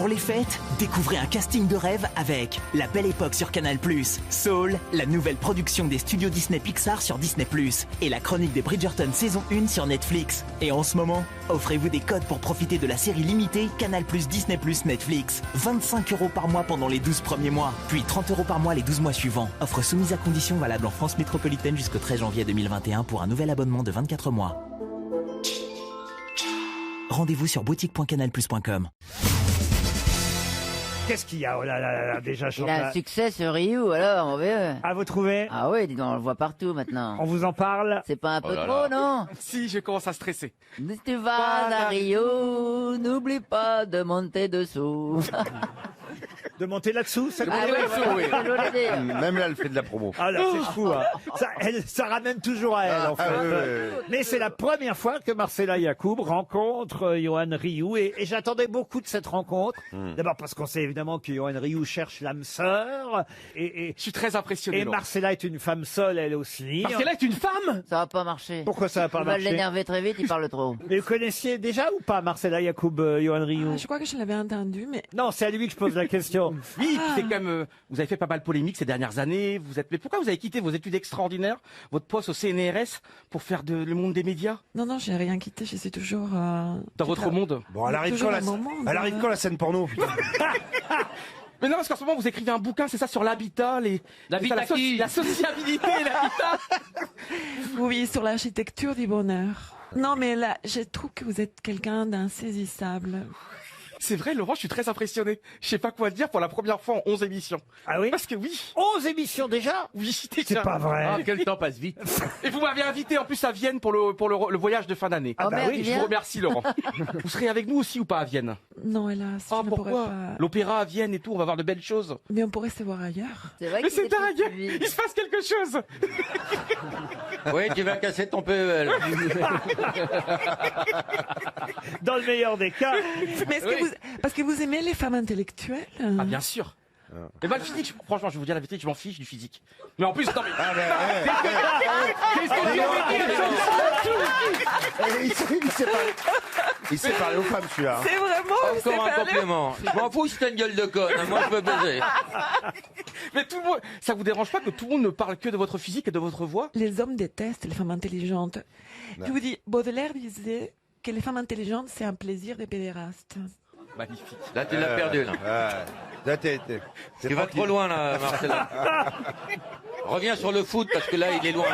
Pour les fêtes, découvrez un casting de rêve avec La Belle Époque sur Canal+, Soul, la nouvelle production des studios Disney Pixar sur Disney+, et la chronique des Bridgerton saison 1 sur Netflix. Et en ce moment, offrez-vous des codes pour profiter de la série limitée Canal+, Disney+, Netflix. 25 € par mois pendant les 12 premiers mois, puis 30 € par mois les 12 mois suivants. Offre soumise à condition valable en France métropolitaine jusqu'au 13 janvier 2021 pour un nouvel abonnement de 24 mois. Rendez-vous sur boutique.canalplus.com. Qu'est-ce qu'il y a? Oh là là là, déjà, Il a un succès ce Ryu, alors, on veut. Ah, vous trouvez? Ah oui, dis donc, on le voit partout maintenant. On vous en parle? C'est pas un peu trop, non? Si, je commence à stresser. Si tu vas à Rio, n'oublie pas de monter dessous. De monter là-dessous, ça Ah oui, je voulais dire. Même là, elle fait de la promo. Ah là, c'est fou, hein. Ça ramène toujours à elle, en fait. Mais c'est la première fois que Marcella Yacoub rencontre Yoann Ryu, et j'attendais beaucoup de cette rencontre. D'abord parce qu'on sait évidemment que Yoann Ryu cherche l'âme sœur, et Je suis très impressionné. et Laurent. Marcella est une femme seule, elle aussi. Marcella est une femme. Ça va pas marcher. Pourquoi ça va pas Il va marcher? l'énerver très vite, il parle trop. Mais vous connaissiez déjà ou pas Marcella Yacoub, Yoann Ryu? Je crois que je l'avais entendu, mais Non, c'est à lui que je pose la question. Oui, c'est quand même. Vous avez fait pas mal de polémiques ces dernières années. Mais pourquoi vous avez quitté vos études extraordinaires, votre poste au CNRS, pour faire le monde des médias non, j'ai rien quitté, je suis toujours... dans votre monde? Bon, elle arrive Toujours quand un moment, elle arrive quand la scène porno? Mais non, parce qu'en ce moment vous écrivez un bouquin, c'est ça, sur l'habitat, la sociabilité, et l'habitat. Oui, sur l'architecture du bonheur. Non, mais là, je trouve que vous êtes quelqu'un d'insaisissable. C'est vrai, Laurent, je suis très impressionné. Je sais pas quoi dire pour la première fois en 11 émissions. Ah oui? Parce que oui. 11 émissions déjà? Oui, C'est pas vrai. quel temps passe vite. Et vous m'avez invité en plus à Vienne pour le voyage de fin d'année. Ah bah merde, oui, il Je vous vient. remercie, Laurent. Vous serez avec nous aussi ou pas à Vienne? Non, hélas, je ne pourrais Pourquoi? pas... L'opéra à Vienne et tout, on va voir de belles choses. Mais on pourrait se voir ailleurs. C'est vrai Mais qu'il c'est est plus dingue. suivi. Il se passe quelque chose. Oui, tu vas casser ton PEL. Dans le meilleur des cas. Mais est-ce que vous... Parce que vous aimez les femmes intellectuelles? Ah, bien sûr. Et le physique, franchement, je vais vous dire la vérité, je m'en fiche du physique. Mais en plus, non mais... Qu'est-ce que tu Il sait parler aux femmes, celui-là. C'est vraiment... c'est Encore un pas- complément. Je m'en fous si t'as une gueule de conne. Moi, je peux baiser. Mais tout le monde... Ça vous dérange pas que tout le monde ne parle que de votre physique et de votre voix? Les hommes détestent les femmes intelligentes. Je vous dis, Baudelaire disait que les femmes intelligentes, c'est un plaisir des pédérastes. Magnifique. Là, tu l'as perdu, là. Là, tu vas trop loin, là, Marcella. Reviens sur le foot, parce que là, il est loin.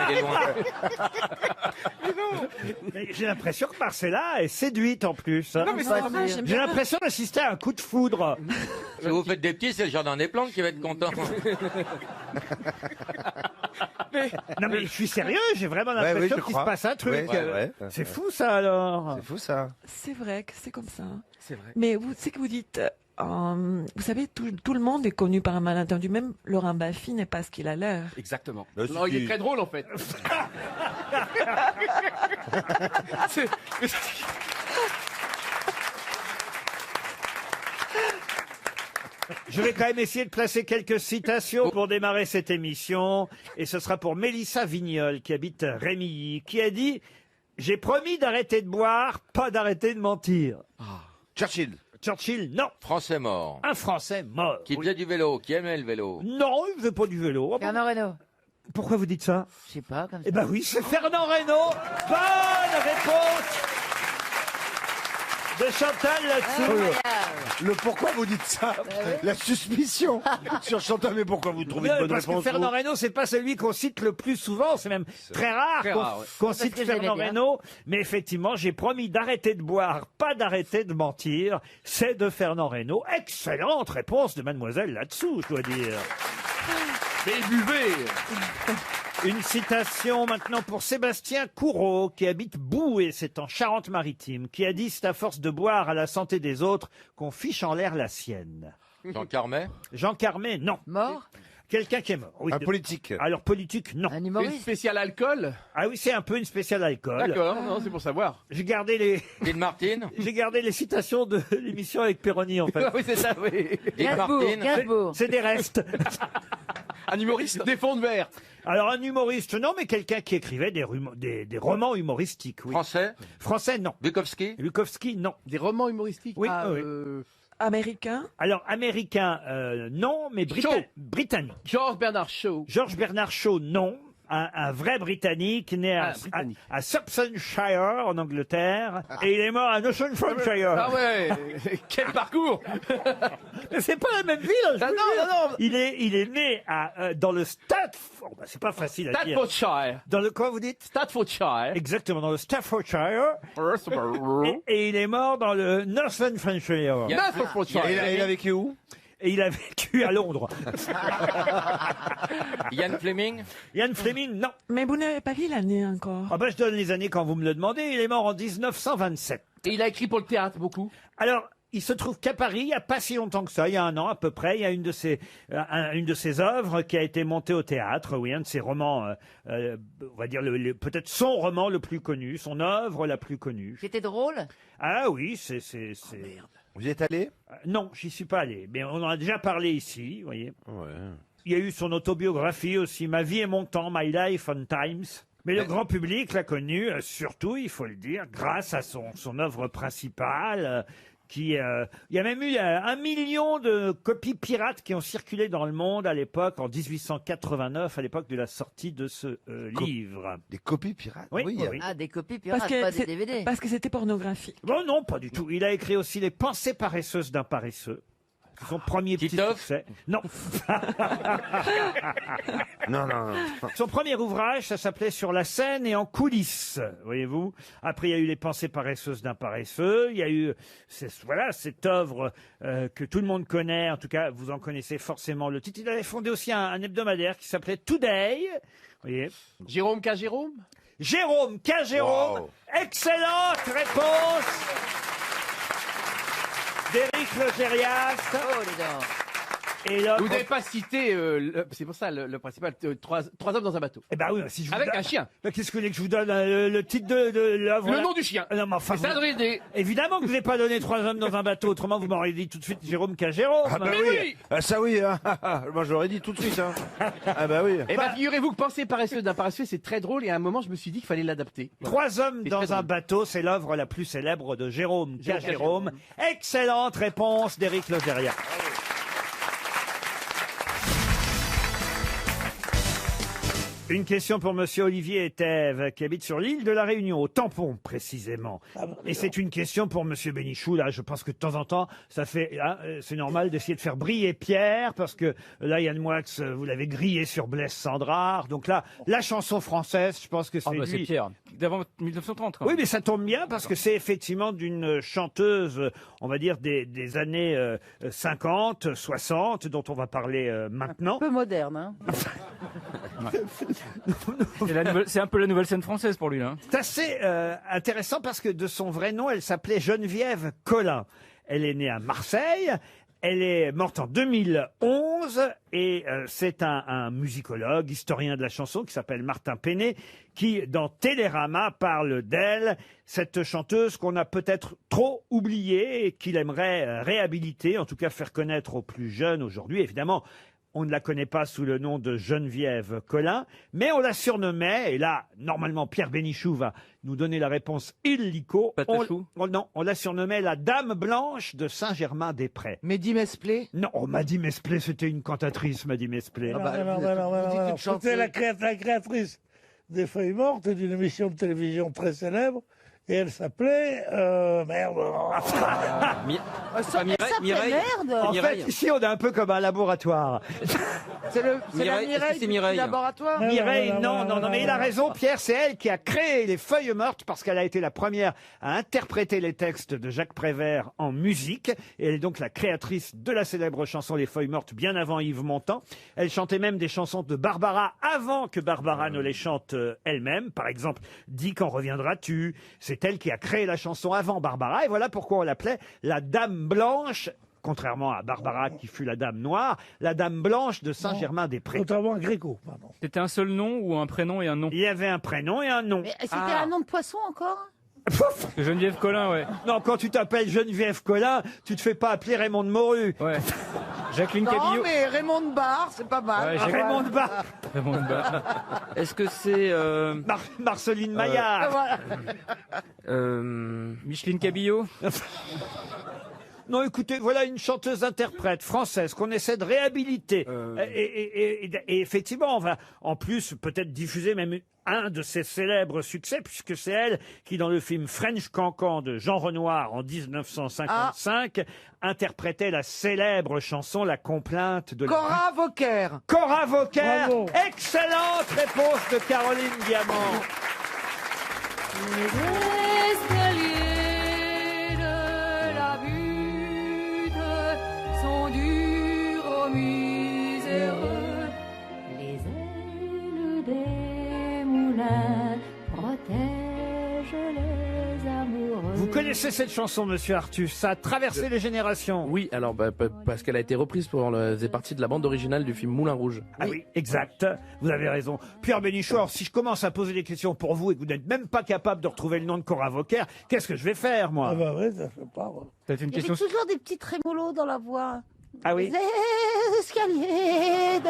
Mais j'ai l'impression que Marcella est séduite en plus. Non mais c'est Ah, vrai. j'aime J'ai bien. l'impression d'assister à un coup de foudre. Si vous faites des petits, c'est le jardin des plantes qui va être content. Non mais je suis sérieux, j'ai vraiment Ouais, oui, l'impression je qu'il se crois. passe un truc. Ouais. C'est fou ça alors. C'est fou, ça. C'est vrai que c'est comme ça. C'est vrai. Mais vous, c'est que vous dites, vous savez, tout le monde est connu par un malentendu. Même Laurent Baffy n'est pas ce qu'il a l'air. Exactement. Non, il est très drôle en fait. C'est- Je vais quand même essayer de placer quelques citations pour démarrer cette émission. Et ce sera pour Mélissa Vignol, qui habite Rémilly, qui a dit « J'ai promis d'arrêter de boire, pas d'arrêter de mentir. Churchill. » Churchill, non. Français mort. Un Français mort. Qui faisait du vélo, qui aimait le vélo. Non, il ne faisait pas du vélo. Ah bon? Fernand Reynaud. Pourquoi vous dites ça? Je sais pas, comme ça. Eh ben oui, c'est Fernand Reynaud. Bonne réponse de Chantal là-dessous. Incroyable. Le pourquoi vous dites ça? La suspicion sur Chantal, mais pourquoi vous trouvez Non, une bonne parce réponse que Fernand vous Reynaud, c'est pas celui qu'on cite le plus souvent, c'est même très rare qu'on cite que j'aimais Fernand bien. Reynaud. Mais effectivement, j'ai promis d'arrêter de boire, pas d'arrêter de mentir. C'est de Fernand Reynaud. Excellente réponse de mademoiselle là-dessous, je dois dire. Mais buvez. Une citation maintenant pour Sébastien Courreau, qui habite Boué, c'est en Charente-Maritime, qui a dit « C'est à force de boire à la santé des autres qu'on fiche en l'air la sienne. Jean Carmet. » Jean Carmet, non. Mort? Quelqu'un qui est mort. Oui, Un politique. Alors politique, non. Un humoriste? Spécial alcool. Ah oui, c'est un peu une spéciale alcool. D'accord, non, c'est pour savoir. J'ai gardé les, Dean Martin. j'ai gardé les citations de l'émission avec Péroni, en fait. Oui, c'est ça, oui. Dean Gainsbourg, Martin. Gainsbourg. C'est des restes. Un humoriste. Des fonds de verre. Alors un humoriste, non, mais quelqu'un qui écrivait des romans humoristiques. Oui. Français? Français, non. Bukowski? Bukowski, non. Des romans humoristiques. Oui, Ah, oui. Américain. Alors américain, non, mais Shaw. britannique. George Bernard Shaw. George Bernard Shaw, non. Un vrai Britannique né Britannique. à Somersetshire en Angleterre et il est mort à Nottinghamshire. Ah ouais, quel parcours. Mais c'est pas la même ville. je Ah vous non, jure. non, non. Il est né dans le Stafford. Bah, c'est pas facile à dire. Staffordshire. Dans le quoi vous dites? Staffordshire. Exactement, dans le Staffordshire. Et il est mort dans le Northamptonshire. Staffordshire. Il a vécu où? Et il a vécu à Londres. Ian Fleming? Ian Fleming, non. Mais vous n'avez pas vu l'année encore. Ah ben, je donne les années quand vous me le demandez. Il est mort en 1927. Et il a écrit pour le théâtre beaucoup. Alors, il se trouve qu'à Paris, il n'y a pas si longtemps que ça, il y a un an à peu près, il y a une de ses œuvres qui a été montée au théâtre, oui, un de ses romans, on va dire peut-être son roman le plus connu, son œuvre la plus connue. C'était drôle. Ah oui, c'est... Vous y êtes allé? Non, j'y suis pas allé, mais on en a déjà parlé ici, vous voyez. Ouais. Il y a eu son autobiographie aussi, Ma vie et mon temps, My Life on Times. Mais le grand public l'a connu, surtout, il faut le dire, grâce à son œuvre principale, il y a même eu 1 million de copies pirates qui ont circulé dans le monde à l'époque, en 1889, à l'époque de la sortie de ce livre. Des copies pirates? Oui, oui, oui. Ah, des copies pirates, pas des DVD. Parce que c'était pornographique. Bon, non, pas du tout. Il a écrit aussi Les pensées paresseuses d'un paresseux. C'est son premier petit Titoff? succès. Non. Non. Son premier ouvrage, ça s'appelait Sur la scène et en coulisses, voyez-vous. Après, il y a eu Les pensées paresseuses d'un paresseux. Il y a eu, cette œuvre que tout le monde connaît. En tout cas, vous en connaissez forcément le titre. Il avait fondé aussi un hebdomadaire qui s'appelait Today. Vous voyez. Jérôme K. Jérôme. Jérôme K. Jérôme. Wow. Excellente réponse d'Éric Logérias. Oh, les dents. Et là, Vous n'avez pas cité, c'est pour ça le principal, trois hommes dans un bateau. eh ben oui, si je vous Avec donne- un chien. Mais qu'est-ce que vous voulez que je vous donne le titre de l'œuvre? Le là nom du chien. Non, mais enfin, C'est ça, Dridé. évidemment que je vous ai pas donné 3 hommes dans un bateau, autrement vous m'auriez dit tout de suite Jérôme K. Jérôme. Ah bah Mais oui. oui. Ah, ça oui, hein. Moi j'aurais dit tout de suite, hein. Ah bah oui. Eh ben, figurez-vous que Pensée paresseuse d'un paresseux, c'est très drôle, et à un moment, je me suis dit qu'il fallait l'adapter. 3 hommes C'est dans très un drôle. bateau, c'est l'œuvre la plus célèbre de Jérôme K. Jérôme K. Jérôme. Excellente réponse d'Éric Logérias. Une question pour Monsieur Olivier Etève, qui habite sur l'île de la Réunion, au Tampon précisément. Et c'est une question pour Monsieur Bénichou. Là, je pense que de temps en temps, ça fait, c'est normal d'essayer de faire briller Pierre, parce que là, Yann Moix, vous l'avez grillé sur Blaise Sandrard. Donc là, la chanson française, je pense que c'est c'est lui. Pierre. D'avant 1930, quand Oui, même. mais ça tombe bien parce que c'est effectivement d'une chanteuse, on va dire des années 50, 60, dont on va parler maintenant. Un peu moderne, hein. C'est un peu la nouvelle scène française pour lui, là. C'est assez intéressant parce que de son vrai nom, elle s'appelait Geneviève Collin. Elle est née à Marseille. Elle est morte en 2011 et c'est un musicologue, historien de la chanson qui s'appelle Martin Péné qui, dans Télérama, parle d'elle, cette chanteuse qu'on a peut-être trop oubliée et qu'il aimerait réhabiliter, en tout cas faire connaître aux plus jeunes aujourd'hui. Évidemment, on ne la connaît pas sous le nom de Geneviève Collin, mais on la surnommait, et là, normalement, Pierre Bénichou va nous donner la réponse illico. Patachou. Non, on la surnommait la Dame Blanche de Saint-Germain-des-Prés. Mehdi Mesplé. Non, Maddy Mesplé, c'était une cantatrice, Maddy Mesplé. Non. C'était la créatrice des Feuilles Mortes, d'une émission de télévision très célèbre. Et elle s'appelait... merde. Elle s'appelait merde. En fait, ici, on est un peu comme un laboratoire. C'est la Mireille, est-ce que c'est Mireille Mireille du laboratoire. Mireille, non, mais il a non. raison, Pierre, c'est elle qui a créé les Feuilles Mortes parce qu'elle a été la première à interpréter les textes de Jacques Prévert en musique. Et elle est donc la créatrice de la célèbre chanson Les Feuilles Mortes, bien avant Yves Montand. Elle chantait même des chansons de Barbara avant que Barbara ne les chante elle-même. Par exemple, Dis quand reviendras-tu. C'est elle qui a créé la chanson avant Barbara. Et voilà pourquoi on l'appelait la Dame Blanche. Contrairement à Barbara qui fut la Dame Noire, la Dame Blanche de Saint-Germain-des-Prés. Contrairement à Gréco, pardon. C'était un seul nom ou un prénom et un nom? Il y avait un prénom et un nom. Mais c'était un nom de poisson encore? Geneviève Collin, ouais. Non, quand tu t'appelles Geneviève Collin, tu te fais pas appeler Raymond de Morue. Ouais. Jacqueline Non, Cabillot. mais Raymond de Barre, c'est pas mal. Ouais, Raymond de Barre. Est-ce que c'est Marceline Maillard. Voilà. Micheline Cabillot? Non, écoutez, voilà une chanteuse-interprète française qu'on essaie de réhabiliter. Et effectivement, on va en plus peut-être diffuser même un de ses célèbres succès, puisque c'est elle qui, dans le film French Cancan de Jean Renoir en 1955, interprétait la célèbre chanson La complainte de Cora Vauquer. Cora Vauquer. Bravo. Excellente réponse de Caroline Diamant. Les escaliers de la butte sont durs aux miséreux. Les ailes des moulins protègent les amoureux. Vous connaissez cette chanson, monsieur Artus? Ça a traversé les générations. Oui, alors parce qu'elle a été reprise pour faisait partie de la bande originale du film Moulin Rouge. Ah oui, exact. Vous avez raison. Pierre Bénichou, alors, si je commence à poser des questions pour vous et que vous n'êtes même pas capable de retrouver le nom de Cora Vauquer, qu'est-ce que je vais faire, moi? Ah bah oui, ça fait pas. Peut-être une Il y avait question. toujours des petits trémolos dans la voix. Ah oui. Les escaliers de...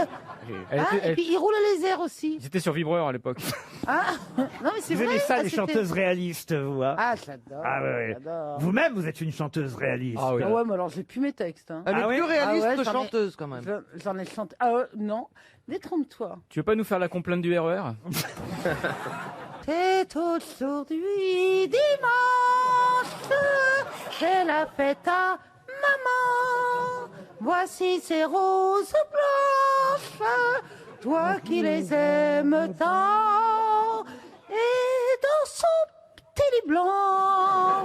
et puis il roule les airs aussi. J'étais sur vibreur à l'époque. Ah, non mais c'est Vous vrai. aimez ça, les c'était- chanteuses réalistes, vous, hein? Ah, j'adore. Ah ouais, ouais. J'adore. Vous-même, vous êtes une chanteuse réaliste. Ah oui. Ah ouais, mais alors j'ai plus mes textes. Hein. Elle est Ah oui plus réaliste Ah ouais, que j'en ai- chanteuse quand même. J'en ai chanté. Ah non, détrompe-toi. Tu veux pas nous faire la complainte du RER? C'est aujourd'hui dimanche, c'est la fête à maman. Voici ces roses blanches, toi qui les aimes tant, et dans son petit lit blanc.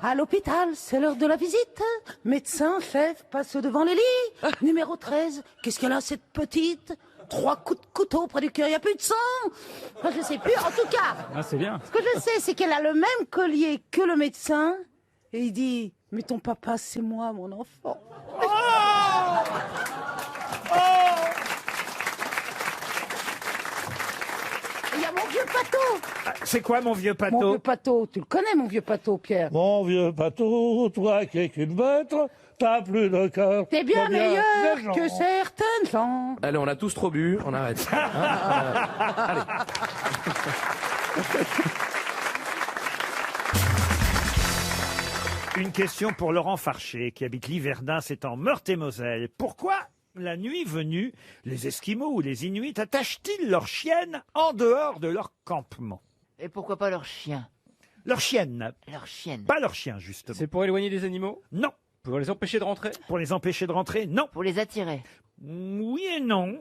À l'hôpital, c'est l'heure de la visite. Médecin, chef, passe devant les lits. Numéro 13, qu'est-ce qu'elle a cette petite? 3 coups de couteau près du cœur, il n'y a plus de sang. Moi, je ne sais plus. En tout cas, Ah, c'est bien. ce que je sais, c'est qu'elle a le même collier que le médecin. Et il dit, mais ton papa, c'est moi, mon enfant. Et il y a mon vieux Pato. Ah, c'est quoi, mon vieux Mon vieux Pato? Pato, tu le connais, mon vieux Pato, Pierre? Mon vieux Pato, toi qui es qu'une bête, t'as plus de cœur. T'es bien Combien meilleur de gens que certaines gens. Allez, on a tous trop bu, on arrête. Allez. Une question pour Laurent Farché, qui habite Liverdun, c'est en Meurthe-et-Moselle. Pourquoi, la nuit venue, les Esquimaux ou les Inuits attachent-ils leurs chiennes en dehors de leur campement? Et pourquoi pas leur chien? Leurs chiennes, Leur chienne. pas leurs chiens, justement. C'est pour éloigner les animaux? Non. Pour les empêcher de rentrer? Pour les empêcher de rentrer? Non. Pour les attirer. Oui et non.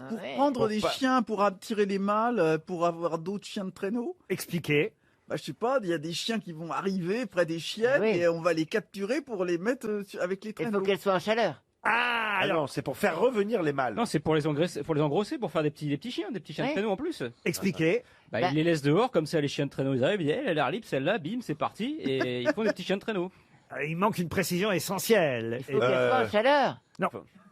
Pour Ouais. prendre des chiens pour attirer les mâles, pour avoir d'autres chiens de traîneau. Expliquez. Bah, je sais pas, il y a des chiens qui vont arriver près des chiennes Oui. et on va les capturer pour les mettre avec les Il traîneaux. faut qu'elles soient en chaleur. Ah, Ah alors, non, c'est pour faire revenir les mâles. Non, c'est pour les engrosser, pour faire des petits chiens, des petits chiens de Ouais. traîneau en plus. expliquez. Bah, Bah. ils les laissent dehors, comme ça les chiens de traîneau ils arrivent, ils disent, elle a l'air libre, celle-là, bim, c'est parti, et ils font des petits chiens de traîneau. Il manque une précision essentielle. Il faut qu'elles soient en chaleur.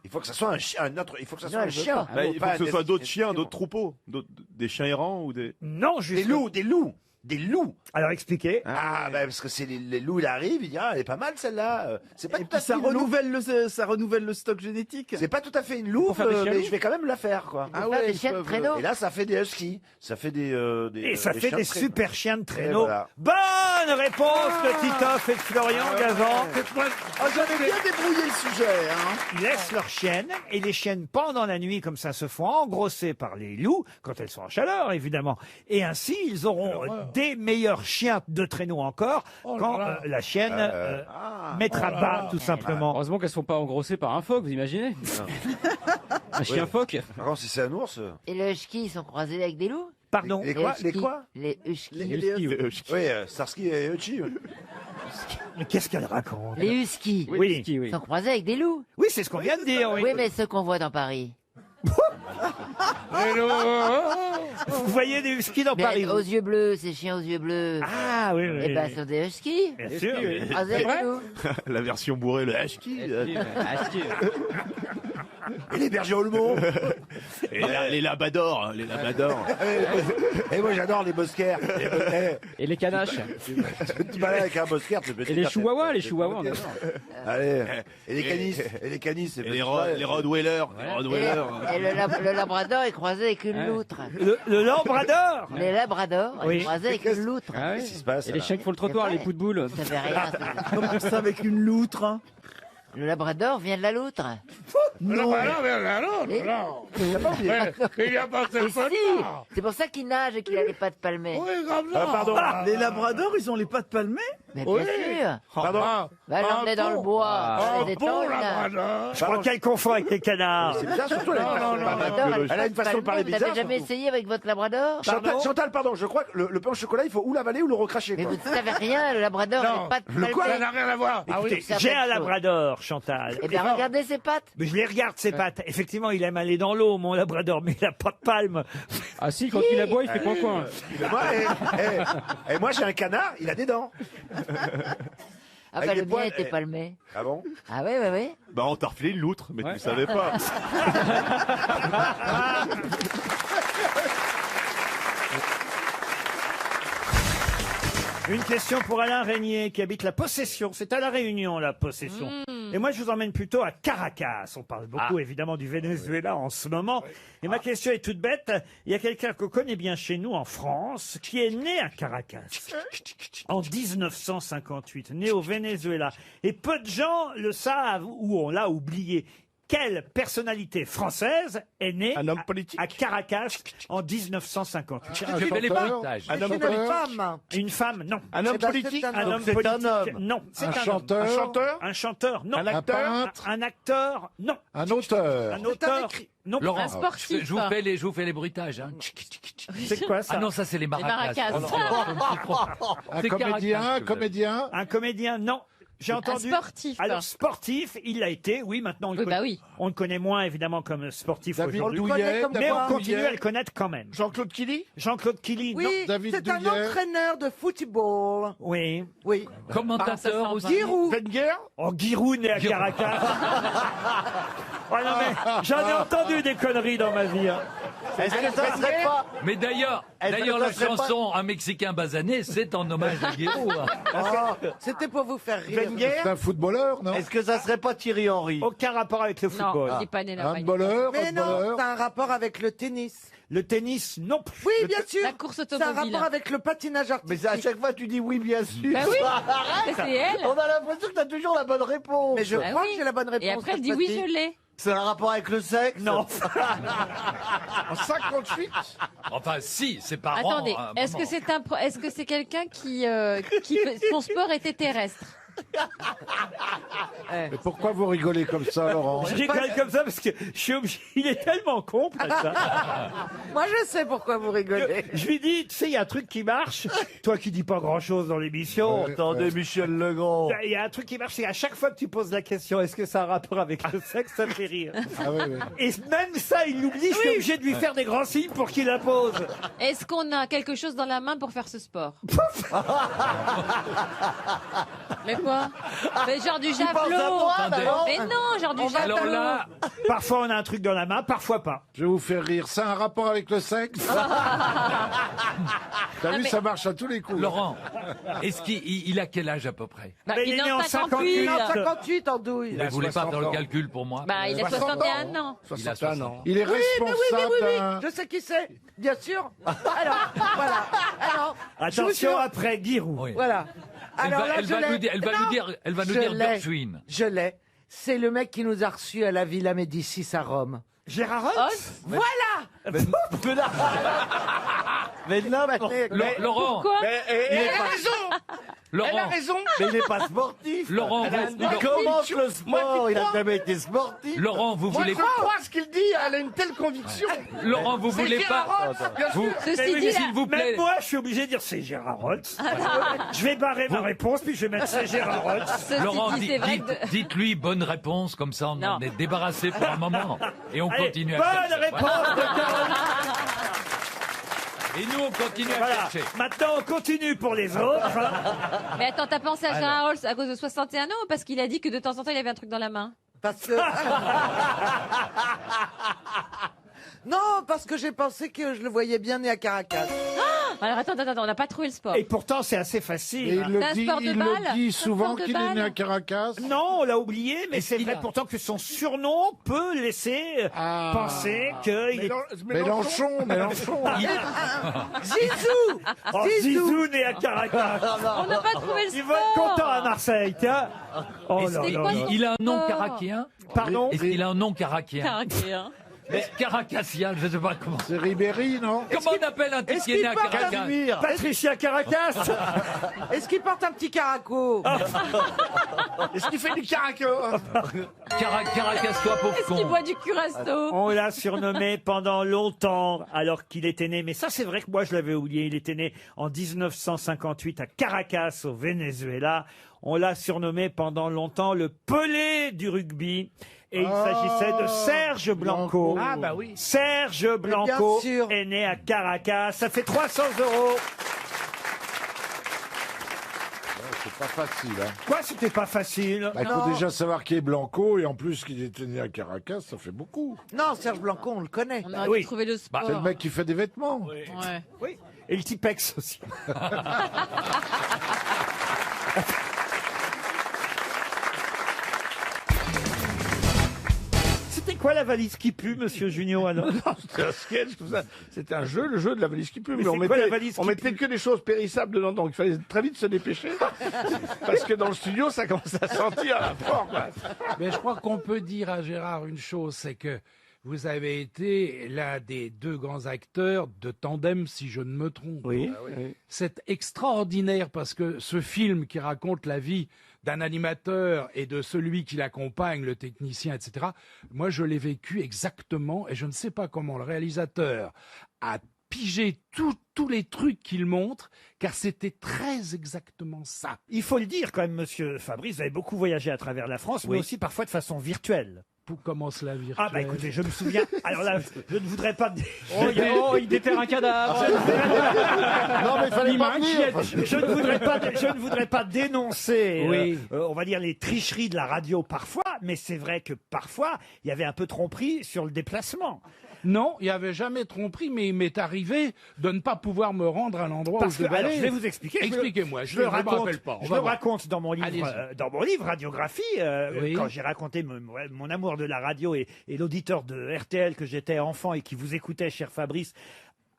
Il faut que ça soit un chien, un autre. Il faut que ça Non, soit un le chien. chat. Bah, il faut que ce soit d'autres chiens, d'autres troupeaux, des chiens errants ou des... Non, Des justement. loups, des loups, des loups. Alors expliquez. Ah, bah, parce que c'est les loups, il arrive, il dit, ah, elle est pas mal celle-là. C'est pas Et tout puis à fait ça une louve. renouvelle le stock génétique. C'est pas tout à fait une louve, faire des chiens mais loups. je vais quand même la faire, quoi. Ah ouais, des ils chiens de peuvent, traîneau. Et là, ça fait des huskies. Ça fait des Et ça fait chiens des de traîneau. super chiens de Et traîneau. voilà. Bonne réponse de Titoff et de Florian Gazan. Ah, j'avais bien débrouillé le sujet. Hein. Ils laissent leurs chiennes, et les chiennes, pendant la nuit, comme ça, se font engrosser par les loups, quand elles sont en chaleur, évidemment. Et ainsi, ils auront des meilleurs chiens de traîneau encore, Oh là quand là. la chienne mettra Oh là bas, là. tout simplement. Heureusement qu'elles ne sont pas engrossées par un phoque, vous imaginez? Un chien phoque? Par contre, si c'est un ours. Et les huskies, ils sont croisés avec des loups? Pardon. Les quoi? Les huskies. quoi? Les huskies. Les Oui, Starsky et Hutchie. Mais qu'est-ce qu'elle raconte? Les huskies. Oui. Ski, oui. Ils sont croisés avec des loups. Oui, c'est ce qu'on vient de dire. Oui. Oui, mais ceux qu'on voit dans Paris. Vous voyez des huskies dans Mais Paris? aux yeux bleus, ces chiens aux yeux bleus. Ah oui, oui. Eh ben, ce sont des huskies. Bien sûr. Croisés avec des loups. La version bourrée, le husky. Et les bergers Olmo. Et les labradors, les labradors. Et moi j'adore les bosquers. Et les canaches. Tu te balades avec un bosquer, tu peux te Et les dire, chihuahuas, c'est- on adore. Allez. Et les canis. Et les canis, c'est Les Rottweilers. Et le labrador est croisé avec une loutre. Le labrador Les labradors Oui. est croisé avec une loutre. Ah ouais. Qu'est-ce qui se passe Et les là chiens qui font le trottoir, C'est les vrai. poules de boule. Ça fait rien. Comment ça avec une loutre hein? Le labrador vient de la loutre. Non, non. Et- Il y a pas Et cette si, fois-là. c'est pour ça qu'il nage et qu'il a les pattes palmées. Oui, comme ça. pardon. Les labradors, ils ont les pattes palmées? Mais Oui. bien sûr. Pardon. Va l'emmener dans le bois. Un Les bon étangs, il nage. labrador. Je crois qu'elle confond avec les canards. C'est bizarre, surtout elle a une façon de parler. Labrador, Elle a une façon de parler Vous n'avez bizarre. jamais surtout. essayé avec votre labrador? Chantal, pardon, je crois que le pain au chocolat, il faut ou l'avaler ou le recracher. Mais quoi. vous ne savez rien, le labrador, Non. les pattes Le quoi? palmées. Ça n'a rien à voir. Ah oui. Écoutez, j'ai un labrador, Chantal. Eh bien, regardez ses pattes. Mais je les regarde, ses pattes. Effectivement, il aime aller dans l'eau, mon labrador, mais il n'a pas de palme. Ah si, quand il aboie, il fait coin-coin. Et moi, j'ai un canard, il a des dents. Ah Avec bah des le mien poils, était palmé. Ah bon? Ah oui, oui, oui. Bah, on t'a refilé une loutre, mais tu le savais pas. Une question pour Alain Régnier qui habite la Possession. C'est à La Réunion, la Possession. Et moi, je vous emmène plutôt à Caracas. On parle beaucoup, évidemment, du Venezuela en ce moment. Et ma question est toute bête. Il y a quelqu'un qu'on connaît bien chez nous en France qui est né à Caracas en 1958, né au Venezuela. Et peu de gens le savent ou on l'a oublié. Quelle personnalité française est née à Caracas en 1958? Tu fais les bruitages. Un homme Une politique. femme. Une femme, non. Un homme Eh ben, politique. c'est un Un homme. homme c'est politique, un homme. non. C'est Un homme. chanteur. Un chanteur. Un chanteur, non. Un acteur. Un acteur, non. Un auteur. Un auteur, non. Laurent, Un sportif. je vous fais les bruitages. Hein. C'est quoi ça? Ah non, ça c'est les maracas. maracas. Un C'est comédien, Caracas, un comédien. Un comédien, non. J'ai entendu. sportif. Alors sportif, il l'a été, oui. Maintenant, on le Oui, connaît- bah oui. on le connaît moins évidemment comme sportif David aujourd'hui. Douillet. Mais on David continue Douillet. à le connaître quand même. Jean-Claude Killy. Jean-Claude Killy, Oui, non. David c'est un Douillet. entraîneur de football. Oui. Oui. Commentateur aussi. Giroud. Wenger. Oh, Giroud né à Caracas. Oh non, mais j'en ai entendu des conneries dans ma vie. hein. Est-ce que ça serait pas Mais d'ailleurs, Est-ce que la ça serait pas- chanson Un Mexicain basané, c'est en hommage à Guéraud. hein. C'était pour vous faire rire. C'est un footballeur, non? Est-ce que ça serait pas Thierry Henry? Aucun rapport avec le football. Non, il n'est pas né là. Un handballeur, Mais non, handballeur. ça a un rapport avec le tennis. Le tennis, non plus. Oui, bien sûr. La course Ça a un automobile. rapport avec le patinage Mais artistique. à chaque fois, tu dis oui, bien sûr. Bah oui, Arrête. c'est elle. On a l'impression que t'as toujours la bonne réponse. Mais je Bah crois oui. que j'ai la bonne réponse. Et après, elle cette dit oui, fois-ci. je l'ai. C'est un rapport avec le sexe? Non. En 58. Enfin, si, c'est pas Attendez, est-ce que c'est quelqu'un qui son sport était terrestre? Et pourquoi vous rigolez comme ça, Laurent? Je rigole comme ça parce que je suis obligé. Il est tellement con, ça. Moi, je sais pourquoi vous rigolez. Je lui dis, tu sais, il y a un truc qui marche. Toi qui dis pas grand-chose dans l'émission. Attendez, Michel Legrand. Il y a un truc qui marche, c'est à chaque fois que tu poses la question, est-ce que ça a un rapport avec le sexe, ça me fait rire. Ah oui, oui. Et même ça, il l'oublie, je suis obligé de lui faire des grands signes pour qu'il la pose. Est-ce qu'on a quelque chose dans la main pour faire ce sport? Mais quoi? Mais genre du javelot. Mais non, genre du javelot. Alors là, Parfois on a un truc dans la main, parfois pas. Je vais vous faire rire. C'est un rapport avec le sexe? T'as vu, mais- ça marche à tous les coups. Laurent, est-ce qu'il a quel âge à peu près? Bah, Mais il est en 58. 58. Non, 58 en douille. Vous voulez pas 60 faire le ans. calcul pour moi? Bah, il a 61 ans. Il a 61 ans. Il est responsable d'un... Je sais qui c'est, bien sûr. Alors, voilà. Alors, je vous Attention jure, après Giroud. Oui. voilà. Elle Alors va, là, elle je va l'ai. nous dire, elle va Non, nous dire, elle va nous je dire l'ai. Gershwin. Je l'ai. C'est le mec qui nous a reçus à la Villa Médicis à Rome. Gérard Rolf. Voilà. Mais non, Laurent, Pourquoi? il est pas... Laurent, Mais il n'est pas sportif. Laurent, Il commence le sport, il a jamais été sportif. Laurent, vous voulez pas, ce qu'il dit, elle a une telle conviction. Laurent, vous voulez pas, vous, Ceci dit, s'il vous plaît, Même moi, je suis obligé de dire c'est Gérard Rolf. Je vais barrer ma réponse, puis je vais mettre c'est Gérard Rolf. ceci Laurent, dit, c'est vrai que... dites-lui bonne réponse, comme ça on Non. en est débarrassé pour un moment. Et on Allez, continue à bonne chercher. réponse de Caroline. Et nous, on continue à Voilà. chercher. Maintenant, on continue pour les autres. Mais attends, t'as pensé à Gérard Rolls à cause de 61 ans ou parce qu'il a dit que de temps en temps il avait un truc dans la main? Parce que. Non, parce que j'ai pensé que je le voyais bien né à Caracas. Alors attends, on n'a pas trouvé le sport. Et pourtant, c'est assez facile. Et il C'est un sport de il balle le dit C'est un souvent sport de qu'il est né balle à Caracas. Non, on l'a oublié, mais c'est vrai pourtant que son surnom peut laisser penser qu'il est... Mélenchon. Zizou. Oh, Zizou né à Caracas. On n'a pas trouvé le Ils vont être sport. contents à Marseille, tiens. Oh là c'est là quoi là. son Il a un nom sport caracien. Pardon? Est-ce qu'il a un nom caracien? Caracas. Mais caracassien, je ne sais pas comment. C'est Ribéry, non? Comment on appelle un type qui est né à Caracas? Patricia Caracas. Est-ce qu'il porte un petit caraco? Est-ce qu'il fait du caraco? Caracas-toi, pauvre Est-ce qu'il con. boit du curaçao? On l'a surnommé pendant longtemps, alors qu'il était né. Mais ça, c'est vrai que moi, je l'avais oublié. Il était né en 1958 à Caracas, au Venezuela. On l'a surnommé pendant longtemps le Pelé du rugby. Et il s'agissait de Serge Blanco. Ah, bah oui. Serge Blanco sûr. est né à Caracas. Ça fait 300 €. C'est pas facile, hein. Quoi, c'était pas facile? Il faut déjà savoir qui est Blanco et en plus qu'il était né à Caracas, ça fait beaucoup. Non, Serge Blanco, on le connaît. On aurait oui. dû trouver le sport. C'est le mec qui fait des vêtements. Ouais. Oui. Et le Tipex aussi. C'était quoi la valise qui pue, monsieur Junio, alors? Non, c'était un sketch, tout ça. C'était un jeu, le jeu de la valise qui pue. Mais on c'est quoi la mettait, valise on qui mettait que des choses périssables dedans, donc il fallait très vite se dépêcher. Parce que dans le studio, ça commence à sentir à fort, quoi. Mais je crois qu'on peut dire à Gérard une chose, c'est que vous avez été l'un des deux grands acteurs de Tandem, si je ne me trompe. Oui. C'est extraordinaire parce que ce film qui raconte la vie d'un animateur et de celui qui l'accompagne, le technicien, etc., moi je l'ai vécu exactement et je ne sais pas comment le réalisateur a pigé tous les trucs qu'il montre, car c'était très exactement ça. Il faut le dire quand même, monsieur Fabrice, vous avez beaucoup voyagé à travers la France, mais Oui. aussi parfois de façon virtuelle. Comment cela virtuel? Ah bah écoutez, je me souviens. Alors là, je ne voudrais pas. Il déterre un cadavre. Non, mais il fallait pas venir. Je ne voudrais pas dénoncer, Oui. on va dire les tricheries de la radio parfois, mais c'est vrai que parfois il y avait un peu tromperie sur le déplacement. Non, il n'y avait jamais tromperie, mais il m'est arrivé de ne pas pouvoir me rendre à l'endroit où Parce je que, devais alors, aller. je vais vous expliquer. Expliquez-moi, je le me raconte. rappelle pas. On Je va le voir. raconte dans mon livre, Allez-y. Radiographie, Oui. quand j'ai raconté mon amour de la radio et l'auditeur de RTL que j'étais enfant et qui vous écoutait, cher Fabrice.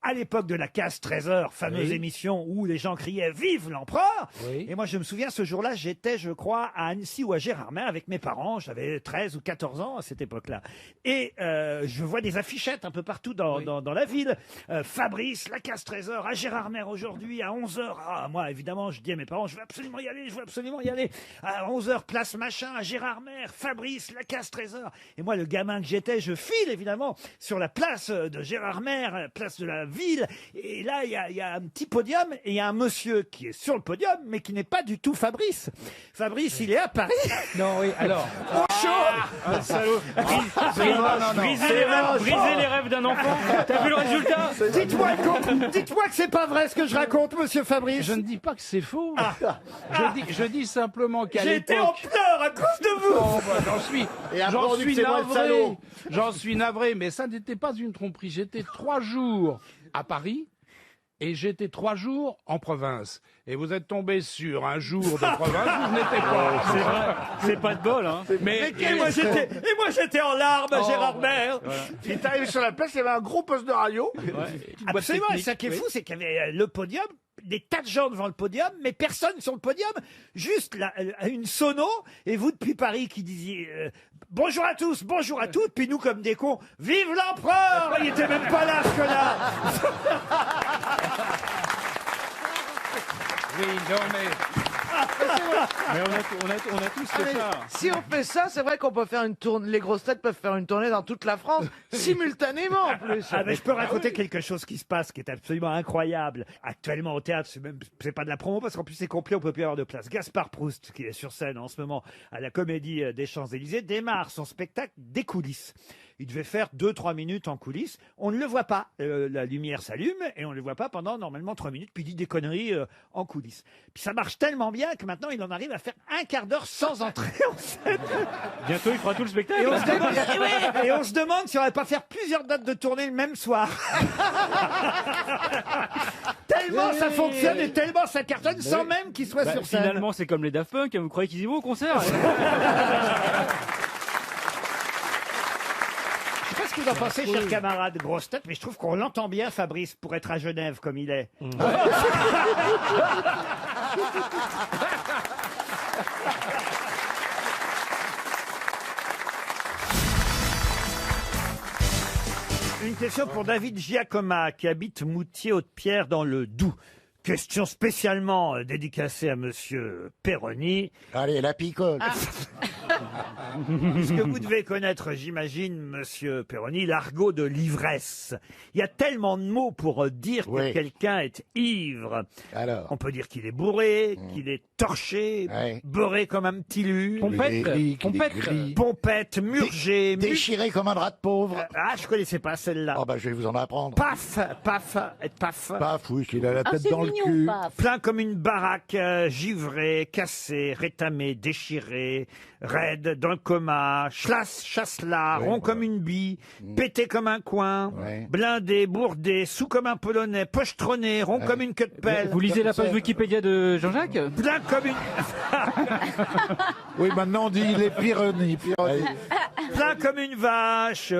À l'époque de la casse 13h, fameuse Oui. émission où les gens criaient « Vive l'empereur !» Oui. Et moi, je me souviens, ce jour-là, j'étais, je crois, à Annecy ou à Gérardmer avec mes parents. J'avais 13 ou 14 ans à cette époque-là. Et je vois des affichettes un peu partout dans la ville. Fabrice, la casse 13h, à Gérardmer aujourd'hui, à 11h. Ah, moi, évidemment, je dis à mes parents, je veux absolument y aller, je veux absolument y aller. À 11h, place machin, à Gérardmer, Fabrice, la casse 13h. Et moi, le gamin que j'étais, je file, évidemment, sur la place de Gérardmer, place de la ville. Et là, il y a un petit podium et il y a un monsieur qui est sur le podium, mais qui n'est pas du tout Fabrice. Fabrice, il est à Paris. Non, oui, alors. Au chaud. Salaud. Briser les rêves d'un enfant. T'as vu le résultat? Dites-moi que c'est pas vrai ce que je raconte, monsieur Fabrice. Je ne dis pas que c'est faux. Je dis simplement qu'à J'ai été en l'époque. pleurs à cause de vous. Oh, bah, après, on dit que c'est moi le salaud. J'en suis navré, mais ça n'était pas une tromperie. J'étais 3 jours à Paris et j'étais 3 jours en province. Et vous êtes tombé sur un jour de province où je n'étais pas. C'est vrai, c'est pas de bol, hein. Et moi j'étais en larmes à Gérardmer. Il est arrivé sur la place, il y avait un gros poste de radio. Absolument, et ça qui est fou, c'est qu'il y avait le podium, des tas de gens devant le podium, mais personne sur le podium, juste une sono, et vous depuis Paris qui disiez bonjour à tous, bonjour à toutes, puis nous comme des cons, vive l'empereur. Il était même pas là, ce connard. Oui, non, mais. Mais on a tous fait ça. Si on fait ça, c'est vrai qu'on peut faire une tournée. Les grosses têtes peuvent faire une tournée dans toute la France simultanément en plus. Ah ben, je peux raconter quelque chose qui se passe, qui est absolument incroyable. Actuellement au théâtre, c'est pas de la promo parce qu'en plus c'est complet, on peut plus avoir de place. Gaspard Proust, qui est sur scène en ce moment à la Comédie des Champs-Élysées, démarre son spectacle des coulisses. Il devait faire 2-3 minutes en coulisses. On ne le voit pas. La lumière s'allume et on ne le voit pas pendant normalement 3 minutes. Puis il dit des conneries en coulisses. Puis ça marche tellement bien que maintenant il en arrive à faire un quart d'heure sans entrer en scène. Bientôt, il fera tout le spectacle. Et on se demande si on n'aurait pas faire plusieurs dates de tournée le même soir. Tellement ça fonctionne et tellement ça cartonne sans même qu'il soit sur scène. Finalement, c'est comme les Daft Punk. Vous croyez qu'ils y vont au concert? Je sais pas ce que vous en pensez, chers camarades grosses têtes, mais je trouve qu'on l'entend bien, Fabrice, pour être à Genève comme il est. Une question pour David Giacoma, qui habite Moutier-Haute-Pierre dans le Doubs. Question spécialement dédicacée à Monsieur Perroni. Allez, la picole. Ce que vous devez connaître, j'imagine, Monsieur Perroni, l'argot de l'ivresse. Il y a tellement de mots pour dire que quelqu'un est ivre. Alors. On peut dire qu'il est bourré, qu'il est torché, beurré comme un petit lu. Pompette, murgé. Déchiré comme un drap de pauvre. Ah, je connaissais pas celle-là. Oh, bah, je vais vous en apprendre. Paf. Paf, oui, qu'il a la tête dans le cul. Plein comme une baraque, givré, cassé, rétamé, déchiré, raide, dans le coma, chasse-là, rond comme une bille, pété comme un coin, blindé, bourdé, sous comme un polonais, pochetronné, rond comme une queue de pelle. Vous lisez la page Wikipédia de Jean-Jacques? Plein comme une... Oui, maintenant on dit il est Pironi. Plein comme une vache.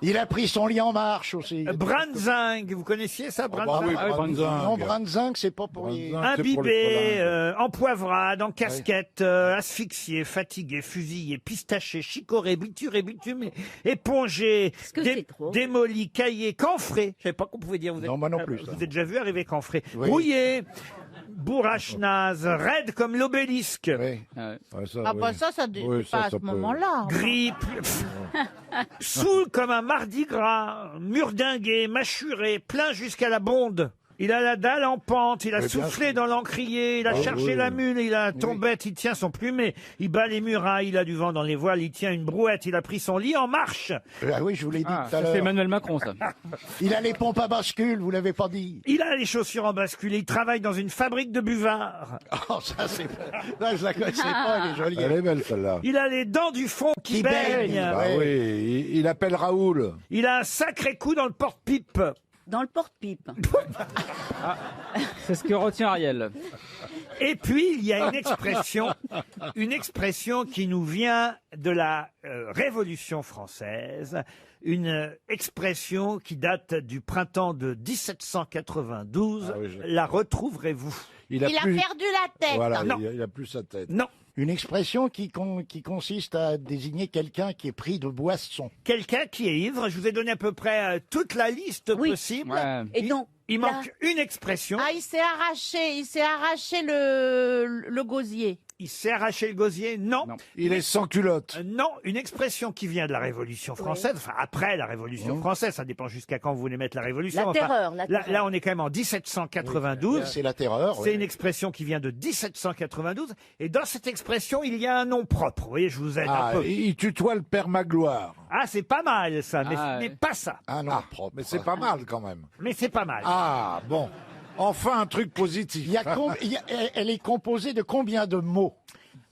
Il a pris son lit en marche aussi. Brandzingue, vous connaissiez ça, Brandzingue? Non, Brandzingue, c'est pas pour les... Imbibé, en poivrade, en casquette, asphyxié, fatigué, fusillé, pistaché, chicoré, bituré, bitumé, épongé, démoli, caillé, cancré. Je savais pas qu'on pouvait dire. Vous êtes, non, moi non plus. Vous avez déjà vu arriver cancré. Rouillé, bourrache naze, raide comme l'obélisque. Ça pas à ce moment-là. Gris, saoul comme un mardi gras, murdingué, mâchuré, plein jusqu'à la bonde. Il a la dalle en pente, il a soufflé dans l'encrier, il a chargé la mule, il a la tombette, il tient son plumet, il bat les murailles, il a du vent dans les voiles, il tient une brouette, il a pris son lit en marche. Ah oui, je vous l'ai dit tout à l'heure. C'est Emmanuel Macron, ça. Il a les pompes à bascule, vous l'avez pas dit. Il a les chaussures en bascule, il travaille dans une fabrique de buvards. Oh, ça c'est... Là, je la connaissais pas, elle est jolie. Elle est belle celle-là. Il a les dents du fond qui baignent. Ah oui, il appelle Raoul. Il a un sacré coup dans le porte-pipe. Dans le porte-pipe. C'est ce que retient Ariel. Et puis, il y a une expression qui nous vient de la Révolution française, une expression qui date du printemps de 1792. La retrouverez-vous? Il a perdu la tête. Voilà, Non. il a plus sa tête. Non. Une expression qui consiste à désigner quelqu'un qui est pris de boisson. Quelqu'un qui est ivre. Je vous ai donné à peu près toute la liste possible. Ouais. Et donc, Il manque une expression. Ah, il s'est arraché le gosier. Il s'est arraché le gosier? Non. Il est sans culotte. Non, une expression qui vient de la Révolution française, enfin après la Révolution française, ça dépend jusqu'à quand vous voulez mettre la Révolution. La Enfin, terreur. Là, on est quand même en 1792. C'est la terreur. C'est une expression qui vient de 1792. Et dans cette expression, il y a un nom propre. Vous voyez, je vous aide un peu. Il tutoie le père Magloire. Ah, c'est pas mal ça, mais ce n'est pas ça. Un nom propre. Mais c'est pas mal quand même. Mais c'est pas mal. Ah, bon. Enfin, un truc positif. Elle est composée de combien de mots?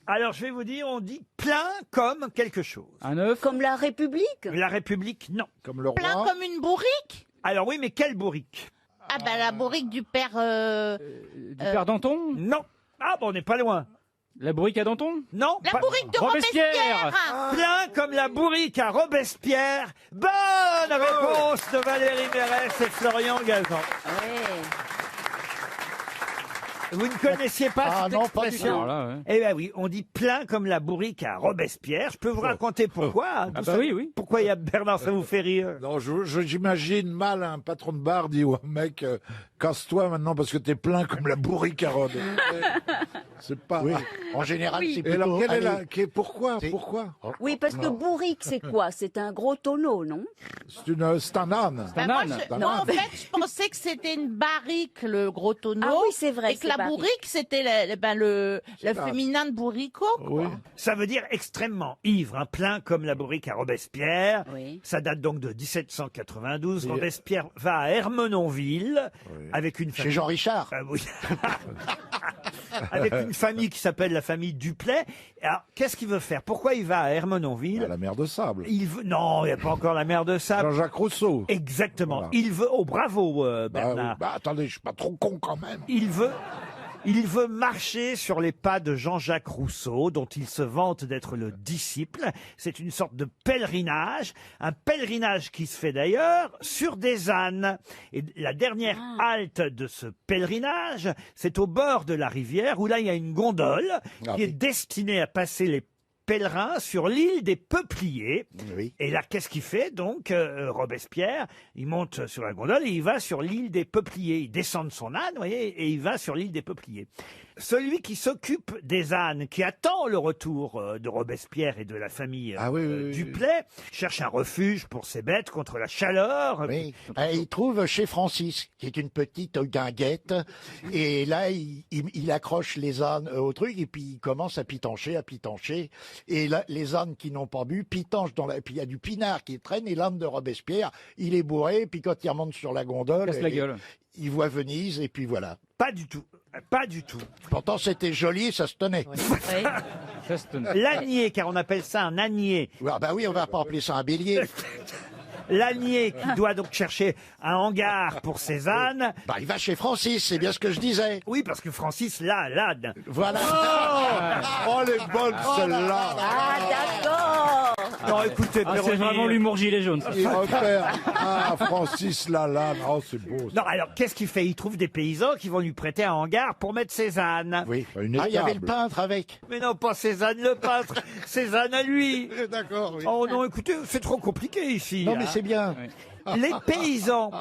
Alors, je vais vous dire, on dit plein comme quelque chose. Un œuf. Comme la République. La République, non. Comme le roi. Plein comme une bourrique. Alors oui, mais quelle bourrique? Ah bah la bourrique du père... Du père Danton? Non. Ah bon, on n'est pas loin. La bourrique à Danton? Non. La bourrique de Robespierre. Plein comme la bourrique à Robespierre. Bonne réponse de Valérie Mérès et Florian Gazan. Vous ne connaissiez pas cette expression? Eh bien oui, on dit plein comme la bourrique à Robespierre. Je peux vous raconter pourquoi. Oui. Pourquoi il y a Bernard, ça vous fait rire? Non, j'imagine mal un patron de bar dit au mec, casse-toi maintenant parce que t'es plein comme la bourrique à Rhodes. C'est pas... Oui. En général, c'est plutôt... Et alors, pourquoi Oui, parce que bourrique, c'est quoi? C'est un gros tonneau, non? C'est un âne. En fait, je pensais que c'était une barrique, le gros tonneau. Ah oui, c'est vrai. Et que la barrique. bourrique, c'était le féminin de bourricot. quoi. Ça veut dire extrêmement ivre, plein comme la bourrique à Robespierre. Oui. Ça date donc de 1792. Robespierre va à Ermenonville avec une famille. Chez Jean Richard. Ah oui. Avec une famille qui s'appelle la famille Duplay. Alors, qu'est-ce qu'il veut faire? Pourquoi il va à Ermenonville? La mer de sable. Il veut... Non, il n'y a pas encore la mer de sable. Jean-Jacques Rousseau. Exactement. Voilà. Il veut... Oh, bravo, Bernard. Attendez, je suis pas trop con quand même. Il veut marcher sur les pas de Jean-Jacques Rousseau, dont il se vante d'être le disciple. C'est une sorte de pèlerinage, un pèlerinage qui se fait d'ailleurs sur des ânes. Et la dernière halte de ce pèlerinage, c'est au bord de la rivière, où là il y a une gondole qui est destinée à passer les pèlerin sur l'île des Peupliers. Et là, qu'est-ce qu'il fait donc, Robespierre? Il monte sur la gondole et il va sur l'île des Peupliers. Il descend de son âne, vous voyez, et il va sur l'île des Peupliers. Celui qui s'occupe des ânes, qui attend le retour de Robespierre et de la famille Duplay, cherche un refuge pour ses bêtes contre la chaleur. Oui. Il trouve chez Francis, qui est une petite guinguette, et là, il accroche les ânes au truc, et puis il commence à pitancher, et là, les ânes qui n'ont pas bu pitanchent et puis il y a du pinard qui traîne, et l'âne de Robespierre, il est bourré, puis quand il remonte sur la gondole, Casse la gueule. Il voit Venise, et puis voilà. Pas du tout. Pas du tout. Pourtant, c'était joli, ça se tenait. L'ânier, car on appelle ça un ânier. Bah oui, on va pas appeler ça un bélier. L'ânier qui doit donc chercher un hangar pour ses ânes. Bah, il va chez Francis, c'est bien ce que je disais. Oui, parce que Francis, là, l'âne. Voilà. Oh, les bonnes, celles-là. Ah, d'accord. Non, écoutez, c'est vraiment l'humour gilet jaune. Ça. Il repère. Ah, Francis Lalanne. Oh, c'est beau. Non, alors, qu'est-ce qu'il fait? Il trouve des paysans qui vont lui prêter un hangar pour mettre ses ânes. Oui. Il y avait le peintre avec. Mais non, pas ses ânes, le peintre. Ses ânes à lui. D'accord, oui. Oh non, écoutez, c'est trop compliqué ici. Non, mais c'est bien. Les paysans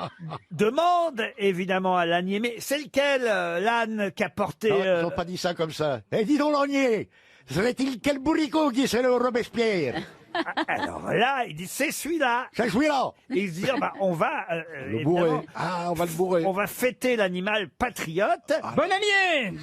demandent évidemment à l'ânier, mais c'est lequel l'âne qu'a porté... Non, ils n'ont pas dit ça comme ça. Eh, dis donc, l'ânier, serait-il quel bourricot qui c'est le Robespierre? Alors là, il dit, c'est celui-là. C'est celui-là. Et il se dit, on va... Le bourrer. Ah, on va le bourrer. On va fêter l'animal patriote. Bon ânier.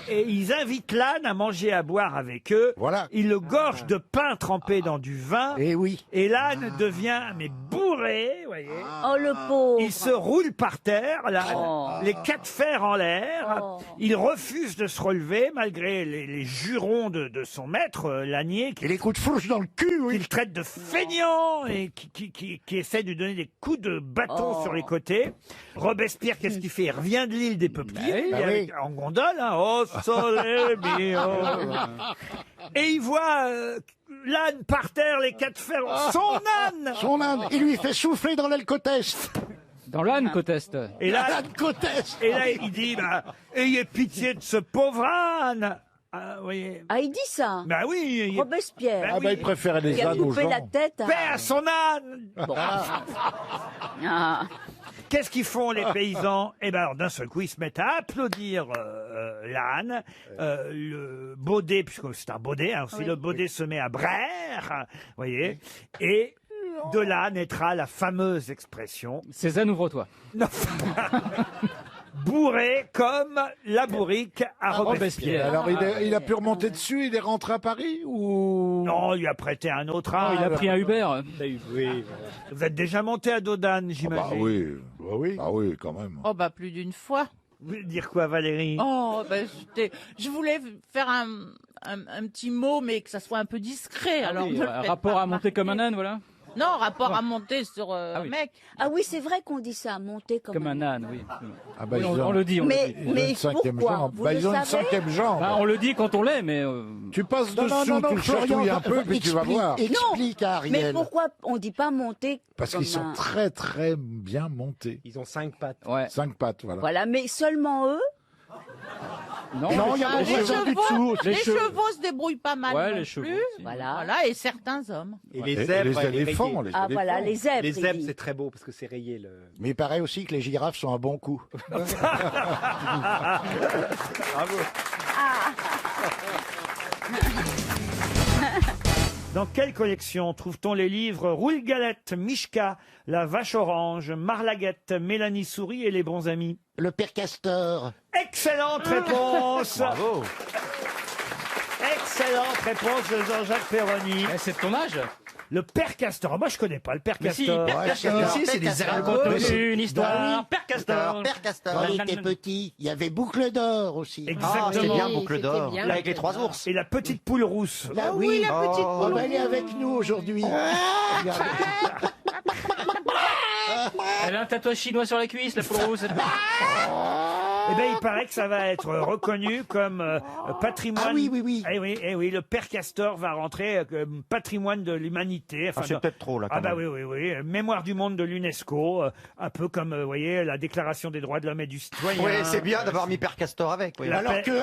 Et ils invitent l'âne à manger, à boire avec eux. Voilà. Ils le gorgent de pain trempé dans du vin. Et oui. Et l'âne devient, mais bourré, vous voyez. Oh, le pauvre. Il se roule par terre, l'âne, les quatre fers en l'air. Il refuse de se relever, malgré les jurons de son maître, l'ânier. Et les coups de fourche dans le cul, oui. Qu'il traite de feignant et qui essaie de lui donner des coups de bâton sur les côtés. Robespierre, qu'est-ce qu'il fait? Il revient de l'île des Peupliers, en gondole, hein. Oh, soleil mio. Et il voit l'âne par terre, les quatre fers. Son âne! Son âne. Il lui fait souffler dans l'aile côte est. Dans l'âne côte est. Et là, l'âne côte est. Et là, il dit, ayez pitié de ce pauvre âne. Oui. Ah, il dit ça. Bah oui. Robespierre. Ah, bah, il préférait les Il a ânes aux coupé gens. la tête. Paix à son âne. Bon. Ah. Qu'est-ce qu'ils font les paysans? Eh ben, alors, d'un seul coup, ils se mettent à applaudir l'âne, le baudet, puisque c'est un baudet, hein, aussi, le baudet se met à braire, vous voyez, et de là naîtra la fameuse expression. Cézanne, ouvre-toi. Non. Bourré comme la bourrique à Robespierre. Alors, il a pu remonter dessus, il est rentré à Paris ou... Non, il a prêté un autre âne. Il a pris un Uber. Oui. Vous êtes déjà monté à dos d'âne, j'imagine. Bah oui. Ah oui, quand même. Oh, bah, plus d'une fois. Vous voulez dire quoi, Valérie? Oh, ben, je voulais faire un petit mot, mais que ça soit un peu discret. Alors, Oui, ne le faites rapport pas à monter comme un âne, voilà. Non, rapport à monter sur oui. mec. Ah oui, c'est vrai qu'on dit ça, monter comme un âne, oui. Ah bah, Oui, ils ont- on le dit. Mais- Ils ont mais une cinquième pourquoi? jambe. Vous Bah, le ils ont une savez cinquième jambe. Bah, on le dit quand on l'est, mais... Tu passes Non, dessous, non, non, tu le Florian, chatouilles un peu, puis tu vas voir. Explique à Mais Ariel. pourquoi on dit pas monter Parce comme qu'ils sont un- très très bien montés. Ils ont 5 pattes. Ouais. 5 pattes, voilà. Voilà, mais seulement eux. Non, Non, il y a Ah, des voisins du dessous. les chevaux se débrouillent pas mal Ouais, non les chevaux plus. aussi. Voilà. Et certains hommes. Et Et les les zèbres, elle est éléphants, rayée. les Ah éléphants. voilà, les zèbres. Les il zèbres, dit. c'est très beau parce que c'est rayé. Le... Mais il paraît aussi que les girafes sont un bon coup. Dans quelle collection trouve-t-on les livres Roule-Galette, Mishka, La Vache Orange, Marlaguette, Mélanie Souris et Les Bons Amis? Le père Castor. Excellente réponse. Bravo. Excellente réponse de Jean-Jacques Perroni. C'est de ton âge. Le père Castor. Moi, je connais pas le père Mais si, Castor. Père Castor. Si, c'est des Raconte-nous une histoire. Père Castor. Père Castor. Quand il était petit, il y avait Boucle d'Or aussi. Exactement. c'était bien, Boucle d'Or. Là, avec les 3 ours. Et la petite poule rousse. Ah oui, la petite poule. Elle est avec nous aujourd'hui. Regardez. Elle a un tatouage chinois sur la cuisse, la poule rousse. Eh bien, il paraît que ça va être reconnu comme patrimoine. Ah oui, oui, oui. Eh oui, le père Castor va rentrer comme patrimoine de l'humanité. Ah, c'est peut-être trop, là, quand Ah bah même. oui. Mémoire du monde de l'UNESCO. Un peu comme, vous voyez, la Déclaration des droits de l'homme et du citoyen. Oui, c'est bien d'avoir mis Père Castor avec. Oui.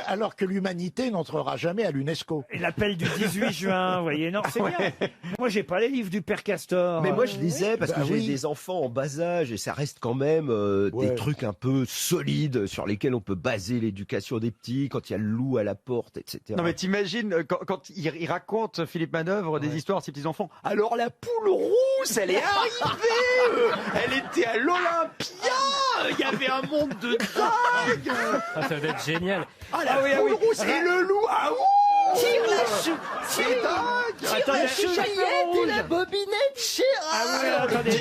Alors que l'humanité n'entrera jamais à l'UNESCO. Et l'appel du 18 juin, vous voyez. Non, c'est bien. Moi, j'ai pas les livres du père Castor. Mais moi, je lisais parce que j'ai oui. des enfants en bas âge et ça reste quand même des trucs un peu solides sur lesquels on peut baser l'éducation des petits quand il y a le loup à la porte, etc. Non mais t'imagines quand il raconte Philippe Manœuvre des histoires à ses petits enfants. Alors la poule rousse, elle est arrivée. Elle était à l'Olympia. Il y avait un monde de dingue. Ah, ça doit être génial. Ah la poule rousse et le loup. Ah ouh. Tire la chou. C'est dingue. Tire la chouillette et la bobinette Chirac. Ah oui, attendez.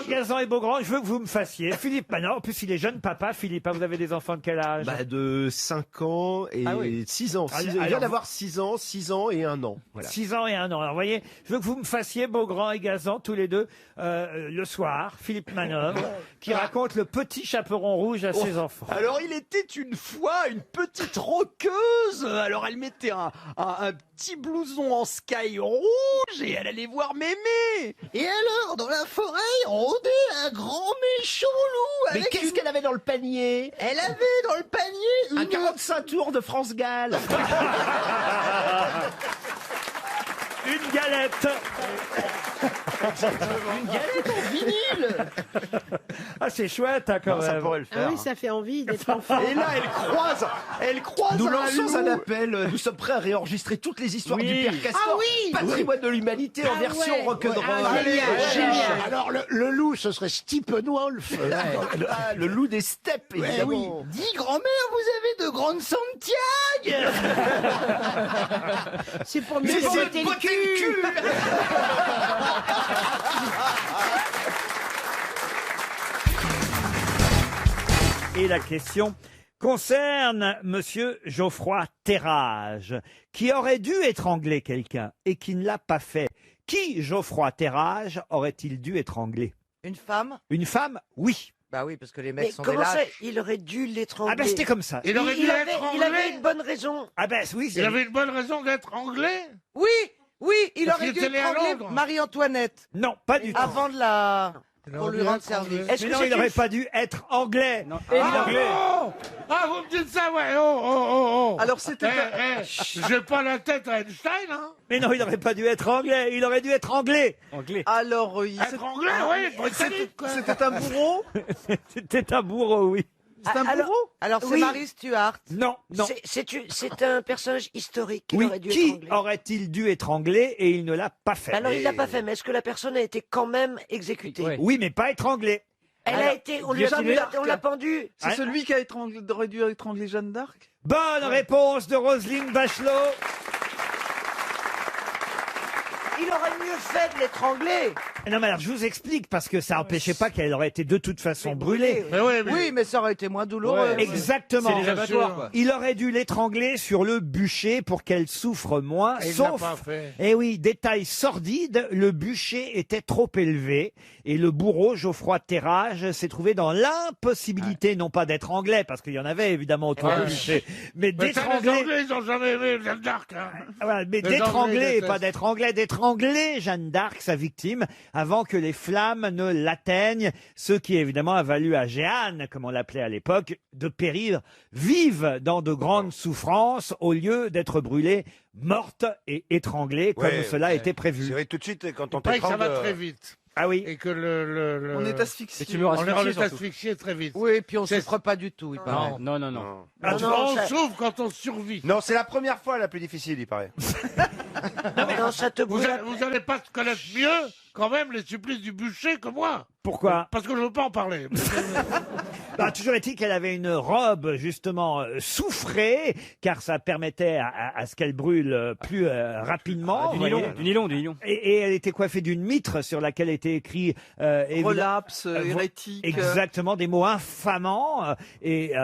Gazan et Beaugrand, je veux que vous me fassiez. Philippe Manœuvre, en plus il est jeune papa. Philippe, vous avez des enfants de quel âge? Bah, de 5 ans et 6 ans. Il vient d'avoir 6 ans et 1 an. Voilà. 6 ans et 1 an. Alors, vous voyez, je veux que vous me fassiez, Beaugrand et Gazan, tous les deux, le soir, Philippe Manœuvre, qui raconte le petit chaperon rouge à ses enfants. Alors il était une fois une petite roqueuse. Alors elle mettait un petit blouson en sky rouge et elle allait voir Mémé. Et alors, dans la forêt, rôdait un grand méchant loup. Mais qu'est-ce qu'elle avait dans le panier? Elle avait dans le panier Un 45 tours de France Gall. Une galette. Une galette en vinyle. Ah, c'est chouette, hein, quand même. Ça pourrait le faire. Ah oui, ça fait envie d'être enfant. Et là, elle croise Nous un lançons un loup. appel. Nous sommes prêts à réenregistrer toutes les histoires Oui. du père Castor. Ah oui. Patrimoine de l'humanité en version rock'n'roll. Génial. Alors, le loup, ce serait Steppenwolf. Le loup des steppes, évidemment. Oui. Dis, grand-mère, vous avez de grandes Santiago. C'est pour mieux Mais te c'est botter le botter cul. le cul. Et la question concerne Monsieur Geoffroy Terrage, qui aurait dû étrangler quelqu'un et qui ne l'a pas fait. Qui, Geoffroy Terrage, aurait-il dû étrangler? Une femme? Une femme? Oui. Bah oui, parce que les mecs Mais sont comment des ça, lâches. il aurait dû l'étrangler? Ah ben c'était comme ça. Il aurait dû être il avait anglais. une bonne raison. Ah ben oui. Il avait une bonne raison d'être anglais. Oui, il Parce aurait qu'il dû était né à étrangler Londres. Marie-Antoinette Non, pas du tout. avant de la... Il pour aurait lui dû rendre être service. anglais. Mais non, il n'aurait pas dû être anglais. Et anglais. Ah, vous me dites ça, ouais. Oh. Alors c'était... J'ai pas la tête à Einstein, hein. Mais non, il n'aurait pas dû être anglais. Il aurait dû être anglais. Alors, Être anglais, oui. Britannique, quoi. C'était un bourreau. C'était un bourreau, oui. C'est un bourreau. Alors c'est Oui. Marie Stuart. Non. C'est un personnage historique qui Oui, aurait dû qui étrangler. aurait-il dû étrangler et il ne l'a pas fait? Alors il l'a pas fait, mais est-ce que la personne a été quand même exécutée? Oui, mais pas étranglé. Elle a été, on l'a pendu. Hein celui qui aurait dû étrangler Jeanne d'Arc? Bonne réponse de Roselyne Bachelot. Il aurait mieux fait de l'étrangler. Non, mais alors je vous explique parce que ça n'empêchait pas qu'elle aurait été de toute façon brûlée. Mais oui, Oui, mais ça aurait été moins douloureux. Exactement. C'est des abattoirs, quoi. Il aurait dû l'étrangler sur le bûcher pour qu'elle souffre moins. Et il l'a Sauf, pas fait. eh oui, détail sordide, le bûcher était trop élevé et le bourreau, Geoffroy Terrage, s'est trouvé dans l'impossibilité, non pas d'être anglais, parce qu'il y en avait évidemment autour du bûcher, mais Mais ça, les d'étrangler. Anglais, ils ont jamais aimé Jeanne d'Arc, hein. Voilà, mais Les d'étrangler, Anglais et pas d'être anglais, d'étrangler Jeanne d'Arc, sa victime, avant que les flammes ne l'atteignent, ce qui évidemment a valu à Jeanne, comme on l'appelait à l'époque, de périr vive dans de grandes souffrances au lieu d'être brûlée, morte et étranglée comme cela était prévu. C'est vrai, tout de suite quand on Après que ça va t'étrangle. très vite. Ah oui. Et que le... On est asphyxié. Et tu meurs On est asphyxié, surtout. asphyxié très vite. Oui, et puis on C'est- souffre pas du tout, il paraît. Non. Ah, Non, on ça- souffre quand on survit. Non, c'est la première fois la plus difficile, il paraît. Non, ça te Vous brûle. n'allez pas se connaître mieux, quand même, les supplices du bûcher que moi. Pourquoi? Parce que je veux pas en parler. Bah, toujours est-il qu'elle avait une robe justement soufrée, car ça permettait à ce qu'elle brûle plus rapidement. Du vous nylon, voyez. du nylon, du nylon. Et elle était coiffée d'une mitre sur laquelle était écrit Relapse, hérétique. Exactement, des mots infamants. Et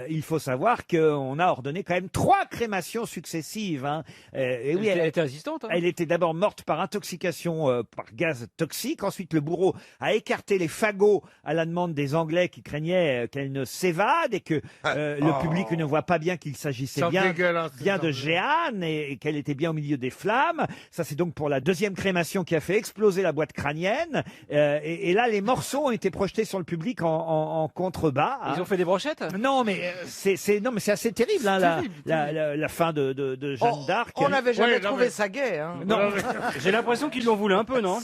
il faut savoir qu'on a ordonné quand même 3 crémations successives. Hein. Et oui, Elle était résistante. Hein. elle était d'abord morte par intoxication par gaz toxique. Ensuite, le bourreau a écarté les fagots à la demande des Anglais qui craignaient qu'elle ne s'évade et que le public ne voit pas bien qu'il s'agissait Ça bien dégueulasse, de ça. Jeanne et qu'elle était bien au milieu des flammes. Ça, c'est donc pour la 2e crémation qui a fait exploser la boîte crânienne. Et là, les morceaux ont été projetés sur le public en contrebas. Ils ont fait des brochettes? Non, mais c'est assez terrible, hein, la fin de Jeanne d'Arc. On n'avait jamais Ouais, non, trouvé mais- ça gay. Hein. Non. J'ai l'impression qu'ils l'ont voulu un peu, non?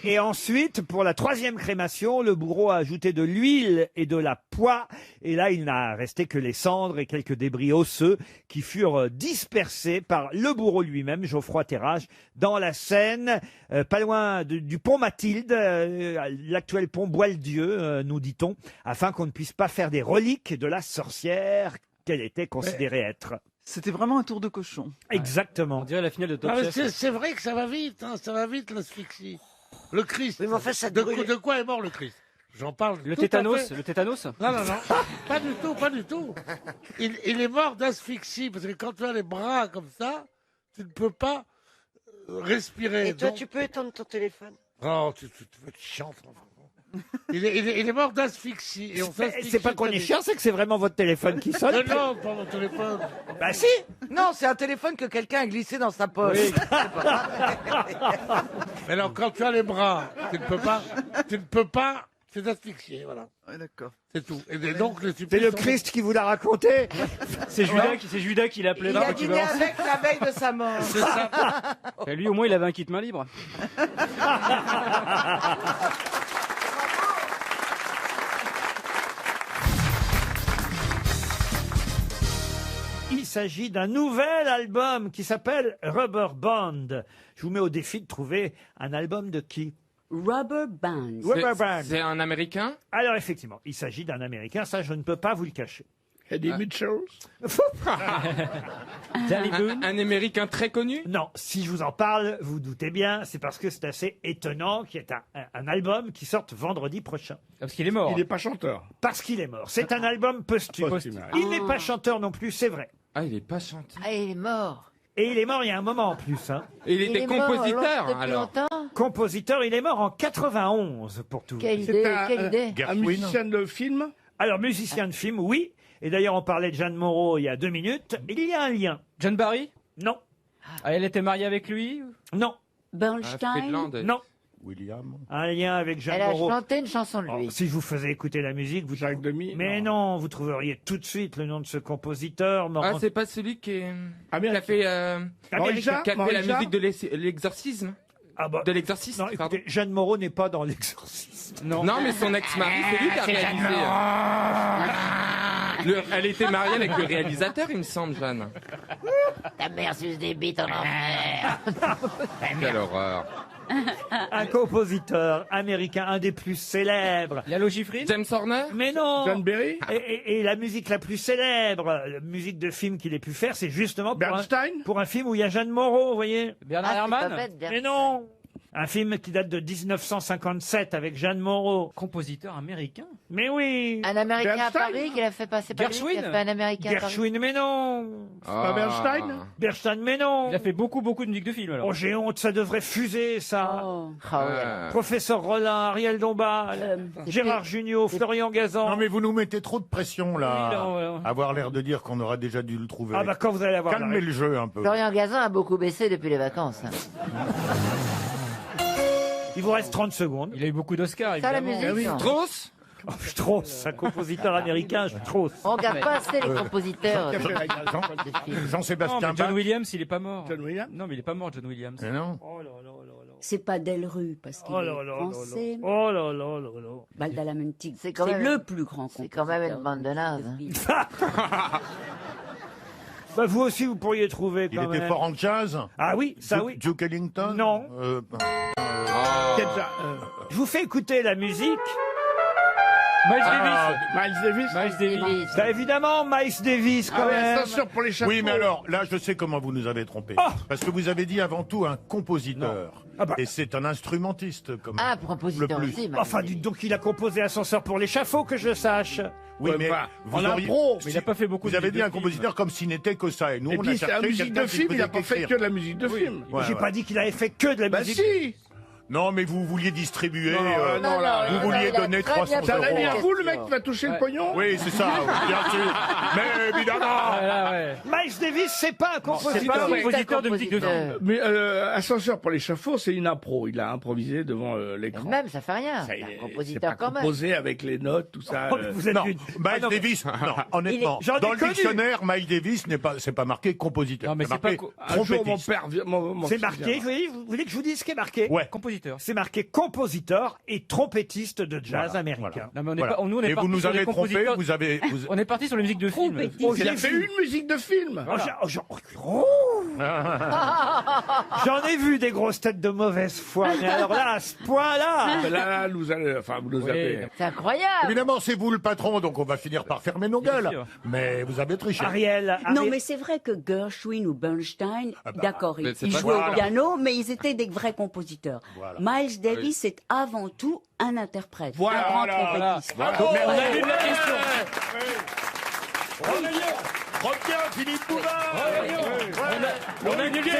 Et ensuite, pour la 3e crémation, le bourreau a ajouté de l'huile et de la poix. Et là, il n'a resté que les cendres et quelques débris osseux qui furent dispersés par le bourreau lui-même, Geoffroy Terrage, dans la Seine, pas loin du pont Mathilde, l'actuel pont Boieldieu, nous dit-on, afin qu'on ne puisse pas faire des reliques de la sorcière qu'elle était considérée être. C'était vraiment un tour de cochon. Exactement. On dirait la finale de Top Non, mais Chef. c'est vrai que ça va vite, hein, ça va vite l'asphyxie. Le Christ. Oui, mais en fait, ça te de, brûle. de quoi est mort le Christ? J'en parle. Le tout à tétanos, fait. le tétanos. Non, non, non. Pas du tout, pas du tout. Il est mort d'asphyxie, parce que quand tu as les bras comme ça, tu ne peux pas respirer. Et toi, Donc- tu peux étendre ton téléphone. Oh, tu veux être chiant. toi. Il est mort d'asphyxie. Et on s'asphyxie C'est pas qu'on est très chiant, c'est que c'est vraiment votre téléphone qui sonne. vite. Non, pas mon téléphone. Bah si. Non, c'est un téléphone que quelqu'un a glissé dans sa poche. Mais non, quand tu as les bras, tu ne peux pas, c'est asphyxier, voilà. Ouais, d'accord. C'est tout. Et donc, le C'est le Christ qui vous l'a raconté. C'est Judas qui l'appelait Il là. a dîné avec la veille de sa mort. C'est ça. Et lui, au moins, il avait un kit main libre. Il s'agit d'un nouvel album qui s'appelle Rubber Band. Je vous mets au défi de trouver un album de qui? Rubber Band. Rubber Band. C'est un Américain? Alors effectivement, il s'agit d'un Américain, ça je ne peux pas vous le cacher. Eddie Mitchell. Un Américain très connu? Non, si je vous en parle, vous doutez bien, c'est parce que c'est assez étonnant qu'il y ait un album qui sorte vendredi prochain. Parce qu'il est mort. Il n'est pas chanteur. Parce qu'il est mort. C'est un album posthume. Posthume. Il n'est pas chanteur non plus, c'est vrai. Ah, il est pas chanteur. Ah, il est mort. Et il est mort il y a un moment en plus. Hein. Et il était est mort compositeur, depuis alors. longtemps. Compositeur, il est mort en 91 pour tout. Quelle C'est idée, quelle idée. un musicien de film. Alors, musicien de film, oui. Et d'ailleurs, on parlait de Jeanne Moreau il y a 2 minutes. Il y a un lien. John Barry? Non. Ah, elle était mariée avec lui? Non. Bernstein. Friedland. Non. William. Un lien avec Jeanne Elle a Moreau. chanté une chanson de Oh, lui. si je vous faisais écouter la musique, vous Jacques Demy. Mais non, vous trouveriez tout de suite le nom de ce compositeur. mort Ah, en- c'est pas celui qui a Américain. fait, Américain. qui a fait la Morija musique de l'exorcisme? Ah bah, De l'exorcisme, non, pardon. écoutez, Jeanne Moreau n'est pas dans l'exorcisme. Non, mais son ex-mari, c'est lui qui a réalisé. Elle était mariée avec le réalisateur, il me semble, Jeanne. Ta mère suce des bites en enfer. Quelle horreur. Un compositeur américain, un des plus célèbres. Lalo Schifrin? James Horner? Mais non. John Berry. Et la musique la plus célèbre, la musique de film qu'il ait pu faire, c'est justement Bernstein. pour un film où il y a Jeanne Moreau, vous voyez. Bernard Ah, c'est Herrmann? pas bête, Mais non. Un film qui date de 1957 avec Jeanne Moreau. Compositeur américain? Mais oui. Un Américain Bernstein. à Paris qu'il a fait passer par lui, qui a Gershwin. fait un Américain à Paris. Gershwin, mais non. Pas Bernstein. Bernstein, mais non. Il a fait beaucoup de musique de film, alors. Oh, j'ai honte, ça devrait fuser, ça. Oh. Ah oui, alors. Professeur Rollin, Ariel Dombal, Gérard Jugnot, Florian Gazan. Non, mais vous nous mettez trop de pression, là. Oui, non, voilà. Avoir l'air de dire qu'on aura déjà dû le trouver. Ah bah quand vous allez avoir la Calmez le jeu un peu. Florian Gazan a beaucoup baissé depuis les vacances. hein. Il vous reste 30 secondes. Il a eu beaucoup d'Oscars, Ça, la évidemment. musique. non. Strauss? Oh, Strauss, un compositeur américain, Strauss. On regarde pas assez les compositeurs. Jean-Sébastien Non, mais John Bach. Williams, il est pas mort. John Williams. Non, mais il est pas mort, John Williams. Mais non. Oh là là là là. C'est pas Delru, parce qu'il Oh là là est là français. là. Oh là là là là. Badalamenti. C'est C'est quand même- le plus grand C'est quand même une bande de nazes. Bah vous aussi, vous pourriez trouver Il quand était même. fort en jazz. Ah oui, ça oui. Duke Ellington. Non. Oh. Je vous fais écouter la musique. Miles Davis. Bah, évidemment, Miles Davis, quand même. Attention pour les chapeaux. Oui, mais alors, là, je sais comment vous nous avez trompé. Parce que vous avez dit avant tout un compositeur. Et c'est un instrumentiste, comme compositeur le plus. aussi. Enfin, dites donc, il a composé Ascenseur pour l'échafaud, que je sache. Oui, mais vous en impro. Mais il n'a pas fait beaucoup. Vous avez dit un compositeur comme s'il n'était que ça. Et nous, Et on a puis, c'est la cherché musique quelqu'un de qui film, il faisait n'a pas fait qu'écrire. que de la musique de film. J'ai pas dit qu'il avait fait que de la Bah musique. si. Non, mais vous vouliez distribuer. Non, là, vous vouliez donner 300 euros. Ça l'a mis à vous, le mec qui va toucher le pognon. Oui, c'est ça, bien sûr. Mais évidemment. Miles Davis, c'est pas un compositeur. C'est pas un compositeur de musique de film. Mais Ascenseur pour l'échafaud, c'est une impro. Il a improvisé devant l'écran. Même, ça fait rien. Ça, C'est un c'est compositeur pas quand même. composé avec les notes, tout ça. Vous êtes Non, d'une- Miles Davis, non, honnêtement, J'en ai dans le connu. dictionnaire, Miles Davis c'est pas marqué compositeur. Non, mais c'est c'est pas marqué Un jour, mon trompettiste. père, C'est marqué, vous voulez que je vous dise ce qui est marqué? Ouais. Compositeur. C'est marqué compositeur et trompettiste de jazz américain. Non, mais on est Voilà. pas, nous, on est Et vous parti nous sur les avez trompé, compositeurs. vous avez. On est parti sur les musiques de film. Il a fait une musique de film. J'en ai vu des grosses têtes de mauvaise foi, mais alors là, à ce point-là. Mais là, vous nous avez. C'est incroyable. Évidemment, c'est vous le patron, donc on va finir par fermer nos gueules. sûr. Mais vous avez triché. Ariel, Non, mais c'est vrai que Gershwin ou Bernstein, d'accord, mais ils c'est pas jouaient grave. au piano, mais ils étaient des vrais compositeurs. Voilà. Miles Davis, c'est avant tout un interprète, Voilà, un grand voilà, trompettiste. Mais on a vu de la question. Reviens, Philippe Bouvard. On a annulé.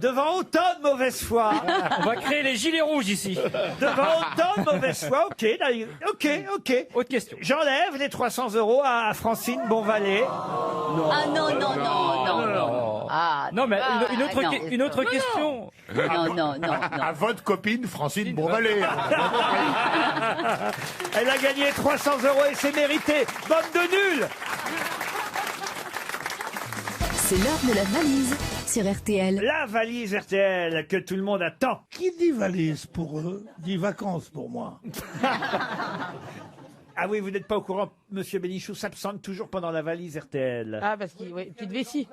devant autant de mauvaise foi, On va créer les gilets rouges ici. devant autant de mauvaise foi, ok, ok. Autre question. J'enlève les 300 euros à Francine Bonvalet. Ah non. Ah, Non, mais une autre, non. une autre question. Non. À votre copine Francine Bourvalet. Elle a gagné 300 euros et c'est mérité. Bande de nuls. C'est l'heure de la valise sur RTL. La valise RTL que tout le monde attend. Qui dit valise pour eux dit vacances pour moi. Ah oui, vous n'êtes pas au courant, Monsieur Bénichou s'absente toujours pendant la valise RTL. Ah, parce qu'il petite vessie.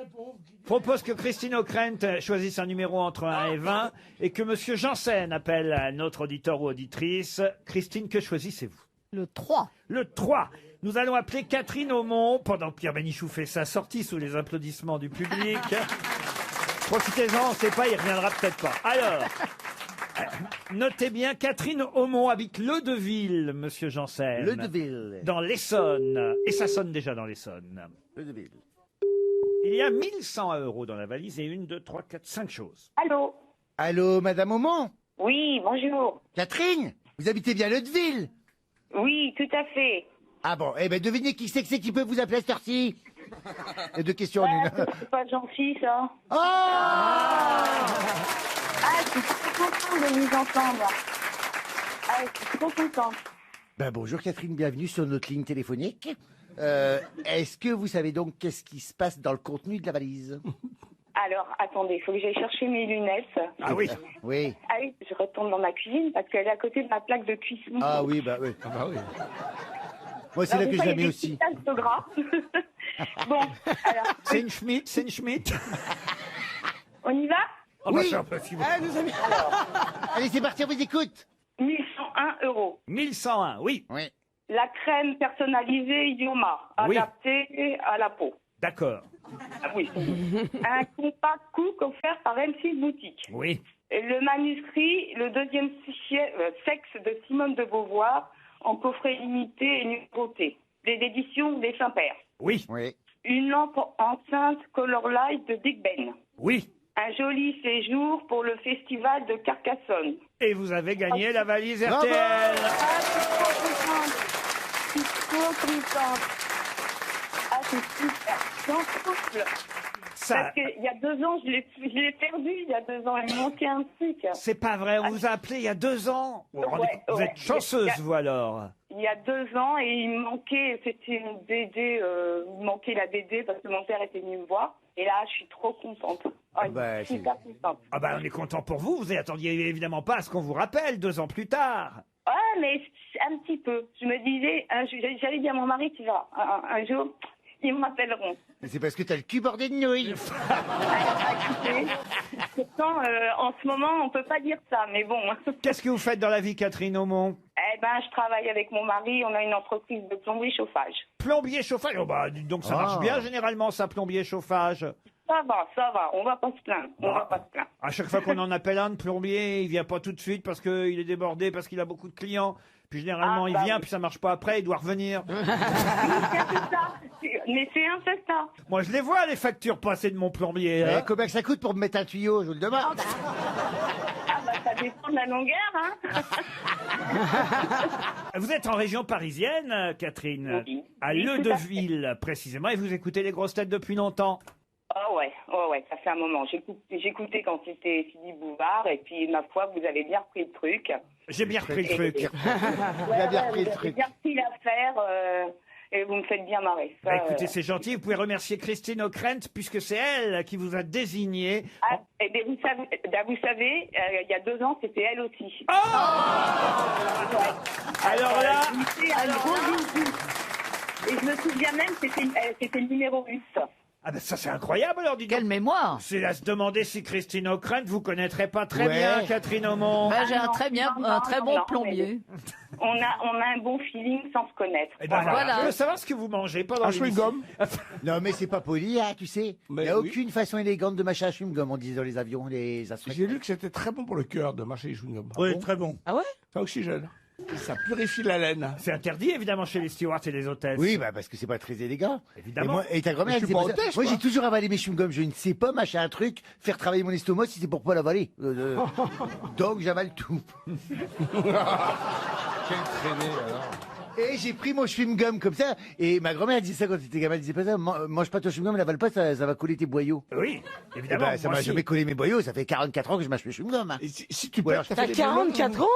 Propose que Christine O'Krent choisisse un numéro entre 1 et 20 et que Monsieur Janssen appelle notre auditeur ou auditrice. Christine, que choisissez-vous? Le 3. Le 3. Nous allons appeler Catherine Aumont pendant que Pierre Bénichou fait sa sortie sous les applaudissements du public. Profitez-en, on ne sait pas, il reviendra peut-être pas. Alors, notez bien, Catherine Aumont habite Leudeville, Monsieur Janssen. Leudeville. Dans l'Essonne. Et ça sonne déjà dans l'Essonne. Leudeville. Il y a 1100 euros dans la valise et 1, 2, 3, 4, 5 choses. Allô. Allô, Madame Aumont. Oui, bonjour. Catherine, vous habitez bien Leudeville? Oui, tout à fait. Ah bon, eh ben devinez qui c'est qui peut vous appeler à cette heure-ci? Il y a deux questions en une. C'est pas gentil, ça. Oh Ah, je suis très contente de nous entendre. Ah, je suis trop contente. Ben bonjour Catherine, bienvenue sur notre ligne téléphonique. Est-ce que vous savez donc qu'est-ce qui se passe dans le contenu de la valise? Alors, attendez, il faut que j'aille chercher mes lunettes. Ah oui. Oui. Ah oui, je retourne dans ma cuisine parce qu'elle est à côté de ma plaque de cuisson. Ah oui, bah oui. Moi, c'est là que je la mets aussi. De gras. Bon, alors. C'est une Schmitt, c'est une Schmitt. On y va? Oui. Ah, nous avons- Allez, c'est parti, on vous écoute. 1101 euros. 1101, oui. Oui. La crème personnalisée Yoma, Oui. adaptée à la peau. D'accord. Ah oui. Un compact cook offert par MC Boutique. Oui. Le manuscrit, le deuxième sexe de Simone de Beauvoir, en coffret limité et numéroté. Les éditions des Saint-Pères. Oui. Oui. Une lampe enceinte Color Light de Big Ben. Oui. Un joli séjour pour le festival de Carcassonne. Et vous avez gagné la valise Bravo. RTL. Ah, je suis trop contente. Je suis trop contente. Ah, c'est super. J'en souffle. Ça- Parce qu'il y a 2 ans, je l'ai perdu. Il y a 2 ans, il manquait un truc. C'est pas vrai, on vous a appelé il y a 2 ans. Vous, vous rendez Ouais, compte, vous ouais. êtes chanceuse, Il y a- vous alors. Il y a 2 ans et il me manquait, c'était une BD, il manquait la BD parce que mon père était venu me voir. Et là, je suis trop contente. Ah, bah, je suis super contente. Ah bah on est content pour vous, vous attendiez évidemment pas à ce qu'on vous rappelle 2 ans plus tard. Ouais, mais un petit peu. Je me disais, j'allais dire à mon mari, tu vois, un jour, ils m'appelleront. Mais c'est parce que t'as le cul bordé de nouilles. Pourtant, en ce moment, on peut pas dire ça, mais bon. Qu'est-ce que vous faites dans la vie, Catherine Aumont? Eh ben, je travaille avec mon mari, on a une entreprise de plomberie chauffage. Plombier chauffage. Oh bah, dis donc ça marche bien généralement, ça, plombier chauffage. Ça va, on va pas se plaindre, on va pas se plaindre. À chaque fois qu'on en appelle un de plombier, il vient pas tout de suite parce qu'il est débordé, parce qu'il a beaucoup de clients. Puis généralement, il vient, puis ça marche pas après, il doit revenir. Mais c'est un peu ça. Moi, je les vois, les factures passer de mon plombier. hein. Combien que ça coûte pour me mettre un tuyau, je vous le demande. Ça dépend de la longueur, hein. Vous êtes en région parisienne, Catherine, à Oui, tout à fait. Leudeville précisément, et vous écoutez les grosses têtes depuis longtemps. Oh ouais, ça fait un moment. J'écoutais quand c'était Philippe Bouvard, et puis ma foi, vous avez bien repris le truc. J'ai bien repris le truc. Vous avez bien repris l'affaire, et vous me faites bien marrer. Ça, Bah, écoutez, c'est gentil. Vous pouvez remercier Christine O'Krent puisque c'est elle qui vous a désigné. eh bien, vous savez, il y a 2 ans, c'était elle aussi. Alors là, c'était un gros bisou. Et je me souviens même, c'était le numéro 8. Ah ben ça c'est incroyable alors, dis donc. Quelle mémoire! C'est à se demander si Christine O'Krent vous connaîtrez pas très Ouais. bien, Catherine Aumont. Ben, j'ai un non, très bon non, plombier. On a un bon feeling sans se connaître. Eh ben, Voilà. Je veux savoir ce que vous mangez pendant Un l'émission. chewing-gum. Non, mais c'est pas poli, hein, tu sais. Il Mais n'y a oui. aucune façon élégante de mâcher un chewing-gum, on disait dans les avions, les instructeurs. J'ai lu que c'était très bon pour le cœur de mâcher les chewing-gums. Oui, très bon. Ah ouais? Ça oxygène. Ça purifie la laine. C'est interdit évidemment chez les stewards et les hôtesses. Oui, bah parce que c'est pas très élégant. Évidemment. Et ta grand-mère, Mais je elle suis disait pas pas ça. hôtesse, Moi, moi. j'ai toujours avalé mes chewing-gums. Je ne sais pas mâcher un truc, faire travailler mon estomac si c'est pour pas l'avaler. Donc j'avale tout. Quelle traînée, alors. Et j'ai pris mon chewing-gum comme ça. Et ma grand-mère disait ça quand t'étais gamin. Elle disait pas ça. Mange pas ton chewing-gum, l'avale pas, ça va coller tes boyaux. Oui, Eh évidemment. ben, ça moi m'a aussi. jamais collé mes boyaux. Ça fait 44 ans que je mâche mes chewing-gums. Hein. Et si tu Ou alors, peux. ça fait T'as les mêmes 44 ans?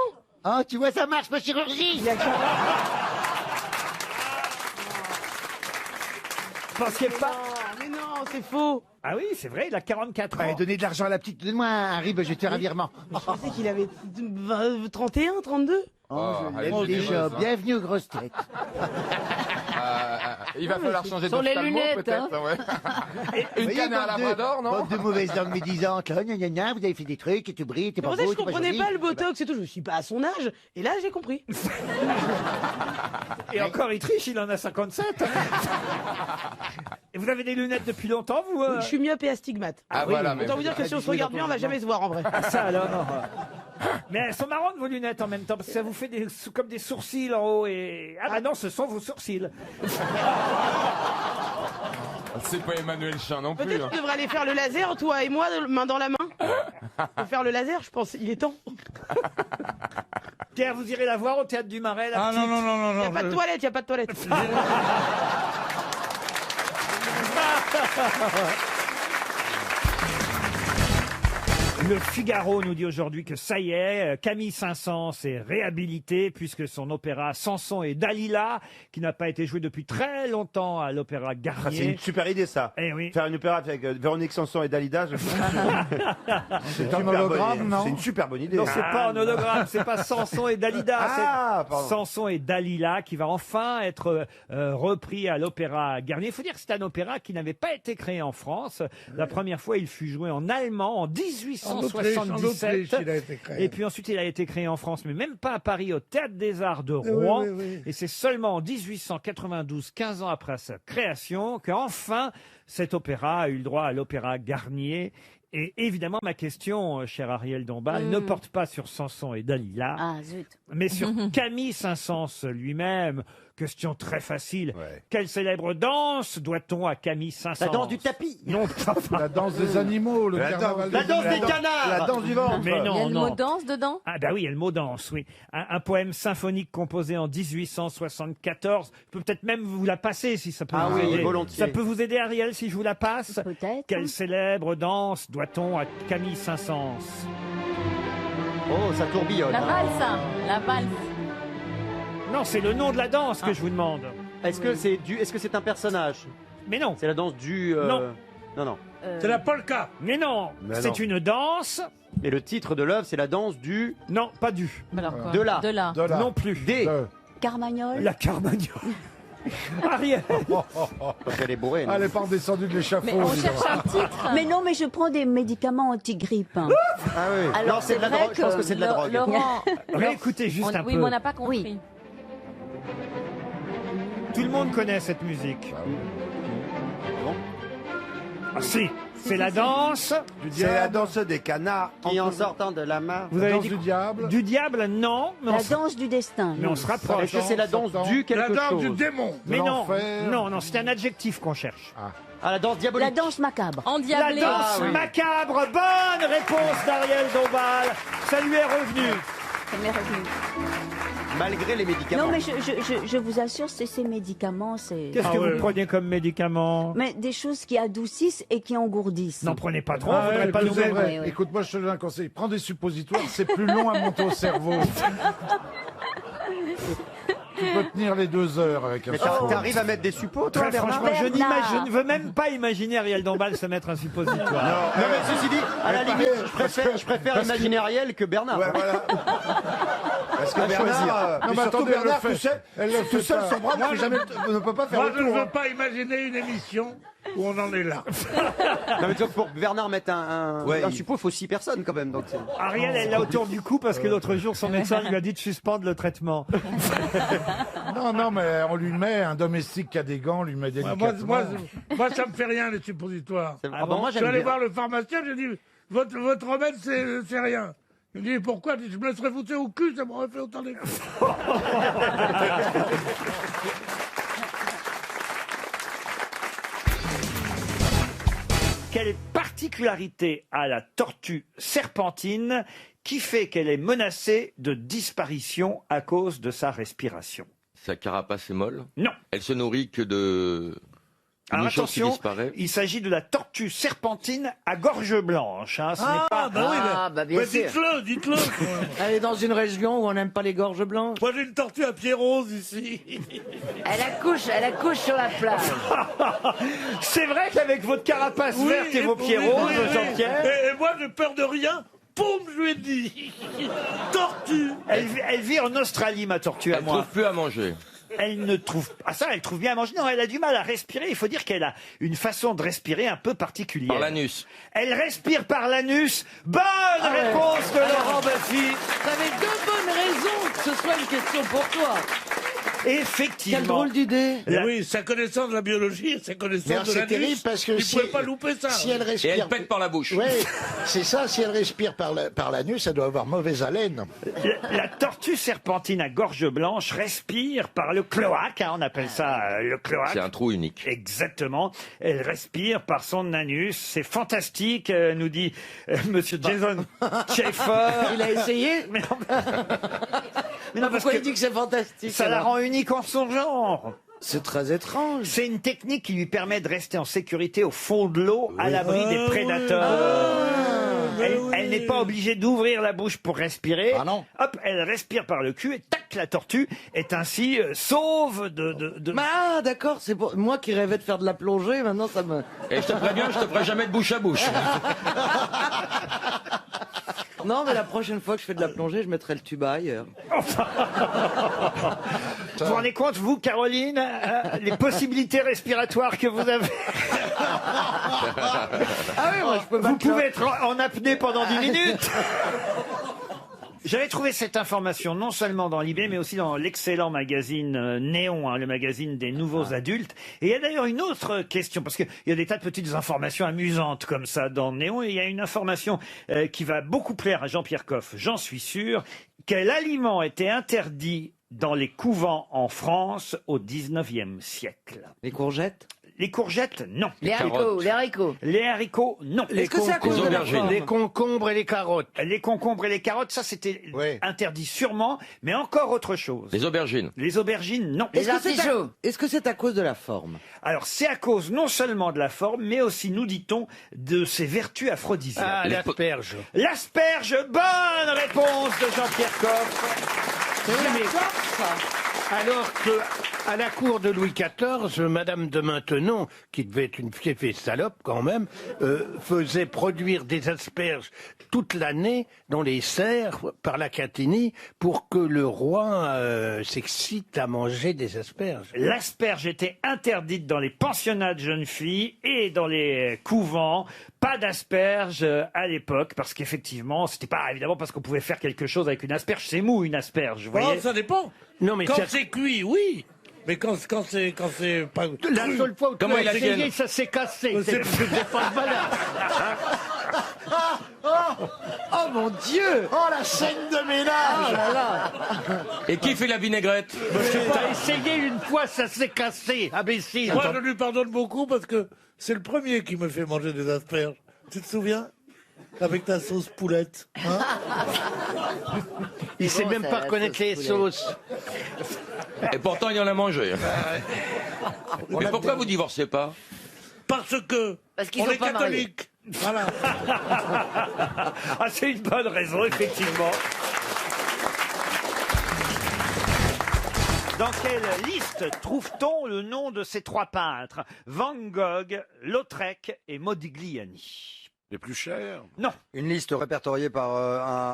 Ah, tu vois, ça marche, ma chirurgie. Pensiez pas. Mais non, c'est faux. Ah oui, c'est vrai, il a 44 ans. Allez, donnez de l'argent à la petite. Donne-moi un rib, je vais te faire un virement. Je pensais qu'il avait 31, 32. Oh, je allez, l'aime allez, déjà. allez, Bienvenue aux grosses têtes. Il va falloir changer Sur les d'ophtalmo, lunettes, peut-être. hein. Ouais. Une canne à Labrador, non? Bande de mauvaises langues médisantes, là. Gna, gna, gna, vous avez fait des trucs, et tu brilles, t'es C'est pas pour ça que beau, je t'es pas comprenais joli. pas le botox et tout. Je me suis dit, pas à son âge. Et là, j'ai compris. Et encore, il triche, il en a 57. Et vous avez des lunettes depuis longtemps, vous Je suis myope et astigmate. Ah, voilà, mais Autant vous dire que si on se regarde bien, on va jamais se voir en vrai. Ah, ça alors. Mais elles sont marrantes vos lunettes en même temps, parce que ça vous fait comme des sourcils en haut et... Ah bah non, ce sont vos sourcils. C'est pas Emmanuel Chin non plus. Peut-être hein. que tu devrais aller faire le laser, toi et moi, main dans la main. Pour faire le laser, je pense. Il est temps. Pierre, vous irez la voir au Théâtre du Marais, la Ah petite. non, non, non, non. Il n'y a pas de toilette, il n'y a pas de toilette. Le Figaro nous dit aujourd'hui que ça y est, Camille Saint-Saëns est réhabilité puisque son opéra Samson et Dalila, qui n'a pas été joué depuis très longtemps à l'Opéra Garnier. C'est une super idée, ça. Eh oui. Faire une opéra avec Véronique Sanson et Dalida. C'est un hologramme, non? C'est une super bonne idée. Non, c'est pas en hologramme, c'est pas Samson et Dalida, Ah, c'est pardon. Samson et Dalila qui va enfin être repris à l'Opéra Garnier. Il faut dire que c'est un opéra qui n'avait pas été créé en France. La première fois, il fut joué en allemand en 1877. En Autriche, il a été créé. Et puis ensuite, il a été créé en France, mais même pas à Paris, au Théâtre des Arts de Oui, Rouen. oui, oui. Et c'est seulement en 1892, 15 ans après sa création, qu'enfin cet opéra a eu le droit à l'Opéra Garnier. Et évidemment, ma question, cher Ariel Dombal, ne porte pas sur Samson et Dalila, Ah, zut. mais sur Camille Saint-Saëns lui-même. Question très facile. Quelle célèbre danse doit-on à Camille Saint-Saëns? La danse du tapis. Non, La danse des animaux, le carnaval La des danse des animaux. canards. La danse du ventre. Mais non, Il y a le non. mot danse dedans? Ah bah oui, il y a le mot danse, oui. Un poème symphonique composé en 1874. Je peux peut-être même vous la passer si ça peut Ah vous oui, aider. volontiers. Ça peut vous aider, Ariel, si je vous la passe? Peut-être. Quelle célèbre danse doit-on à Camille Saint-Saëns? Oh, ça tourbillonne. La valse, hein. La valse. Non, c'est le nom de la danse que je vous demande. Est-ce que c'est un personnage? Mais non. C'est la danse du. Non. Non. C'est la polka. Mais non. Mais C'est non. une danse. Mais le titre de l'œuvre, c'est la danse du. Non, pas du. Alors quoi? De là. De là. De là. Non plus. Des. Carmagnole. La Carmagnole. Ariel. Elle est bourrée. non Ah, elle est pas redescendue de l'échafaud. Mais on dis cherche donc. un titre. Mais non, mais je prends des médicaments anti-grippe. hein. Ah oui. Alors, Non, c'est de la vrai drogue. Je pense que c'est de la drogue. Laurent, Réécoutez juste un Oui, peu. mais on n'a pas compris. Tout le monde connaît cette musique. Ah si, c'est la danse. C'est la danse des canards. Qui en sortant de la mare. Vous La avez danse dit du diable. du diable, non. Mais la on se- danse du destin. mais on se rapproche. Est-ce que c'est la danse du quelque La danse chose du démon. Mais de non, l'enfer. non, c'est un adjectif qu'on cherche. Ah, la danse La diabolique. danse macabre. La Endiablé. danse Ah oui. macabre. Bonne réponse d'Ariel Dombal. Ça lui est revenu. Ça m'est revenu. Malgré les médicaments. Non, mais je vous assure, c'est ces médicaments, c'est. Qu'est-ce que vous prenez comme médicament? Mais des choses qui adoucissent et qui engourdissent. N'en prenez pas trop, Ah vous ouais, voudrez pas nous c'est mettre. vrai. oui. Écoute, moi je te donne un conseil. Prends des suppositoires, c'est plus long à monter au cerveau. Tu peux tenir les 2 heures avec un Mais suppôt. t'arrives à mettre des suppos, toi, Très Bernard franchement, je Bernard. ne veux même pas imaginer Ariel Dombal se mettre un suppositoire. Non, mais ceci dit, à la Mais limite, parce je préfère parce que- imaginer Ariel que Bernard. Ouais, voilà. Parce que À choisir. Bernard, Non, mais mais surtout attendez, Bernard, elle le fait. Elle le tout fait seul, pas. son bras ne, fait jamais ne peut pas faire Moi, le je ne tour. veux hein. pas imaginer une émission où on en est là. Non, mais tu vois, pour que Bernard mette un suppôt, il faut 6 personnes quand même. Donc c'est- Ariel, elle l'a autour du cou parce que l'autre jour, son médecin lui a dit de suspendre le traitement. Non, mais on lui met un domestique qui a des gants, on lui met des Moi, ça me fait rien, les suppositoires. Ah bon, moi Je suis j'aime allé bien. voir le pharmacien, j'ai dit, votre remède, c'est rien. Il me dit, pourquoi? Je dis, je me serais foutu au cul, ça m'aurait fait autant d'effet. Quelle particularité a la tortue serpentine qui fait qu'elle est menacée de disparition à cause de sa respiration? Sa carapace est molle? Non. Elle se nourrit que de... Alors Une chose qui attention, disparaît. il s'agit de la tortue serpentine à gorge blanche. Hein. Ce n'est pas... bah oui, bien sûr. dites-le. Elle est dans une région où on n'aime pas les gorges blanches. Moi, j'ai une tortue à pied rose ici. Elle accouche sur la plage. C'est vrai qu'avec votre carapace Oui, verte et vos pieds oui, roses, oui, oui. Jean-Pierre... Et moi, j'ai peur de rien. Poum, je lui ai dit. Tortue. Elle vit en Australie, ma tortue à Elle moi. trouve plus à manger. Elle ne trouve pas ça, elle trouve bien à manger. Non, elle a du mal à respirer. Il faut dire qu'elle a une façon de respirer un peu particulière. Par l'anus. Elle respire par l'anus. Bonne réponse de Laurent Baffy. T'avais 2 bonnes raisons que ce soit une question pour toi. Effectivement. Quelle drôle d'idée. Eh oui, sa connaissance de la biologie, sa connaissance Mais de la c'est terrible nuit, parce que il si pouvait pas louper ça. si elle Et respire, elle pète par la bouche. ouais, c'est ça. Si elle respire par l'anus, elle doit avoir mauvaise haleine. La tortue serpentine à gorge blanche respire par le cloaque. Hein, on appelle ça le cloaque. C'est un trou unique. Exactement. Elle respire par son anus. C'est fantastique, nous dit Monsieur Jason Schaeffer. Il a essayé. Mais non, mais non, parce Pourquoi que il dit que c'est fantastique ça la alors rend unique en son genre. C'est très étrange. C'est une technique qui lui permet de rester en sécurité au fond de l'eau, à l'abri des prédateurs. Elle n'est pas obligée d'ouvrir la bouche pour respirer. Ah non. Hop, elle respire par le cul et tac, la tortue est ainsi sauve de... Ah, d'accord, c'est pour moi qui rêvais de faire de la plongée, maintenant ça me. Et je te préviens, je te ferai jamais de bouche à bouche. Non, mais la prochaine fois que je fais de la plongée, je mettrai le tuba ailleurs. Vous vous rendez compte, vous, Caroline, les possibilités respiratoires que vous avez? Ah oui, moi je peux pas. Vous pouvez être en apnée pendant 10 minutes. J'avais trouvé cette information non seulement dans Libé, mais aussi dans l'excellent magazine Néon, hein, le magazine des nouveaux adultes. Et il y a d'ailleurs une autre question, parce qu'il y a des tas de petites informations amusantes comme ça dans Néon. Et il y a une information qui va beaucoup plaire à Jean-Pierre Coff, j'en suis sûr. Quel aliment était interdit dans les couvents en France au 19e siècle? Les courgettes? Les courgettes, non. Les haricots, les haricots. Les haricots, non. Est-ce que c'est à cause de la forme? Les concombres et les carottes. Les concombres et les carottes, ça c'était interdit sûrement, mais encore autre chose. Les aubergines. Les aubergines, non. Est-ce que c'est à cause de la forme? Alors c'est à cause non seulement de la forme, mais aussi, nous dit-on, de ses vertus aphrodisiaques. Ah, l'asperge. L'asperge, bonne réponse de Jean-Pierre Coff. C'est Oui, la mais Corse, ça. alors que À la cour de Louis XIV, Madame de Maintenon, qui devait être une fiefée salope quand même, faisait produire des asperges toute l'année dans les serres par la Catinine pour que le roi s'excite à manger des asperges. L'asperge était interdite dans les pensionnats de jeunes filles et dans les couvents. Pas d'asperges à l'époque, parce qu'effectivement, c'était pas évidemment parce qu'on pouvait faire quelque chose avec une asperge. C'est mou, une asperge, vous voyez. Non, ça dépend. Non, mais quand ça- c'est cuit, oui. Mais quand c'est pas La cru. seule fois où tu Comment as il a essayé, gagné ça s'est cassé. C'est pas de valeur. Oh mon Dieu. Oh, la scène de ménage. Oh là là. Et qui fait la vinaigrette? T'as essayé une fois, ça s'est cassé, imbécile. Moi, je lui pardonne beaucoup parce que c'est le premier qui me fait manger des asperges. Tu te souviens? Avec ta sauce poulette. Hein? Il sait même pas reconnaître les sauces. Et pourtant, il en a mangé. Mais pourquoi vous divorcez pas? Parce que qu'ils on sont est pas mariés. catholique. Voilà. Ah, c'est une bonne raison, effectivement. Dans quelle liste trouve-t-on le nom de ces trois peintres? Van Gogh, Lautrec et Modigliani. Les plus chers? Non. Une liste répertoriée par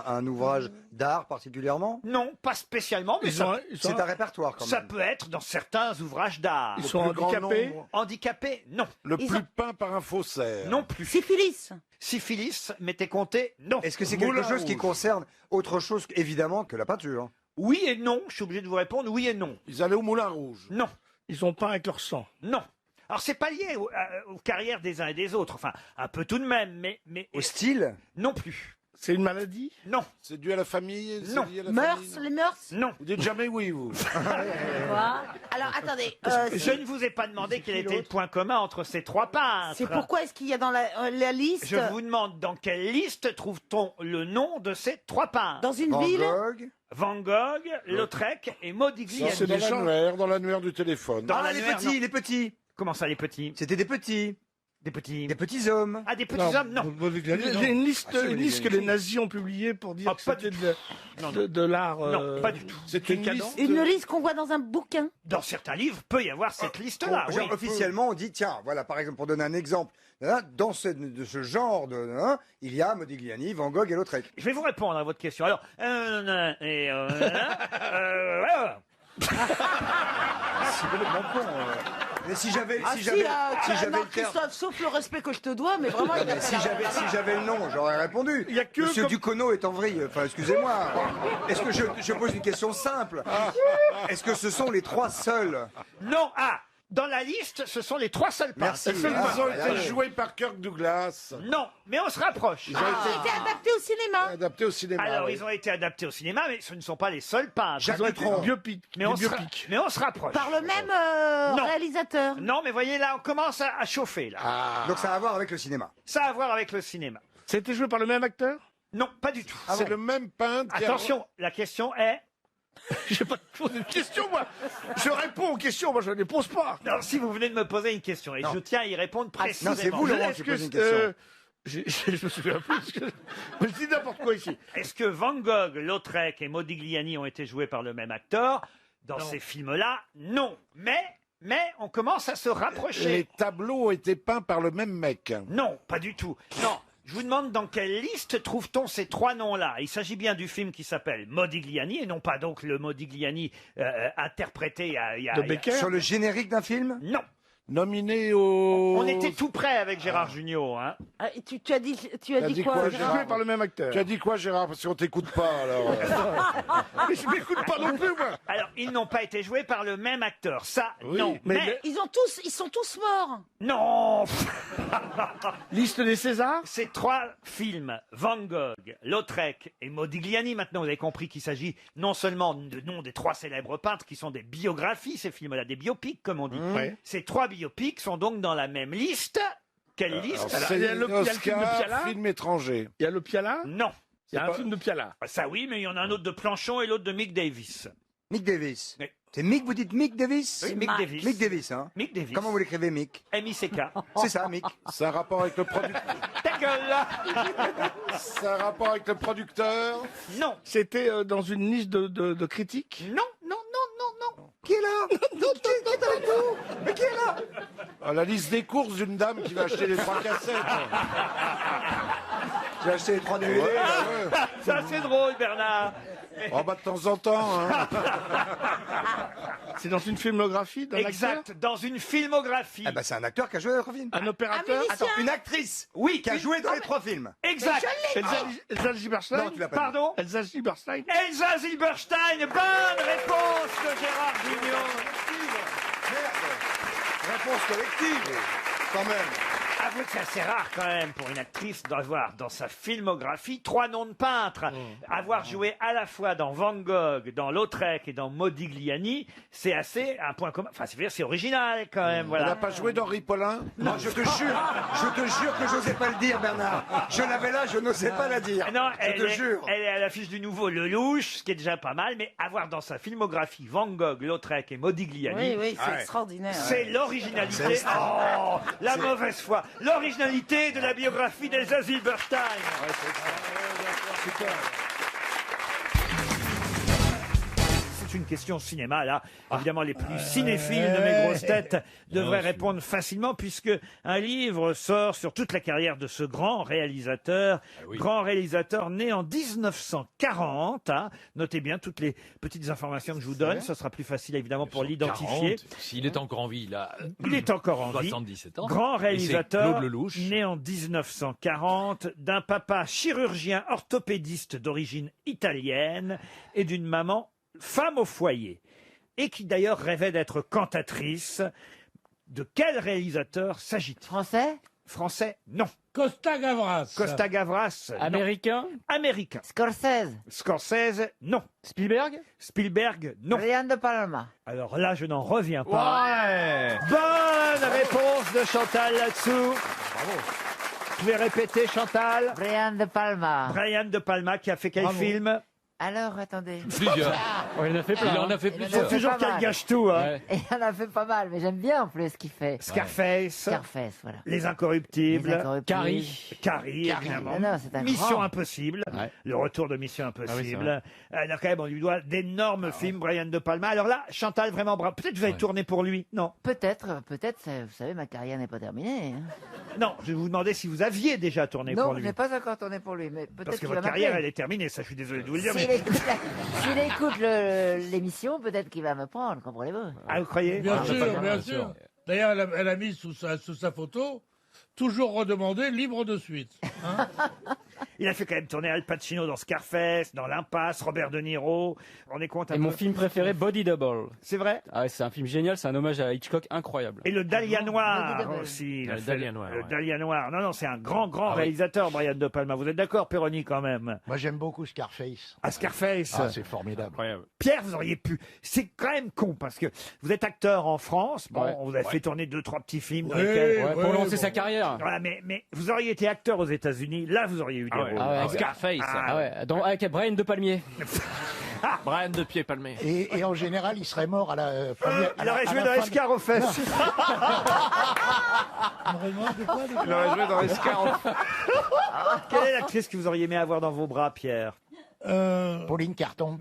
un ouvrage d'art particulièrement? Non, pas spécialement, mais C'est un répertoire quand ça même. peut être dans certains ouvrages d'art. Ils sont Le plus grand handicapés nombre. Handicapés, non. Le plus peint par un faussaire? Non plus. Syphilis. Syphilis, mettez compté, non. Est-ce que c'est quelque Moulin chose qui Rouge. concerne autre chose évidemment que la peinture? Oui et non, je suis obligé de vous répondre oui et non. Ils allaient au Moulin Rouge? Non. Ils ont peint avec leur sang. Non. Alors c'est pas lié aux carrières des uns et des autres, enfin un peu tout de même, mais Au style? non plus. C'est une maladie? Non. C'est dû à la famille? c'est Non. lié à la Mœurs, famille, les mœurs. Non. Vous dites jamais oui, vous? Alors attendez. Je ne vous ai pas demandé quel était le point commun entre ces trois peintres. C'est pourquoi est-ce qu'il y a dans la liste Je vous demande dans quelle liste trouve-t-on le nom de ces trois peintres? dans une Van ville. Gogh? Van Gogh, Lautrec et Modigliani. C'est dans l'annuaire du téléphone. Dans Ah, les l'annuaire, petits, non. les petits. Comment ça, les petits? C'était des petits. Des petits. Des petits hommes. Ah, des petits hommes, non. J'ai une liste, Ah, si, une liste que les nazis ont publiée pour dire Ah, que pas c'était du de, de l'art. Non, pas du tout. C'est une liste. Une liste qu'on voit dans un bouquin. Dans certains livres, peut y avoir cette liste-là. Genre, oui. officiellement, on dit, tiens, voilà, par exemple, pour donner un exemple, dans ce genre il y a Modigliani, Van Gogh et Lautrec. Je vais vous répondre à votre question. Alors, C'est complètement con. Mais si j'avais, Ah si j'avais, si j'avais non, le terme. Christophe, sauf le respect que je te dois, mais vraiment. il a Si fait j'avais le nom, j'aurais répondu. Il y a que Monsieur comme- Ducournau est en vrille. Enfin, excusez-moi. Est-ce que je pose une question simple? Est-ce que ce sont les trois seuls? non, dans la liste, ce sont les trois seuls peintres. Merci. Ils ont Ah, été joués par Kirk Douglas. Non, mais on se rapproche. Ils ont été adaptés au cinéma. Adaptés au cinéma. Alors, oui. ils ont été adaptés au cinéma, mais ce ne sont pas les seuls peintres. Ils ont été biopic. Mais on, mais on se rapproche. Par le même Non. réalisateur. Non, mais voyez, là, on commence à chauffer. Là. Donc ça a à voir avec le cinéma. Ça a à voir avec le cinéma. C'était joué par le même acteur? Non, pas du tout. C'est le même peintre. qui a- Attention, la question est... Je vais pas te poser de questions, moi. Je réponds aux questions, moi je ne les pose pas. Non, si vous venez de me poser une question, et Non. je tiens à y répondre précisément. non, c'est vous, Laurent, Est-ce qui que posez une question. je me souviens plus. Je dis n'importe quoi ici. Est-ce que Van Gogh, Lautrec et Modigliani ont été joués par le même acteur? Dans ces films-là, non. Mais on commence à se rapprocher. Les tableaux ont été peints par le même mec. Non, pas du tout. Non. Je vous demande dans quelle liste trouve-t-on ces trois noms-là? Il s'agit bien du film qui s'appelle Modigliani, et non pas donc le Modigliani interprété il y a... De Becker? Sur le générique d'un film? Non. Nominé au... On était tout près avec Gérard Jugnot. Hein. Ah, et tu as dit dit quoi, quoi, Gérard Joué par le même acteur. Tu as dit quoi, Gérard? Parce qu'on t'écoute pas, alors. Mais je m'écoute pas non plus, moi. Alors, ils n'ont pas été joués par le même acteur. Ça, Oui, non. mais Ils sont tous morts. Non. Liste des Césars? Ces trois films, Van Gogh, Lautrec et Modigliani, maintenant vous avez compris qu'il s'agit non seulement de noms des trois célèbres peintres qui sont des biographies, ces films-là, des biopics comme on dit. Ouais. Ces trois biopics sont donc dans la même liste. Quelle liste? C'est il y a le film de Oscar, Piala. film étranger. Il y a le Piala? Non. Il y a un film de Piala. Ça oui, mais il y en a un autre de Planchon et l'autre de Mick Davis. Mick Davis. Oui. C'est Mick, vous dites Mick Davis? Oui, Mick Davis. Mick Davis, hein? Mick Davis. Comment vous l'écrivez, Mick? M-I-C-K. C'est ça, Mick. C'est un rapport avec le producteur. Ta gueule là. C'est un rapport avec le producteur. Non. C'était dans une liste de critiques? Non, non, non, non, non. Qui qui est là? Qui est avec nous? Mais qui est là? Ah, la liste des courses d'une dame qui va acheter les 3 cassettes. J'ai acheté les 3 DVD. Ça, c'est drôle, Bernard. Oh, bah, de temps en temps. Hein. C'est dans une filmographie d'un Exact, dans une filmographie. Eh ben, c'est un acteur qui a joué dans les 3 films. Un opérateur. Attends, une actrice. Oui. Qui a joué dans les 3 films. Exact. Elsa Zilberstein. Non, tu l'as pas dit. Pardon? Elsa Zilberstein. Elsa Zilberstein, bonne réponse de Gérard Junior. Réponse collective, quand même. Avouez que c'est assez rare quand même pour une actrice d'avoir dans sa filmographie 3 noms de peintres. Avoir joué à la fois dans Van Gogh, dans Lautrec et dans Modigliani, c'est assez un point commun. Enfin, c'est original quand même. Elle Voilà. n'a pas joué d'Henri Paulin? Non, je te jure que j'osais pas le dire, Bernard. Je l'avais là, je n'osais pas la dire. Non, je te jure. Elle est à l'affiche du nouveau Lelouch, ce qui est déjà pas mal, mais avoir dans sa filmographie Van Gogh, Lautrec et Modigliani, Oui, c'est extraordinaire. c'est l'originalité. C'est extraordinaire. Oh, la mauvaise foi. L'originalité de la biographie d'Elsa Zilberstein. C'est une question cinéma, là. Évidemment, les plus cinéphiles de mes grosses têtes devraient répondre facilement, puisque un livre sort sur toute la carrière de ce grand réalisateur. Grand réalisateur né en 1940. Hein. Notez bien toutes les petites informations que je vous donne. Ce sera plus facile, évidemment, pour l'identifier. S'il est encore en vie, il a Il est encore en vie. 77 ans. Grand Et c'est réalisateur, Claude Lelouch. né en 1940, d'un papa chirurgien orthopédiste d'origine italienne et d'une maman femme au foyer, et qui d'ailleurs rêvait d'être cantatrice. De quel réalisateur s'agit-il? Français? Français, non. Costa Gavras. Costa Gavras, non. Américain? Américain. Scorsese. Scorsese, non. Spielberg? Spielberg, non. Brian De Palma. Alors là, je n'en reviens pas. Ouais. Bonne réponse de Chantal là-dessous. Bravo. Vous pouvez répéter, Chantal? Brian De Palma. Brian De Palma, qui a fait quel film? Alors, attendez. Plusieurs. Oh, il en a fait plein. Il en a fait Il en a plusieurs. fait Toujours pas qu'elle mal. gâche tout, hein. Ouais. Et il en a fait pas mal, mais j'aime bien en plus ce qu'il fait. Scarface. Scarface, voilà. Les Incorruptibles. Les Incorruptibles. Carrie, évidemment. Non, c'est un Mission grand. Impossible. Ouais. Le retour de Mission Ah oui, Impossible. Alors quand même, on lui doit d'énormes films, Brian De Palma. Alors là, Chantal, vraiment bravo. Peut-être que vous avez tourné pour lui. Non. Peut-être, vous savez, ma carrière n'est pas terminée. hein. Non, je vais vous demander si vous aviez déjà tourné Non, pour je lui. n'ai pas encore tourné pour lui, mais peut-être Parce que qu'il va votre carrière, elle m'appeler. est terminée. Ça, je suis désolé de vous le dire. S'il Mais... écoute, s'il écoute l'émission, peut-être qu'il va me prendre, comprenez-vous? Ah, vous croyez? Bien sûr, bien bien sûr. sûr. D'ailleurs, elle a mis sous sa photo, toujours redemandé, libre de suite. Hein. Il a fait quand même tourner Al Pacino dans Scarface, dans L'Impasse, Robert De Niro. On est compte un Et peu. mon film préféré, Body Double. C'est vrai? Ah ouais, c'est un film génial, c'est un hommage à Hitchcock incroyable. Et le Dahlia Noir Body Double. aussi. Il a Le fait Dahlia Noir, Le ouais. Dahlia Noir. Non, c'est un grand Ah oui. réalisateur, Brian De Palma. Vous êtes d'accord, Péroni, quand même? Moi, j'aime beaucoup Scarface. À Scarface. Ah, c'est formidable. Incroyable. Pierre, vous auriez pu. C'est quand même con parce que vous êtes acteur en France. Bon, Ouais. on vous a fait tourner 2-3 petits films dans Oui, lesquels. Ouais, pour lancer sa carrière. Voilà, mais vous auriez été acteur aux États-Unis. Là, vous auriez eu des rôles. Ah ouais, En Scarface. Ah ouais, avec Brian De Palmier. Brian de Pied Palmé. Et en général, il serait mort à la première. Il aurait joué dans Escar aux fesses. Il aurait joué dans Escar. Quelle est l'actrice que vous auriez aimé avoir dans vos bras, Pierre? Pauline Carton.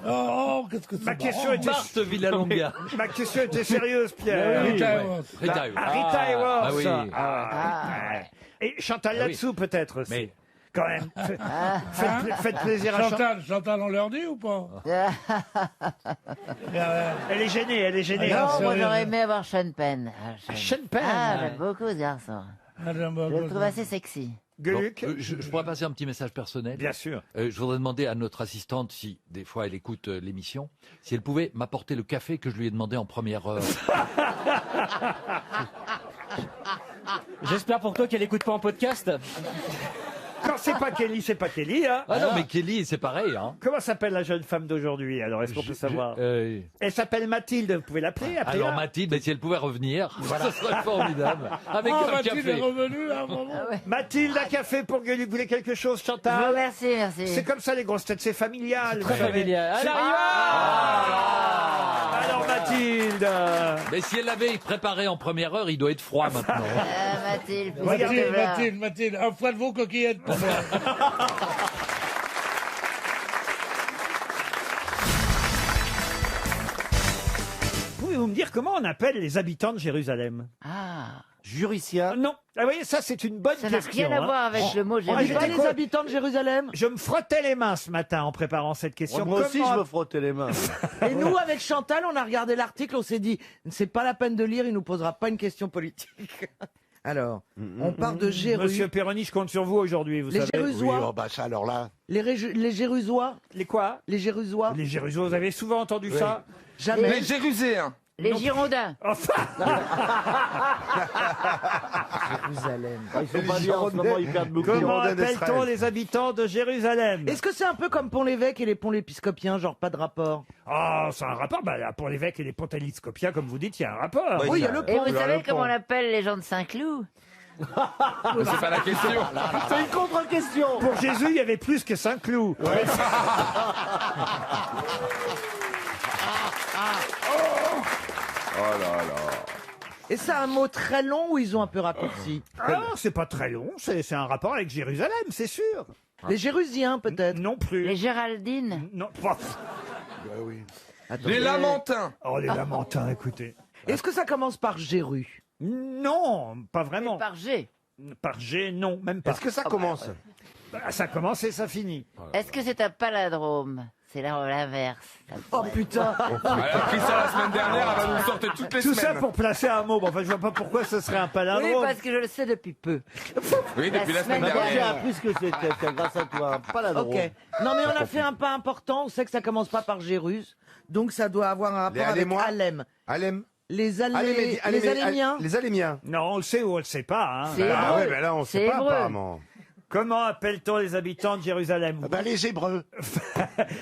Oh, qu'est-ce que c'est Ma question marrant. était... Marthe Villalonga. Ma question était sérieuse, Pierre. Oui, Ouais. ouais. Rita Hayworth. Ah, Rita Hayworth. Ah oui. Ouais. Et Chantal Ah oui. là-dessous, peut-être aussi. Mais- Quand même. Faites plaisir à Chantal. Chantal, on leur dit ou pas? Elle est gênée, elle est gênée. Non, moi sérieux. j'aurais aimé avoir Sean Penn. Sean Penn. Ah, j'aime beaucoup ce garçon. Je le trouve assez sexy. Gueuluc. Bon, je pourrais passer un petit message personnel. Bien sûr. Je voudrais demander à notre assistante, si des fois elle écoute l'émission, si elle pouvait m'apporter le café que je lui ai demandé en première heure. J'espère pour toi qu'elle écoute pas en podcast. Quand c'est pas Kelly, c'est pas Kelly. Hein. Ah non, mais Kelly, c'est pareil. Hein. Comment s'appelle la jeune femme d'aujourd'hui? Alors, est-ce qu'on peut savoir? Elle s'appelle Mathilde, vous pouvez l'appeler? Alors Mathilde, si elle pouvait revenir, ça serait formidable. Avec un Mathilde café. est revenue à un moment. Mathilde, un café pour Gueuluc. Vous voulez quelque chose, Chantal? Merci, merci. C'est comme ça, les grosses têtes, c'est familial. Très vous savez. familial. C'est- Elle arrive. Alors, Mathilde. Mais si elle l'avait préparé en première heure, il doit être froid maintenant. Mathilde, Mathilde, un foie de veau coquillette pour moi. pourriez-vous me dire comment on appelle les habitants de Jérusalem? Ah, Juricien. Non. Ah, vous voyez, ça, c'est une bonne Ça n'a question. rien à voir avec le mot Ah, On dit j'étais pas les con- habitants de Jérusalem. Je me frottais les mains ce matin en préparant cette question. Moi aussi, Comment- je me frottais les mains. Et nous, avec Chantal, on a regardé l'article, on s'est dit, c'est pas la peine de lire, il nous posera pas une question politique. Alors, on parle de Jéru. Monsieur Perroni, je compte sur vous aujourd'hui, vous Les savez. Jérusois. Oui, oh, bah ça alors là. Les Jérusois. Les quoi? Les Jérusois. Les Jérusois, vous avez souvent entendu ça? Jamais. Les Jéruséens. Les Girondins. Enfin, Jérusalem. Ils sont pas bien en ce moment, ils perdent beaucoup. comment Girondins appelle-t-on d'Israël. les habitants de Jérusalem? Est-ce que c'est un peu comme Pont-l'Évêque et les ponts l'épiscopiens, genre pas de rapport? Ah, c'est un rapport. Bah, là, pour l'évêque et les pontéliscopiens, comme vous dites, il y a un rapport. Oui, il y a le Et pont. vous savez comment on appelle les gens de Saint-Cloud? Mais c'est pas la question. C'est une contre-question. Pour Jésus, il y avait plus que Saint-Cloud. Oh là là. Et c'est un mot très long ou ils ont un peu raccourci? Ah, c'est pas très long. C'est un rapport avec Jérusalem, c'est sûr. Les Jérusiens, peut-être? Non plus. Les Géraldines. Non. Bah, Les Lamentins. oh, les Lamentins, écoutez. Est-ce que ça commence par Jéru? Non, pas vraiment. Par G. Par G, non, même pas. Est-ce que ça commence? Bah, ça commence et ça finit. Est-ce que c'est un palindrome? C'est l'inverse. Oh putain! Elle a pris ça la semaine dernière, elle va nous sortir toutes les Tout semaines. ça pour placer un mot. Bon, enfin, je vois pas pourquoi ce serait un Oui, palindrome. parce que je le sais depuis peu. Oui, depuis la semaine Moi, j'ai dernière. appris ce que c'était grâce à toi. Pas la drôle. Ok. Non, mais on a fait un pas important. On sait que ça commence pas par Jérus. Donc ça doit avoir un rapport Les avec Alémois. Alem. Alem. Les Alémiens. Les Alémiens. Non, on le sait ou on le sait pas. Hein. C'est Ah hébreu. ouais, mais là, on C'est sait pas hébreu. apparemment. Comment appelle-t-on les habitants de Jérusalem? Ah bah, les Hébreux.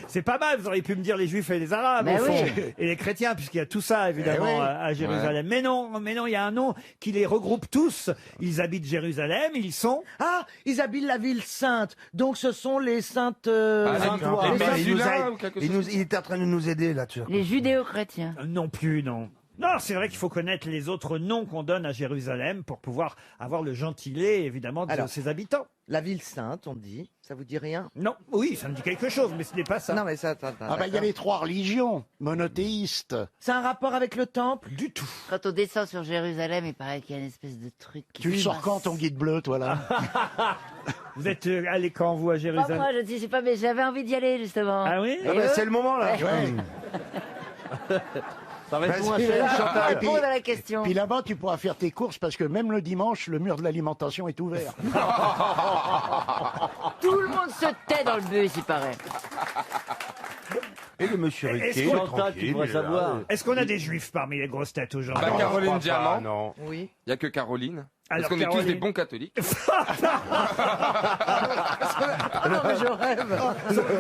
C'est pas mal, vous auriez pu me dire les Juifs et les Arabes, Mais au fond. oui. Et les chrétiens, puisqu'il y a tout ça, évidemment, Eh oui. à Jérusalem. Mais non, il y a un nom qui les regroupe tous. Ils habitent Jérusalem, ils sont... Ah, ils habitent la ville sainte. Donc ce sont les saintes. Ah, Saintois. les Les saintes- Musulmans ou quelque chose. Il était en train de nous aider là-dessus. Les judéo-chrétiens. Non plus, non. Non, c'est vrai qu'il faut connaître les autres noms qu'on donne à Jérusalem pour pouvoir avoir le gentilé, évidemment, de Alors. ses habitants. La ville sainte, on dit. Ça vous dit rien? Non, oui, ça me dit quelque chose, mais ce n'est pas ça. Non, mais ça. Ah bah il y a les trois religions monothéistes. C'est un rapport avec le temple? Du tout. Quand on descend sur Jérusalem, il paraît qu'il y a une espèce de truc qui Tu le se sors passe. quand ton guide bleu, toi là? Vous êtes allé quand, vous, à Pas Jérusalem? moi, je ne sais pas, mais j'avais envie d'y aller, justement. Ah oui? Et Ah bah, eux c'est le moment là. Ouais. Ça va être Vas-y, moins vas-y, cher. Chantal. Répondre à la question. Puis là-bas, tu pourras faire tes courses parce que même le dimanche, le mur de l'alimentation est ouvert. Tout le monde se tait dans le bus, il paraît. Et le monsieur Est-ce Riquet, qu'on- Chantal, tu tranquille, devrais il est là. savoir. Est-ce qu'on a des juifs parmi les grosses têtes aujourd'hui? Bah, Non, Caroline je crois Diamant. pas, non. Oui. Il n'y a que Caroline. Alors, Parce qu'on est tous Caroline. des bons catholiques. Ah non, mais je rêve.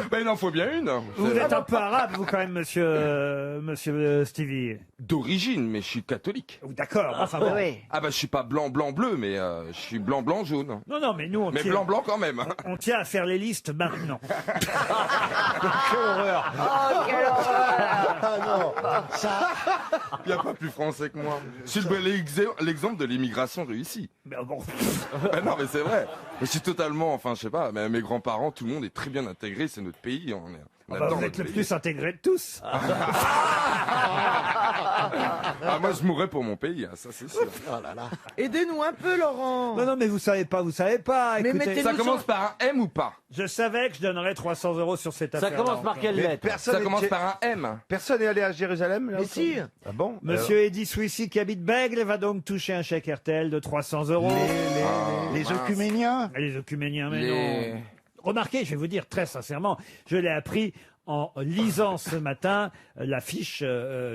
Ben, il en faut bien une. Vous êtes un peu arabe, vous, quand même, monsieur Stevie. D'origine, mais je suis catholique. D'accord, enfin bon. Oui. Ah bah je suis pas blanc, blanc, bleu, mais je suis blanc, blanc, jaune. Non, non, mais nous, on Mais tient, blanc, blanc quand même. on tient à faire les listes maintenant. Quelle horreur. Oh, quelle horreur. Ah non. Ça, Il n'y a pas plus français que moi. Je suis l'exemple de l'immigration réussie. Mais bon, Ben non, mais c'est vrai. Je suis totalement, enfin, je sais pas, mais mes grands-parents, tout le monde est très bien intégré, c'est notre pays. On bah, vous êtes notre le pays. plus intégré de tous. Ah, moi, je mourrais pour mon pays, hein, ça c'est sûr. oh là là. Aidez-nous un peu, Laurent. Non, non, mais vous savez pas, vous savez pas. Mais Écoutez, mettez-nous Ça commence par un M ou pas? je savais que je donnerais 300 € sur cette Ça affaire. commence par quelle Mais lettre? personne Ça n'est- commence par un M. Personne n'est allé à Jérusalem là Mais si. Ah bon? Monsieur Eddy Swissy, qui habite Bègle, va donc toucher un chèque RTL de 300 €. Les mince. œcuméniens. Les œcuméniens, mais Les- non. Remarquez, je vais vous dire très sincèrement, je l'ai appris en lisant ce matin la fiche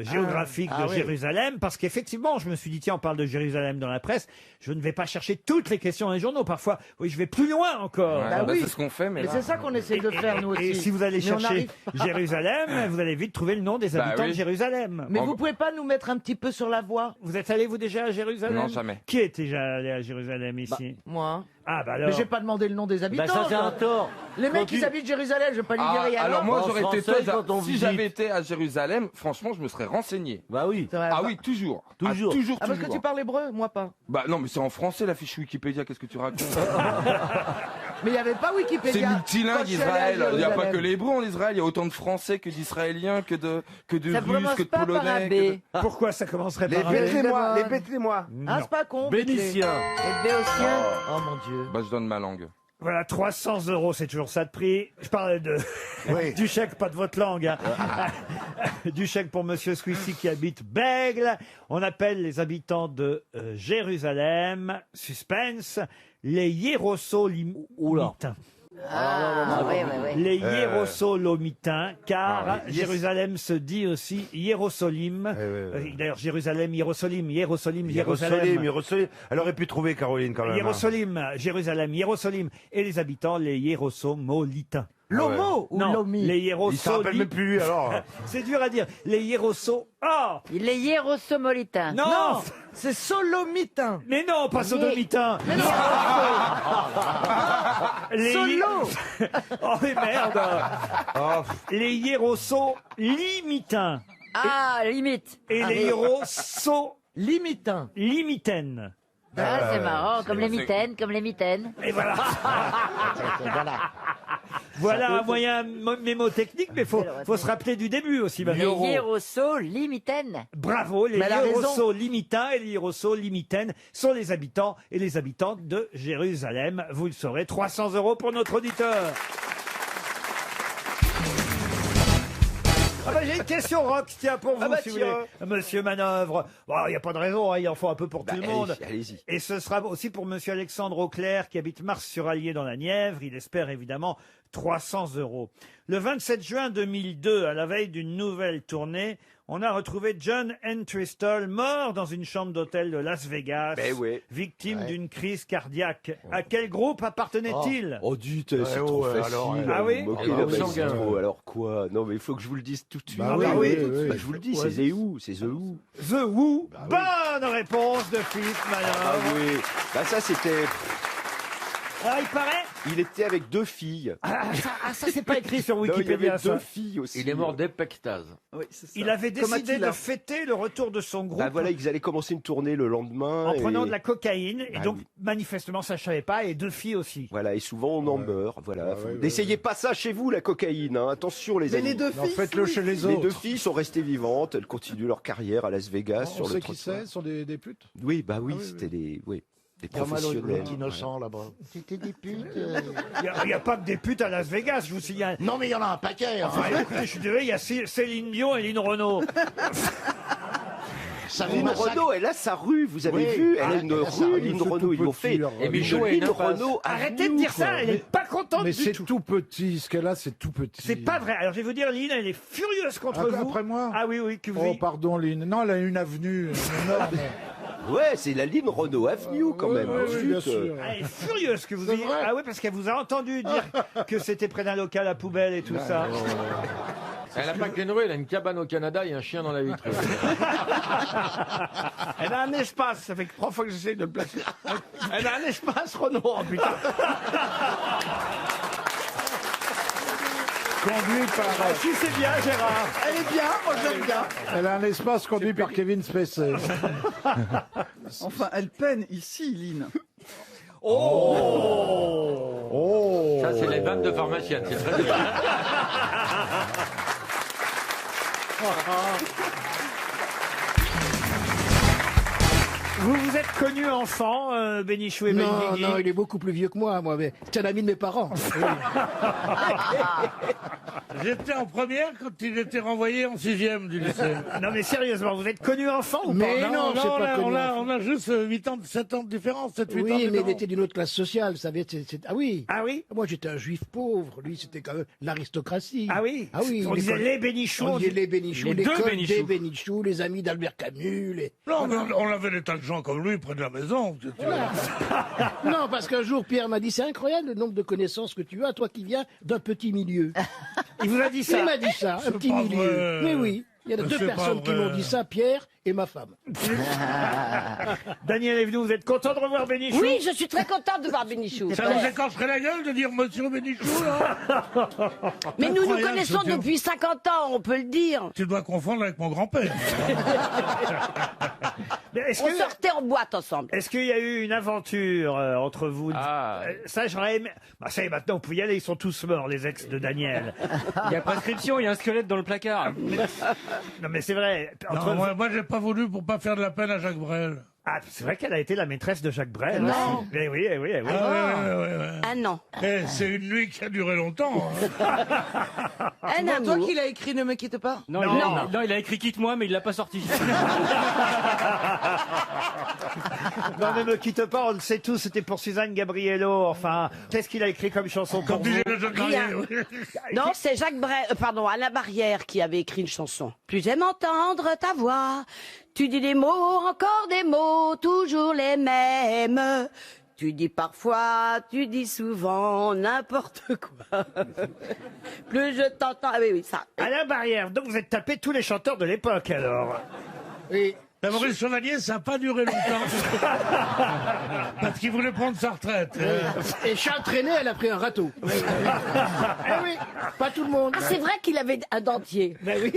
géographique de oui. Jérusalem, parce qu'effectivement, je me suis dit, tiens, on parle de Jérusalem dans la presse, je ne vais pas chercher toutes les questions dans les journaux, parfois, oui, je vais plus loin encore. Ouais, Bah oui. c'est ce qu'on fait, mais Mais là- c'est ça qu'on essaie de faire, nous aussi. Et si vous allez Mais on chercher n'arrive pas. Jérusalem, vous allez vite trouver le nom des Bah habitants oui. de Jérusalem. Mais vous pouvez pas nous mettre un petit peu sur la voie? Vous êtes allé, vous, déjà à Jérusalem? Non, jamais. Qui est déjà allé à Jérusalem ici? Moi. Ah, bah alors. Mais j'ai pas demandé le nom des habitants. Bah ça c'est quoi. un tort. Les mecs Quand qui tu- habitent Jérusalem, je vais pas lui dire rien. Alors moi, Bon, j'aurais j'étais Français, toi, quand on si visite. j'avais été à Jérusalem, franchement, je me serais renseigné. Bah oui. Ah oui, toujours. Toujours. Ah, toujours, Ah, parce que toujours. tu parles hébreu, moi pas. Bah non, mais c'est en français la fiche Wikipédia, qu'est-ce que tu racontes? Mais il n'y avait pas Wikipédia. C'est multilingue quand je suis allé à Israël. Il n'y a pas Jérusalem. que les Hébreux en Israël, il y a autant de Français que d'Israéliens, que de Ça Russes, commence que de pas par Polonais. un B. que de- Pourquoi ça commencerait Les par un B Bethlémois, les Bethlémois. Ah, c'est pas con. Bénitien. Les Béotiens. Oh mon Dieu. Bah je donne ma langue. Voilà, 300 €, c'est toujours ça de prix. Je parle de du chèque, pas de votre langue. Hein. Du chèque pour Monsieur Squishy qui habite Bègle. On appelle les habitants de Jérusalem, suspense, les Hiérosolomites. Ah, oui, oui, oui. Les Hiérosolomites, car Ah, yes. Jérusalem se dit aussi Hiérosolim. D'ailleurs, Jérusalem, Hiérosolim, Hiérosolim, Jérusalem. Hiérosolim. Elle aurait pu trouver Caroline quand même. hein. Hiérosolim, Jérusalem, Hiérosolim. Et les habitants, les Hiérosomolites. L'homo ou Non, l'homi? les Il se rappelle Hiérosolites. même plus, alors. C'est dur à dire. Les Hiéroso... Oh Les hiérosomolitains. Non, C'est Solomitain. mais non, pas sodomitains. Mais non, Les... Solo. Oh, mais merde. Oh, Les Hiérosolimitain. Ah, limite. Et Ah, les oui. Limitain. Hiérosolimitaines. Ah, c'est marrant, comme les mitaines, comme les mitaines. Et voilà. Voilà un moyen mémotechnique, mais faut se rappeler du début aussi. Les maintenant. hiérosolimitaines. Bravo, les Mais elle a raison. Hiérosolimitain et les Hiérosolimitaines sont les habitants et les habitantes de Jérusalem. Vous le saurez, 300 € pour notre auditeur. Ah bah, j'ai une question rock, tiens, pour vous, Ah bah si vous tiens. voulez. Monsieur Manœuvre. Bon, il n'y a pas de raison, hein, il en faut un peu pour tout le monde. Allez-y. Et ce sera aussi pour Monsieur Alexandre Auclair, qui habite Mars-sur-Allier dans la Nièvre. Il espère évidemment 300 €. Le 27 juin 2002, à la veille d'une nouvelle tournée, on a retrouvé John Entwistle mort dans une chambre d'hôtel de Las Vegas, Ben ouais. victime d'une crise cardiaque. À quel groupe appartenait-il? Oh, dites, c'est Ouais, trop ouais, facile. alors, ah oui vous moquez, Ah bah, là, oui. c'est Sanguin. trop. Alors quoi? Non, mais il faut que je vous le dise tout de suite. Bah oui, oui, oui. Bah, je vous le dis, c'est The Who. C'est The Who. The Who. Bonne réponse de Philippe Ah Manœuvre. oui. Bah ça, c'était... Alors, il paraît... Il était avec deux filles. ça c'est pas écrit sur Non, il y Wikipédia, avait ça. deux filles aussi. Il est mort d'hépectase. Oui, c'est ça. Il avait Comme décidé Attila. de fêter le retour de son groupe Bah voilà, ils allaient commencer une tournée le lendemain. en et- prenant de la cocaïne. Et Ah donc, oui. manifestement, ça ne savait pas. Et deux filles aussi. Voilà, et souvent on en meurt. Voilà. ouais, ouais, N'essayez pas ça chez vous, la cocaïne. Hein. Attention, les Mais amis. les deux Non, filles. faites-le chez les Les autres. deux filles sont restées vivantes. Elles continuent leur carrière à Las Vegas On sur le sait qui trottoir. c'est, ce sont des putes. Oui, bah oui, Ah oui, c'était des Professionnel. professionnels. innocent là-bas. C'était des putes. Il n'y a pas que des putes à Las Vegas, je vous signale. Non, mais il y en a un paquet. hein. Enfin, écoutez, je suis désolé, il y a Céline Dion et Lynn Renault. Ça vous Lynn massacre. Renault, elle a sa rue, vous avez Oui. vu. Elle Ah, a une elle a sa rue, rue, Lynn c'est Renault, tout ils l'ont petit, fait. leur Et rue. Michel Michou a une Lynn impasse. Renault. Arrêtez de dire ça, elle n'est pas contente Mais du c'est tout. tout petit, ce qu'elle a, c'est tout petit. C'est pas vrai. Alors, je vais vous dire, Lynn, elle est furieuse contre Après- vous. après moi Ah oui, oui, que vous... Oh, pardon, Lynn. Non, elle a une avenue énorme. Ouais, c'est la Lynn Renault Avenue quand Oui, même. oui, hein, oui, zut. bien sûr. Elle est furieuse que vous C'est ayez... vrai Ah oui, parce qu'elle vous a entendu dire que c'était près d'un local à poubelle et tout ça. Elle n'a pas qu'une rue, elle a une cabane au Canada et un chien dans la vitre. Elle a un espace, ça fait 3 fois que j'essaie de le placer. Elle a un espace, Renault, oh, putain. Conduit par. Si c'est bien, Gérard. Elle est bien, moi j'aime bien. Elle a un espace conduit par Kevin Spacey. Enfin, elle peine ici, Lynn. Oh. Ça, c'est les vannes de pharmacienne, c'est très bien. Vous vous êtes connus enfant, Bénichou et Non, Benguigui. non, il est beaucoup plus vieux que moi, mais c'est un ami de mes parents. J'étais en première quand il était renvoyé en 6e du lycée. Non mais sérieusement, vous êtes connus enfant ou Mais pas non, c'est pas connu enfant. on a juste 8 ans, 7 ans de différence, 7-8 ans de Oui, mais il différence. était d'une autre classe sociale, vous savez. Ah oui. Ah oui. Moi, j'étais un juif pauvre. Lui, c'était quand même l'aristocratie. Ah oui. Ah oui. On disait les Bénichous. On disait les Bénichous, Les deux l'école Bénichous. des Bénichous, les amis d'Albert Camus. Non, mais on avait des tas de gens comme lui près de la maison. Non, parce qu'un jour, Pierre m'a dit, c'est incroyable le nombre de connaissances que tu as, toi qui viens d'un petit milieu. Il vous a dit ça? Il m'a dit ça, un C'est petit pas milieu. vrai. Mais oui. Il y a deux C'est pas personnes qui vrai. m'ont dit ça, Pierre et ma femme. Daniel Evenou, vous êtes content de revoir Bénichou? Oui, je suis très contente de voir Bénichou. Ça vous écorcherait la gueule de dire monsieur Bénichou, là? Mais nous nous Incroyable, connaissons ce type. depuis 50 ans, on peut le dire. Tu dois confondre avec mon grand-père. Mais On sortait en boîte ensemble. Est-ce qu'il y a eu une aventure entre vous? Ça, j'aurais aimé. Bah, ça y est, maintenant, vous pouvez y aller. Ils sont tous morts, les ex de Daniel. Il y a prescription, il y a un squelette dans le placard. Non, mais c'est vrai. Entre Non, moi j'ai pas voulu pour pas faire de la peine à Jacques Brel. Ah, c'est vrai qu'elle a été la maîtresse de Jacques Brel. Non. Mais oui, oui, oui. Un an. C'est une nuit qui a duré longtemps. Un C'est toi amour. qui l'a écrit Ne me quitte pas. Non, il a écrit quitte-moi, mais il l'a pas sorti. Non, ne me quitte pas, on le sait tous, c'était pour Suzanne Gabriello. Enfin, qu'est-ce qu'il a écrit comme chanson pour vous? Rien. Non, c'est Jacques Brel, pardon, Alain Barrière qui avait écrit une chanson. Plus j'aime entendre ta voix, tu dis des mots, encore des mots, toujours les mêmes. Tu dis parfois, tu dis souvent, n'importe quoi. Plus je t'entends... Ah oui, oui, ça. Alain Barrière, donc vous êtes tapé tous les chanteurs de l'époque, alors. Oui. La Maurice Chevalier, ça n'a pas duré longtemps. Parce qu'il voulait prendre sa retraite. Et Charles Trenet, elle a pris un râteau. Eh oui, pas tout le monde. Ah, c'est vrai qu'il avait un dentier. Ben oui.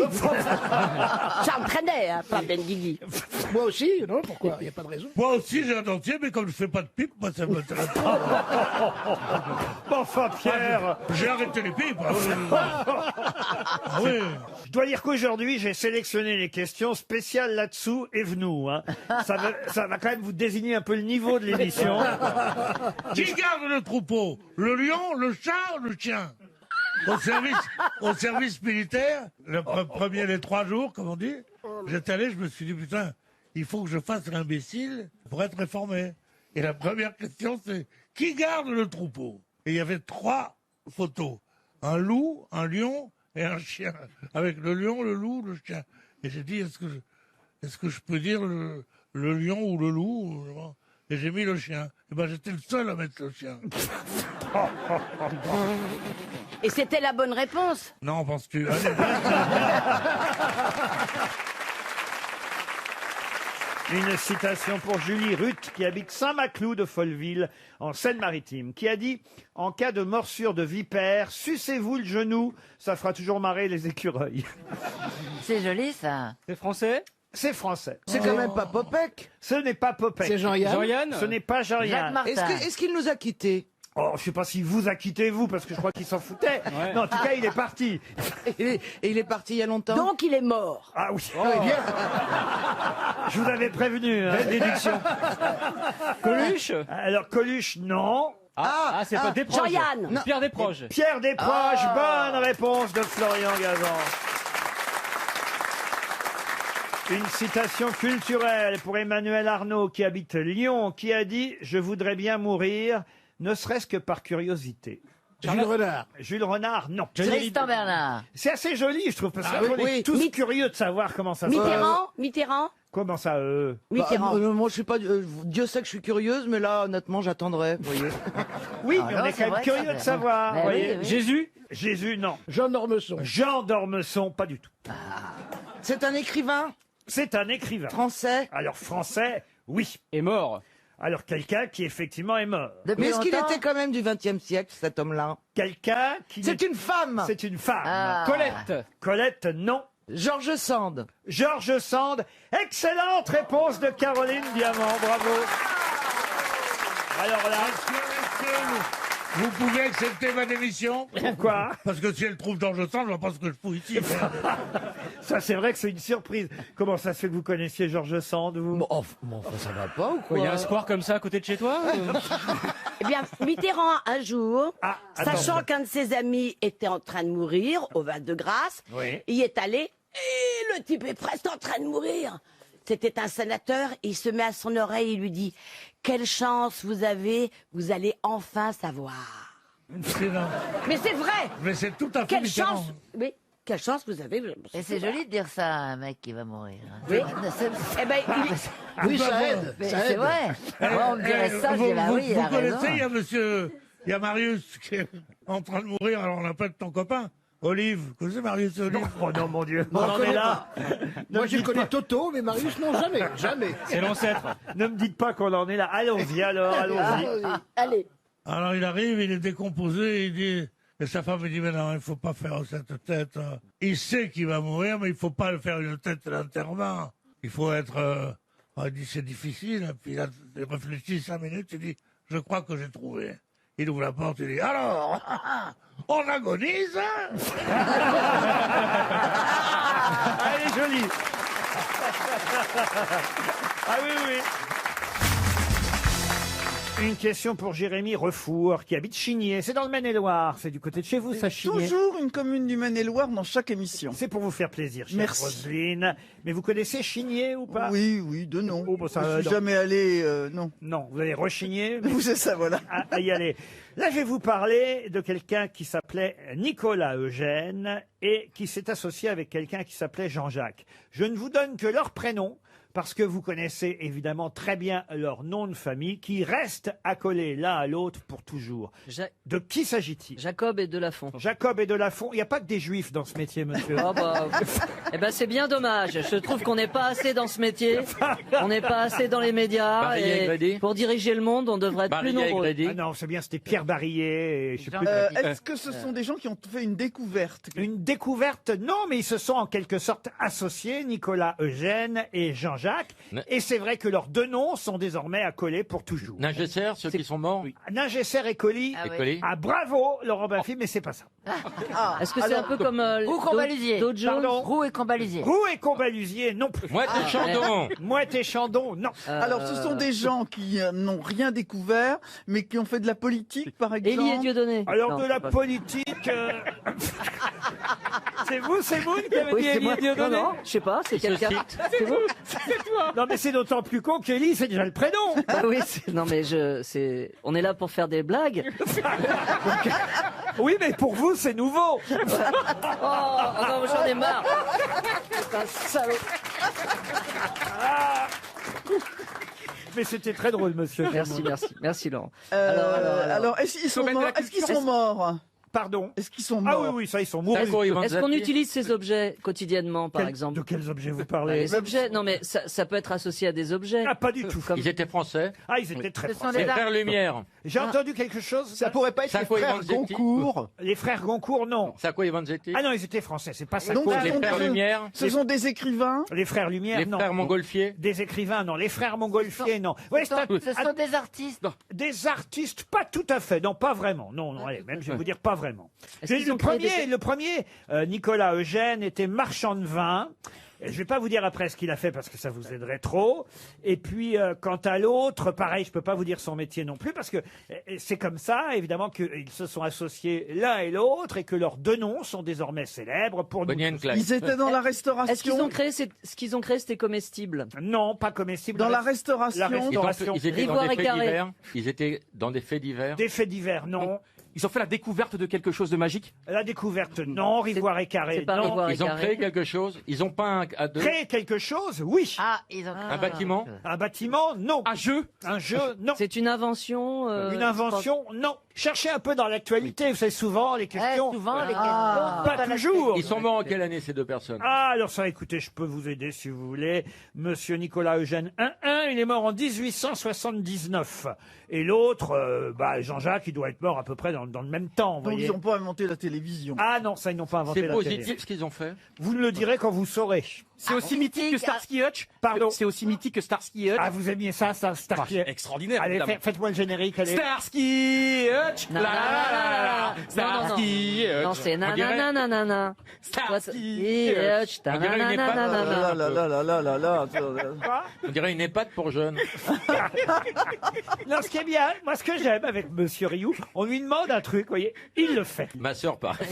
Charles Trenet, hein, pas Benguigui. Moi aussi, non, pourquoi? Il n'y a pas de raison. Moi aussi, j'ai un dentier, mais comme je fais pas de pipe, moi, ça m'intéresse pas. Enfin, Pierre. J'ai arrêté les pipes. Ah oui. Je dois dire qu'aujourd'hui, j'ai sélectionné les questions spéciales là-dessous et Evenou. Hein. Ça va quand même vous désigner un peu le niveau de l'émission. Qui garde le troupeau? Le lion, le chat ou le chien? Au service militaire, le premier des 3 jours, comme on dit, j'étais allé, je me suis dit, putain, il faut que je fasse l'imbécile pour être réformé. Et la première question, c'est, qui garde le troupeau? Et il y avait 3 photos. Un loup, un lion et un chien. Avec le lion, le loup, le chien. Et j'ai dit, est-ce que je peux dire le lion ou le loup? Et j'ai mis le chien. Et ben j'étais le seul à mettre le chien. Et c'était la bonne réponse. Non, penses-tu? Une citation pour Julie Ruth, qui habite Saint-Maclou de Folleville, en Seine-Maritime, qui a dit « En cas de morsure de vipère, sucez-vous le genou, ça fera toujours marrer les écureuils. » C'est joli, ça. C'est français? C'est français. C'est quand même pas Popek. Ce n'est pas Popek. C'est Jean-Yann. Jean-Yann? Ce n'est pas Jacques Jean-Yann. Martin. Est-ce qu'il nous a quittés? Oh, je sais pas s'il vous a quitté, vous, parce que je crois qu'il s'en foutait. Ouais. Non, en tout cas, il est parti. Et il est parti il y a longtemps. Donc il est mort. Ah oui. bien. Je vous avais prévenu. Hein. Belle déduction. Coluche? Alors, Coluche, non. Ah, c'est pas Desproges. Jean-Yann. Non. Pierre Desproges. Pierre Desproges, bonne réponse de Florian Gazan. Une citation culturelle pour Emmanuel Arnaud, qui habite Lyon, qui a dit « Je voudrais bien mourir, ne serait-ce que par curiosité ». Jules Renard. Jules Renard, non. Tristan Bernard. C'est assez joli, je trouve, parce Ah qu'on oui, est tous curieux de savoir comment ça se passe. Mitterrand. Comment ça, Mitterrand. Moi, je suis pas. Dieu sait que je suis curieuse, mais là, honnêtement, j'attendrai. Vous voyez. Oui, Ah mais non, on est c'est quand vrai même que ça curieux de fait- savoir. Ben voyez. oui, oui. Jésus Jésus, non. Jean d'Ormesson. Jean d'Ormesson, pas du tout. C'est un écrivain C'est un écrivain. français. Alors, français, oui. Est mort. Alors, quelqu'un qui, effectivement, est mort. Depuis Mais est-ce qu'il longtemps était quand même du XXe siècle, cet homme-là? Quelqu'un qui... C'est une femme. C'est une femme. Ah. Colette. Colette, non. George Sand. George Sand. Excellente réponse de Caroline Diamant. Bravo. Alors là, Vous pouvez accepter ma démission? pourquoi? Parce que si elle trouve Georges Sand, je vois pas ce que je fous ici. Ça, c'est vrai que c'est une surprise. Comment ça se fait que vous connaissiez George Sand, vous? Bon, enfin, ça va pas ou quoi? Il y a un square comme ça à côté de chez toi? Eh bien, Mitterrand, un jour, Ah, sachant attends. qu'un de ses amis était en train de mourir au Val de Grâce, Oui. il y est allé et le type est presque en train de mourir. C'était un sénateur, il se met à son oreille et lui dit « Quelle chance vous avez, vous allez enfin savoir. Mais c'est vrai » Mais c'est tout à fait Quelle Mitterrand. chance Oui, quelle chance vous avez. Et c'est joli de dire ça à un mec qui va mourir. hein. Oui. C'est- Eh ben, Oui, ça aide. Mais Ça c'est aide. vrai. Moi, on me dirait ça, je vous, dis bah oui, il vous a raison. connaissez, il y a Marius qui est en train de mourir, alors on appelle ton copain. Olive. Vous connaissez Marius et Olive? Oh non, mon Dieu. Non, On je en connais est là. pas. Moi, je connais Toto, mais Marius, non, jamais, jamais. C'est l'ancêtre. Ne me dites pas qu'on en est là. Allons-y alors, allons-y. Allez. Alors il arrive, il est décomposé, il dit... Et sa femme lui dit, mais non, il faut pas faire cette tête. Il sait qu'il va mourir, mais il faut pas le faire une tête d'enterrement. Il faut être... Il dit, c'est difficile. Puis il réfléchit 5 minutes, il dit, je crois que j'ai trouvé. Il ouvre la porte, il dit, alors, on agonise, hein? Elle est jolie. Ah oui, oui. Une question pour Jérémy Refour, qui habite Chigné. C'est dans le Maine-et-Loire. C'est du côté de chez vous, ça, Chigné? Toujours une commune du Maine-et-Loire dans chaque émission. C'est pour vous faire plaisir, chère Merci. Roselyne. Mais vous connaissez Chigné ou pas? Oui, oui, de nom. Oh, bon, ça, Je suis non. jamais allé, non. Non, vous allez rechigner. Oui, c'est ça, voilà. À y aller. Là, je vais vous parler de quelqu'un qui s'appelait Nicolas Eugène et qui s'est associé avec quelqu'un qui s'appelait Jean-Jacques. Je ne vous donne que leur prénom, parce que vous connaissez évidemment très bien leur nom de famille, qui restent accolés l'un à l'autre pour toujours. De qui s'agit-il? Jacob et Delafont. Jacob et Delafont. Il n'y a pas que des juifs dans ce métier, monsieur. Oh bah, eh ben c'est bien dommage. Je trouve qu'on n'est pas assez dans ce métier. On n'est pas assez dans les médias. Barillet et Grédy. Pour diriger le monde, on devrait être plus nombreux. Ah non, c'est bien, c'était Pierre Barillet. Et je sais plus. Est-ce que ce sont des gens qui ont fait une découverte? Une découverte, non, mais ils se sont en quelque sorte associés, Nicolas Eugène et Jean-Jacques. Et c'est vrai que leurs deux noms sont désormais accolés pour toujours. Ningesser, ceux qui sont morts? Ningesser et Colli. Ah oui. Colli. Ah, bravo, Laurent Baffy, mais c'est pas ça. Est-ce que c'est un peu comme Roux Combalusier. d'autres Jones? Pardon. Roux et Combalusier. Roux et Combalusier, non plus. Mouette et Chandon. Mouette et Chandon, non. Alors, ce sont des gens qui n'ont rien découvert, mais qui ont fait de la politique, par exemple. Élie et Dieudonné. Alors, Non, de la c'est pas ça. politique... C'est vous, c'est vous qui avez Oui, dit c'est Élie moi. et Dieudonné? Non, je sais pas, c'est Il se quelqu'un. cite. C'est vous? C'est toi. Non, mais c'est d'autant plus con qu'Élie, c'est déjà le prénom. Bah oui, non mais on est là pour faire des blagues. Oui, mais pour vous, c'est nouveau. Oh non, j'en ai marre. C'est un salaud. Mais c'était très drôle, monsieur. Merci Laurent. Alors, est-ce qu'ils sont morts? Pardon? Est-ce qu'ils sont Ah morts? oui, oui, ça, ils sont morts. Est-ce qu'on utilise ces objets quotidiennement, par exemple? De quels objets vous parlez? Les objets, non mais ça peut être associé à des objets. Ah, pas du tout. Ils étaient français. Ah, ils étaient très français. Les frères Lumière. J'ai entendu quelque chose. Ça pourrait pas être les Sacco et frères Vanzetti. Goncourt. Les frères Goncourt, non. Sacco et Vanzetti. Ah non, ils étaient français, c'est pas ça. Donc, Les frères Lumière. ce sont des écrivains? Les frères Lumière, Les non. frères Montgolfier. Des écrivains, non. Les frères Montgolfier, non. Ouais, Ce sont des artistes. Des artistes, pas tout à fait. Non, pas vraiment. Non, non, allez, même, je vais vous dire pas vraiment. Est-ce qu'ils Le ont créé premier, Nicolas Eugène, était marchand de vin. Je vais pas vous dire après ce qu'il a fait parce que ça vous aiderait trop. Et puis, quant à l'autre, pareil, je peux pas vous dire son métier non plus parce que c'est comme ça, évidemment, qu'ils se sont associés l'un et l'autre et que leurs deux noms sont désormais célèbres pour nous. Bonnie and Clyde. Ils étaient dans la restauration? Est-ce qu'ils ont créé ce qu'ils ont créé, c'était comestible? Non, pas comestible. Dans la restauration? La restauration. Ils étaient dans Rivoire des et faits Carré. divers. Ils étaient dans des faits divers. Des faits divers, non. Ils ont fait la découverte de quelque chose de magique? La découverte, non. Rivoire et Carré, c'est pas non. Rivoire et Ils ont Carré. créé quelque chose. Ils ont peint à deux. Créer quelque chose, oui. Ah, ils ont. Un bâtiment. Un bâtiment, non. Un jeu? Un jeu, non. C'est une invention. Une invention, non. Cherchez un peu dans l'actualité, vous savez, souvent les questions. Souvent, les questions. Pas toujours. Ils sont morts en quelle année ces deux personnes? Ah, alors ça, écoutez, je peux vous aider si vous voulez. Monsieur Nicolas Eugène 1-1, il est mort en 1879. Et l'autre, Jean-Jacques, il doit être mort à peu près dans le même temps, vous Donc, voyez. ils n'ont pas inventé la télévision. Ah non, ça, ils n'ont pas inventé C'est la télé. positif ce qu'ils ont fait. Vous me le direz quand vous saurez. C'est aussi mythique que Starsky Hutch? Pardon. C'est aussi mythique que Starsky Hutch? Ah, vous aimiez ça, Starsky. Extraordinaire. Allez, évidemment. faites-moi le générique, allez. Starsky Hutch. Non, La la la la la. Starsky Hutch. Non, c'est On dirait- nanana. Starsky Hutch. On dirait une EHPAD. On dirait une EHPAD pour jeunes. Non, ce qui est bien, moi, ce que j'aime avec Monsieur Rioux, on lui demande un truc, vous voyez, il le fait. Ma sœur, pareil.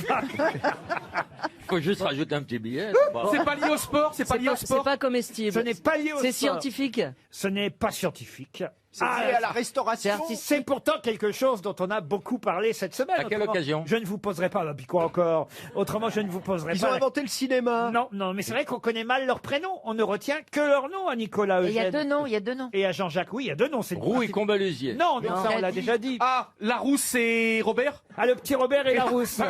Faut juste rajouter un petit billet. C'est pas lié au sport? C'est pas lié au C'est sport? pas comestible. Ce n'est pas lié au C'est sport. scientifique. Ce n'est pas scientifique. C'est lié à la restauration. C'est pourtant quelque chose dont on a beaucoup parlé cette semaine. À quelle Autrement, occasion? Je ne vous poserai pas, puis quoi encore? Autrement, je ne vous poserai Ils pas. ont inventé le cinéma. Non, non, mais c'est vrai qu'on connaît mal leur prénom. On ne retient que leur nom à Nicolas Et il y a Eugène. deux noms, il y a deux noms. Et à Jean-Jacques, oui, il y a deux noms. C'est Roux et Combalusier. Non, non, ça on l'a déjà dit. Ah, Larousse et Robert. Ah, le petit Robert et Larousse.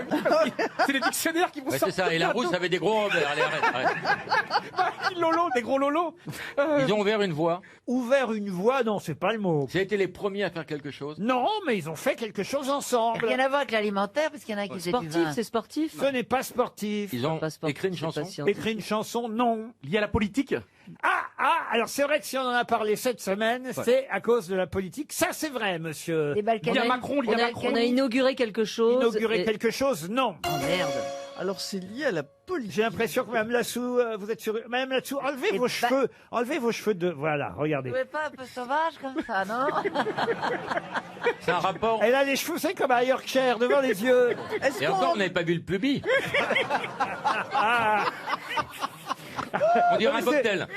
C'est les dictionnaires qui vous Ouais, sortent. c'est ça, et Larousse avait des gros Robert. Allez, arrête. Lolo, des gros lolos. Ils ont ouvert une voie. Ouvert une voie, non, c'est pas le mot. Ça a été les premiers à faire quelque chose. Non, mais ils ont fait quelque chose ensemble. Rien à voir avec l'alimentaire, parce qu'il y en a qui faisaient du Sportif, vin. c'est sportif. Ce n'est pas sportif. Ils ont Pas sportif, écrit une c'est pas chanson. scientifique. Écrit une chanson, non. Lié à la politique. Alors c'est vrai que si on en a parlé cette semaine, c'est à cause de la politique. Ça, c'est vrai, monsieur. Les Balkans. Il y a Macron, il y a Macron. On a inauguré quelque chose. Inaugurer et- quelque chose, non. Oh merde. Alors c'est lié à la politique. J'ai l'impression que Mme Lassou, vous êtes sur... Mme Lassou, enlevez vos cheveux. Enlevez vos cheveux de... Voilà, regardez. Vous pouvez pas un peu sauvage comme ça, non? C'est un rapport. Elle a les cheveux, c'est comme à Yorkshire, devant les yeux. Et encore, on n'avait pas vu le pubis. On dirait un Non, mais cocktail.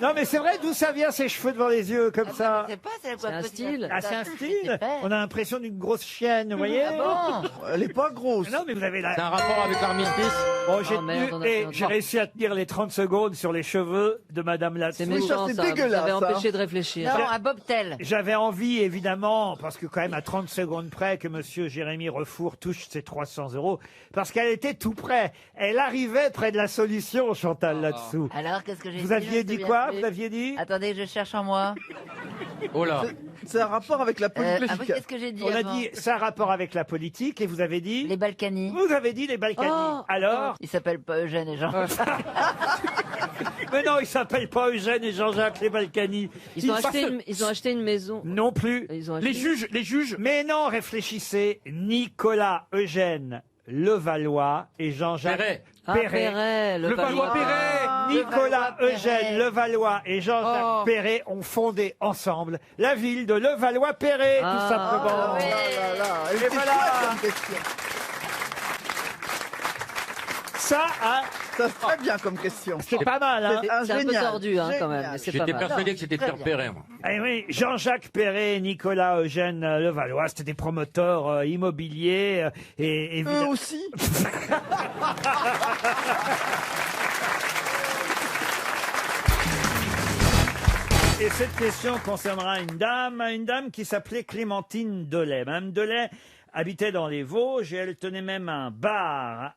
Non, mais c'est vrai, d'où ça vient ces cheveux devant les yeux, comme ça? Je sais pas, c'est C'est un style. Ah, c'est un style. On a l'impression d'une grosse chienne, vous voyez? Ah bon? Elle est pas grosse. Non, mais vous avez C'est la... un rapport avec l'armistice. Bon, j'ai Oh, merde, on a tenu fait et un j'ai droit. réussi à tenir les 30 secondes sur les cheveux de Madame Latsou. C'est méchant, c'est ça. Vous dégueulasse, avez ça. empêché de réfléchir. Non, un bobtail. J'avais envie, évidemment, parce que quand même à 30 secondes près, que monsieur Jérémy Refour touche ses 300 €, parce qu'elle était tout près. Elle arrivait près de la solution, Chantal, là-dessous. Alors, qu'est-ce que j'ai dit? Vous aviez dit quoi? Vous aviez dit? Attendez, je cherche en moi. Oh là. C'est un rapport avec la politique. Ah oui, qu'est-ce que j'ai dit On a avant? dit, ça a rapport avec la politique, et vous avez dit? Les Balkany. Vous avez dit les Balkany. Oh. Alors? Ils s'appellent pas Eugène et Jean. Mais non, ils s'appellent pas Eugène et Jean-Jacques, les Balkany. Ils ont acheté une maison. Non plus. Ils ont acheté- Les juges. Mais non, réfléchissez. Nicolas Eugène Levallois et Jean-Jacques Perret. Ah, Perret. Perret, Le Valois-Perret. Nicolas Eugène Levallois et Jean-Jacques Oh. Perret ont fondé ensemble la ville de Levallois-Perret, tout Ah. simplement. oui. Oh là là, elle Et était voilà. chouette comme question. Ça, hein, Ça très bien comme question. c'est pas mal, hein. C'est un peu génial, tordu, hein, quand même. génial. Mais c'est pas J'étais mal. persuadé que c'était Très Pierre bien. Perret, moi. Eh oui, Jean-Jacques Perret et Nicolas Eugène Levallois, c'était des promoteurs immobiliers et Eux évidemment. aussi. Et cette question concernera une dame qui s'appelait Clémentine Delay. Madame Delay habitait dans les Vosges et elle tenait même un bar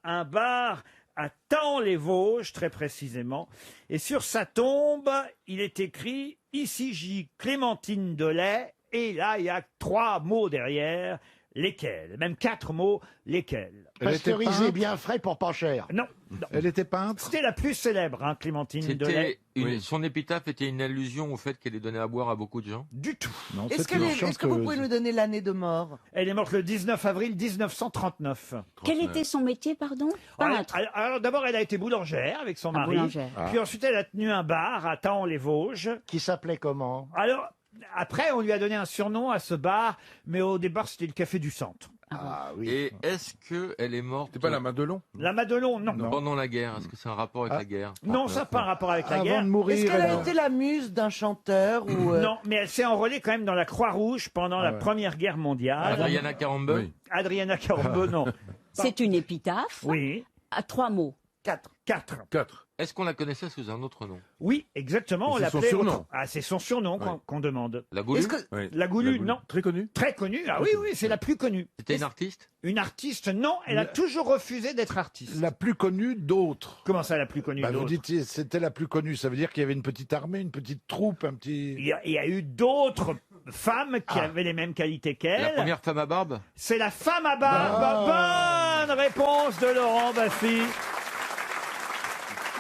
à Taon-les-Vosges, très précisément. Et sur sa tombe, il est écrit « Ici J. Clémentine Delay ». Et là, il y a 3 mots derrière. Lesquels? Même 4 mots. Lesquels? Pasteurisé bien frais pour pas cher. Non. non. Elle était peintre. C'était la plus célèbre, hein, Clémentine Delay. Son épitaphe était une allusion au fait qu'elle ait donné à boire à beaucoup de gens. Du tout. Non, Est-ce que vous pouvez nous donner l'année de mort? Elle est morte le 19 avril 1939. Quel était son métier, pardon? Alors, Peintre. alors, d'abord, elle a été boulangère avec son mari. boulangère. Puis ensuite, elle a tenu un bar à Taon-les-Vosges. Qui s'appelait comment? Alors, après, on lui a donné un surnom à ce bar, mais au départ, c'était le Café du Centre. Ah oui. Et est-ce qu'elle est morte C'est pas la Madelon? La Madelon, non. pendant la guerre? Est-ce que c'est un rapport avec la guerre? Non, ça n'a pas un rapport avec la Avant guerre. de mourir. Est-ce qu'elle a elle été la muse d'un chanteur ou Non, mais elle s'est enrôlée quand même dans la Croix-Rouge pendant la ouais. Première Guerre mondiale. Adriana Carambeu? Oui. Adriana Carambeu, non. C'est une épitaphe Oui. à 3 mots. 4? 4. 4. Est-ce qu'on la connaissait sous un autre nom? Oui, exactement. Et On c'est son l'appelait. surnom. Ah, c'est son surnom qu'on demande. La Goulue? Est-ce que Oui. La Goulue, non. Très connue. Très connue. Ah oui, oui, c'est la plus connue. C'était une artiste? Une artiste, non. Elle a toujours refusé d'être artiste. La plus connue d'autres. Comment ça, la plus connue Bah, vous d'autres dites c'était la plus connue. Ça veut dire qu'il y avait une petite armée, une petite troupe, un il petit. y a eu d'autres femmes qui avaient les mêmes qualités La qu'elle. première femme à barbe? C'est la femme à barbe. Bonne réponse de Laurent Baffy.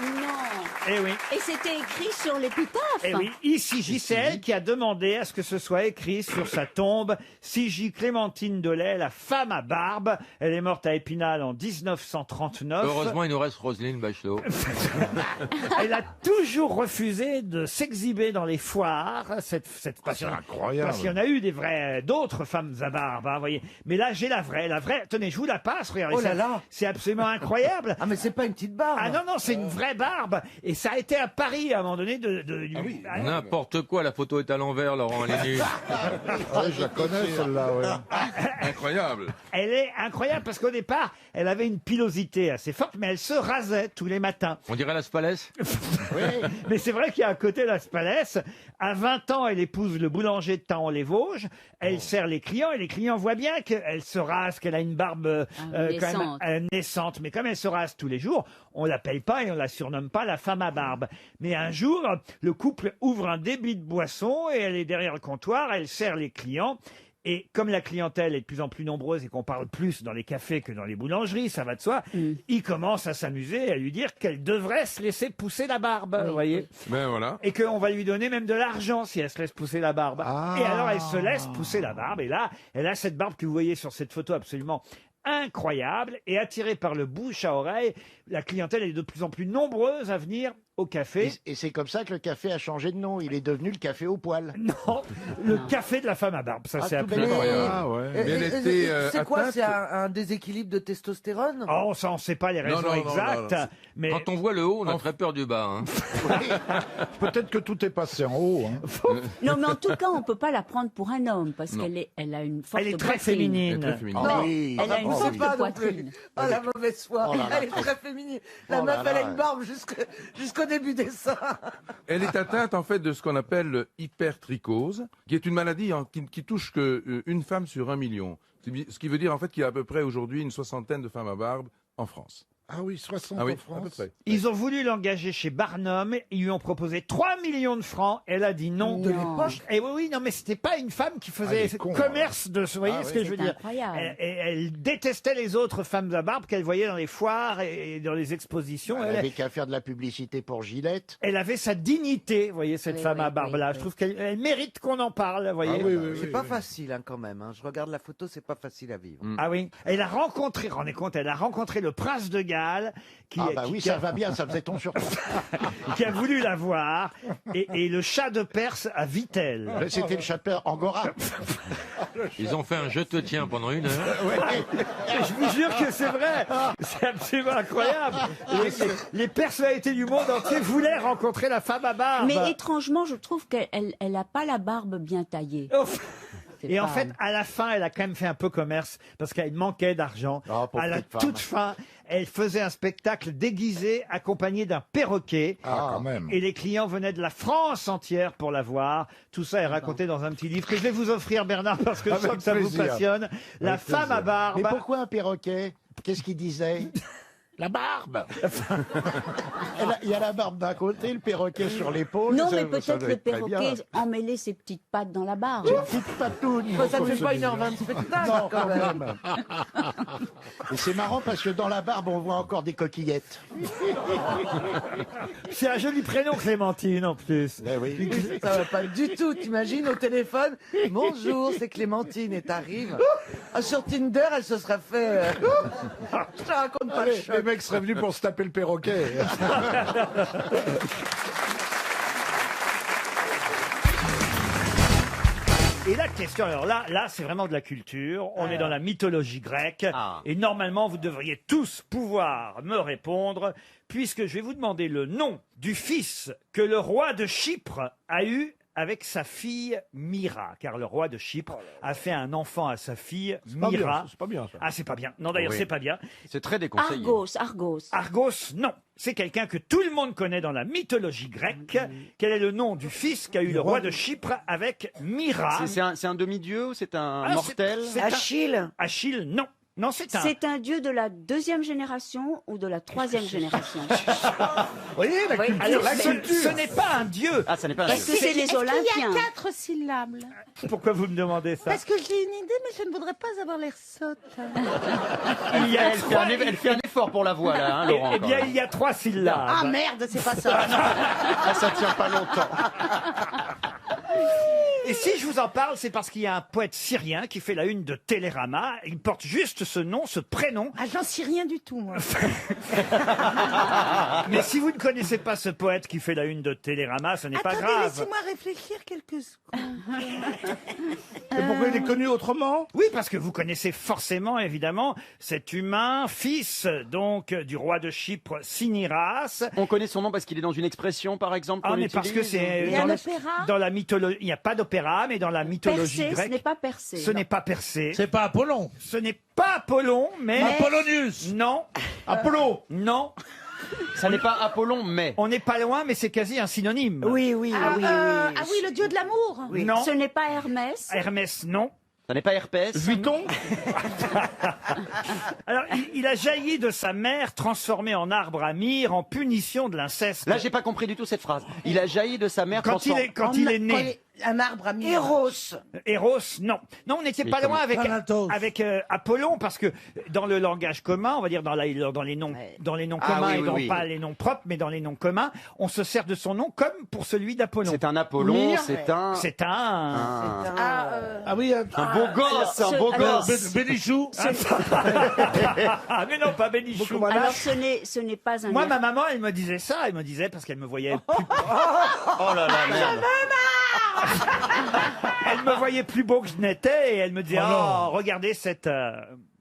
Non. Eh oui. Et c'était écrit sur l'épitaphe. Eh oui, ici J, c'est elle qui a demandé à ce que ce soit écrit sur sa tombe. J. Clémentine Delay, la femme à barbe. Elle est morte à Épinal en 1939. Heureusement, il nous reste Roselyne Bachelot. Elle a toujours refusé de s'exhiber dans les foires. Cette C'est incroyable. Parce qu'il y en a eu des vraies, d'autres femmes à barbe, hein, voyez. Mais là, j'ai la vraie. Tenez, je vous la passe, regardez. Oh là ça. là. C'est absolument incroyable. Ah mais c'est pas une petite barbe. Ah non, non, c'est une vraie barbe. Et ça a été à Paris, à un moment donné, N'importe quoi, la photo est à l'envers, Laurent, elle est nulle. Ouais, je la connais celle-là, ouais. Incroyable. Elle est incroyable parce qu'au départ, elle avait une pilosité assez forte, mais elle se rasait tous les matins. On dirait la Spalès. Mais c'est vrai qu'il y a à côté la Spalès. À 20 ans, elle épouse le boulanger de Taon-les-Vosges. Elle sert les clients et les clients voient bien qu'elle se rase, qu'elle a une barbe quand même naissante. Mais comme elle se rase tous les jours, on l'appelle pas et on la surnomme pas la femme à barbe. Mais un jour, le couple ouvre un débit de boisson et elle est derrière le comptoir, elle sert les clients. Et comme la clientèle est de plus en plus nombreuse et qu'on parle plus dans les cafés que dans les boulangeries, ça va de soi, il commence à s'amuser et à lui dire qu'elle devrait se laisser pousser la barbe, vous voyez. Ben voilà. Et qu'on va lui donner même de l'argent si elle se laisse pousser la barbe. Et alors elle se laisse pousser la barbe. Et là, elle a cette barbe que vous voyez sur cette photo absolument incroyable. Et attirée par le bouche à oreille, la clientèle est de plus en plus nombreuse à venir au café. Et c'est comme ça que le café a changé de nom. Il est devenu le café au poil. Non, le café de la femme à barbe. Ça, c'est tout bête. absolument... Ah ouais. Mais elle était C'est quoi? atteinte. C'est un déséquilibre de testostérone? Oh, ça, on ne sait pas les raisons exactes. Mais Quand on voit le haut, on a très peur du bas. Hein. Peut-être que tout est passé en haut. Hein. Non, mais en tout cas, on peut pas la prendre pour un homme parce elle a une forte elle est très poitrine. féminine. Elle est très féminine. Non, oui. elle a une On forte sait pas non plus. poitrine. Oh, la mauvaise foi. Oh là là. Elle est très féminine. La Oh meuf, là elle a là. une barbe jusqu'au début des seins. Elle est atteinte en fait de ce qu'on appelle l'hypertrichose, qui est une maladie qui touche que une femme sur 1 million. Ce qui veut dire en fait qu'il y a à peu près aujourd'hui une 60aine de femmes à barbe en France. Ah oui, 60 Ah oui, en à peu France. près. Ils ont voulu l'engager chez Barnum, ils lui ont proposé 3 millions de francs, elle a dit non. De l'époque. Et oui, non, mais c'était pas une femme qui faisait elle est con, commerce de ce, vous voyez ce que je veux C'est dire. incroyable. Elle détestait les autres femmes à barbe qu'elle voyait dans les foires et dans les expositions. Elle avait qu'à faire de la publicité pour Gillette. Elle avait sa dignité, vous voyez, cette Oui, femme oui, à barbe-là. oui, Je oui. trouve qu'elle mérite qu'on en parle, vous voyez. Ah oui, oui, C'est oui, pas oui. facile hein, quand même. Hein. Je regarde la photo, c'est pas facile à vivre. Ah oui, elle a rencontré, rendez compte, elle a rencontré le prince de Galles qui, Ah bah oui, ça va bien, ça faisait ton sur qui a voulu la voir et le chat de Perse à Vittel. C'était le chapeau Angora. Ils ont fait un je te tiens pendant 1 heure. Je vous jure que c'est vrai. C'est absolument incroyable. Les personnalités du monde entier voulaient rencontrer la femme à barbe. Mais étrangement, je trouve qu'elle n'a pas la barbe bien taillée. C'est Et en pas- fait, à la fin, elle a quand même fait un peu commerce parce qu'elle manquait d'argent. Ah, pauvre À la petite femme. toute fin, elle faisait un spectacle déguisé accompagné d'un perroquet. Ah, quand même. Et les clients venaient de la France entière pour la voir. Tout ça est raconté dans un petit livre que je vais vous offrir, Bernard, parce que je Avec sens que ça plaisir. vous passionne. La Avec femme à plaisir. barbe. Mais pourquoi un perroquet? Qu'est-ce qu'il disait? La barbe. Il y a la barbe d'un côté, le perroquet sur l'épaule. Non, Ça- mais ça peut-être doit le être très bien. perroquet emmêlait ses petites pattes dans la barbe. Petite patoune. Ça ne fait pas 1h20 de spectacle Non, quand même. Et c'est marrant parce que dans la barbe, on voit encore des coquillettes. C'est un joli prénom, Clémentine, en plus. Eh oui. Ça va pas du tout. T'imagines au téléphone, bonjour, c'est Clémentine et t'arrives. Ah, sur Tinder, elle se serait fait. Je te raconte pas le Allez, choc. les mecs seraient venus pour se taper le perroquet. Et la question, alors là, c'est vraiment de la culture. On est dans la mythologie grecque. Ah. Et normalement, vous devriez tous pouvoir me répondre, puisque je vais vous demander le nom du fils que le roi de Chypre a eu avec sa fille Myra, car le roi de Chypre a fait un enfant à sa fille pas bien, Myra. c'est pas bien, ça. Ah, c'est pas bien. Non, d'ailleurs, Oui. c'est pas bien. C'est très déconseillé. Argos. Argos, non. C'est quelqu'un que tout le monde connaît dans la mythologie grecque. Quel est le nom du fils qu'a eu le roi de Chypre avec Myra? C'est un demi-dieu ou c'est un Ah, mortel c'est Achille. Achille, non. Non, c'est un. C'est un dieu de la 2e génération ou de la 3e génération? Vous voyez, la Oui. culture. Alors, ce n'est pas un dieu. Ah, ça n'est pas un Parce dieu. que c'est les Est-ce qu'il Olympiens. y a 4 syllabes? Pourquoi vous me demandez ça? Parce que j'ai une idée, mais je ne voudrais pas avoir l'air sotte. Il y a Elle fait un effort pour la voix, là, hein, Laurent. Eh bien, quand il y a 3 syllabes. Ah merde, c'est pas ça. même. Ah, ça tient pas longtemps. Et si je vous en parle, c'est parce qu'il y a un poète syrien qui fait la une de Télérama. Il porte juste ce nom, ce prénom. Ah, j'en sais rien du tout, moi. Mais si vous ne connaissez pas ce poète qui fait la une de Télérama, ce n'est pas Attendez, grave. laissez-moi réfléchir quelques secondes. Et pourquoi il est connu autrement? Oui, parce que vous connaissez forcément, évidemment, cet humain, fils donc du roi de Chypre, Cinyras. On connaît son nom parce qu'il est dans une expression, par exemple. Ah, qu'on mais parce que utilise. c'est Il y a un opéra? dans la mythologie. Il n'y a pas d'opéra, mais dans la mythologie Persée, ce grecque. n'est pas Persée. Ce n'est pas Persée. C'est pas Apollon. Ce n'est pas Apollon, mais. Apollonius. Non. Apollo. Non. Ça n'est pas Apollon, mais. On n'est pas loin, mais c'est quasi un synonyme. Oui, oui, Ah, oui, ah oui. oui, le dieu de l'amour. Non. Ce n'est pas Hermès. Hermès, non. Ça n'est pas herpès. Vuitton. Alors, il a jailli de sa mère, transformé en arbre à myrrhe, en punition de l'inceste. Là, j'ai pas compris du tout cette phrase. Il a jailli de sa mère Quand il est né. Un arbre à mille. Héros. Eros, non. Non, on n'était Mais pas loin comment- avec, Thanatos. avec Apollon, parce que dans le langage commun, on va dire dans les noms, dans les noms Ah communs oui, et oui, non oui. pas les noms propres, mais dans les noms communs, on se sert de son nom comme pour celui d'Apollon. C'est un Apollon, Myrrhe, c'est un. C'est un. Ah oui. Un beau gosse, un beau alors, gosse. Bénichou. Ah, mais non, pas Bénichou. Alors ce n'est pas un Moi, Her- ma maman, elle me disait ça. Elle me disait parce qu'elle me voyait plus, Oh là là, merde. elle me voyait plus beau que je n'étais et elle me disait Oh non. oh, regardez cette.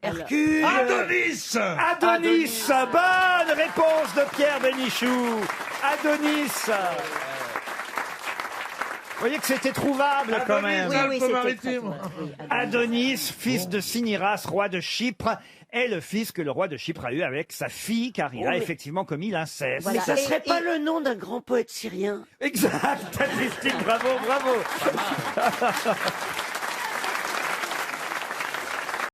Hercule. Adonis. Adonis. Bonne réponse de Pierre Bénichou. Adonis. Vous voyez que c'était trouvable quand même. Oui, oui, c'était Alpes-Maritimes. très trouvable, oui, Adonis, fils de Cinyras, roi de Chypre, est le fils que le roi de Chypre a eu avec sa fille, car il a effectivement commis l'inceste. Mais ça serait pas le nom d'un grand poète syrien? Exact, Christine, bravo, bravo.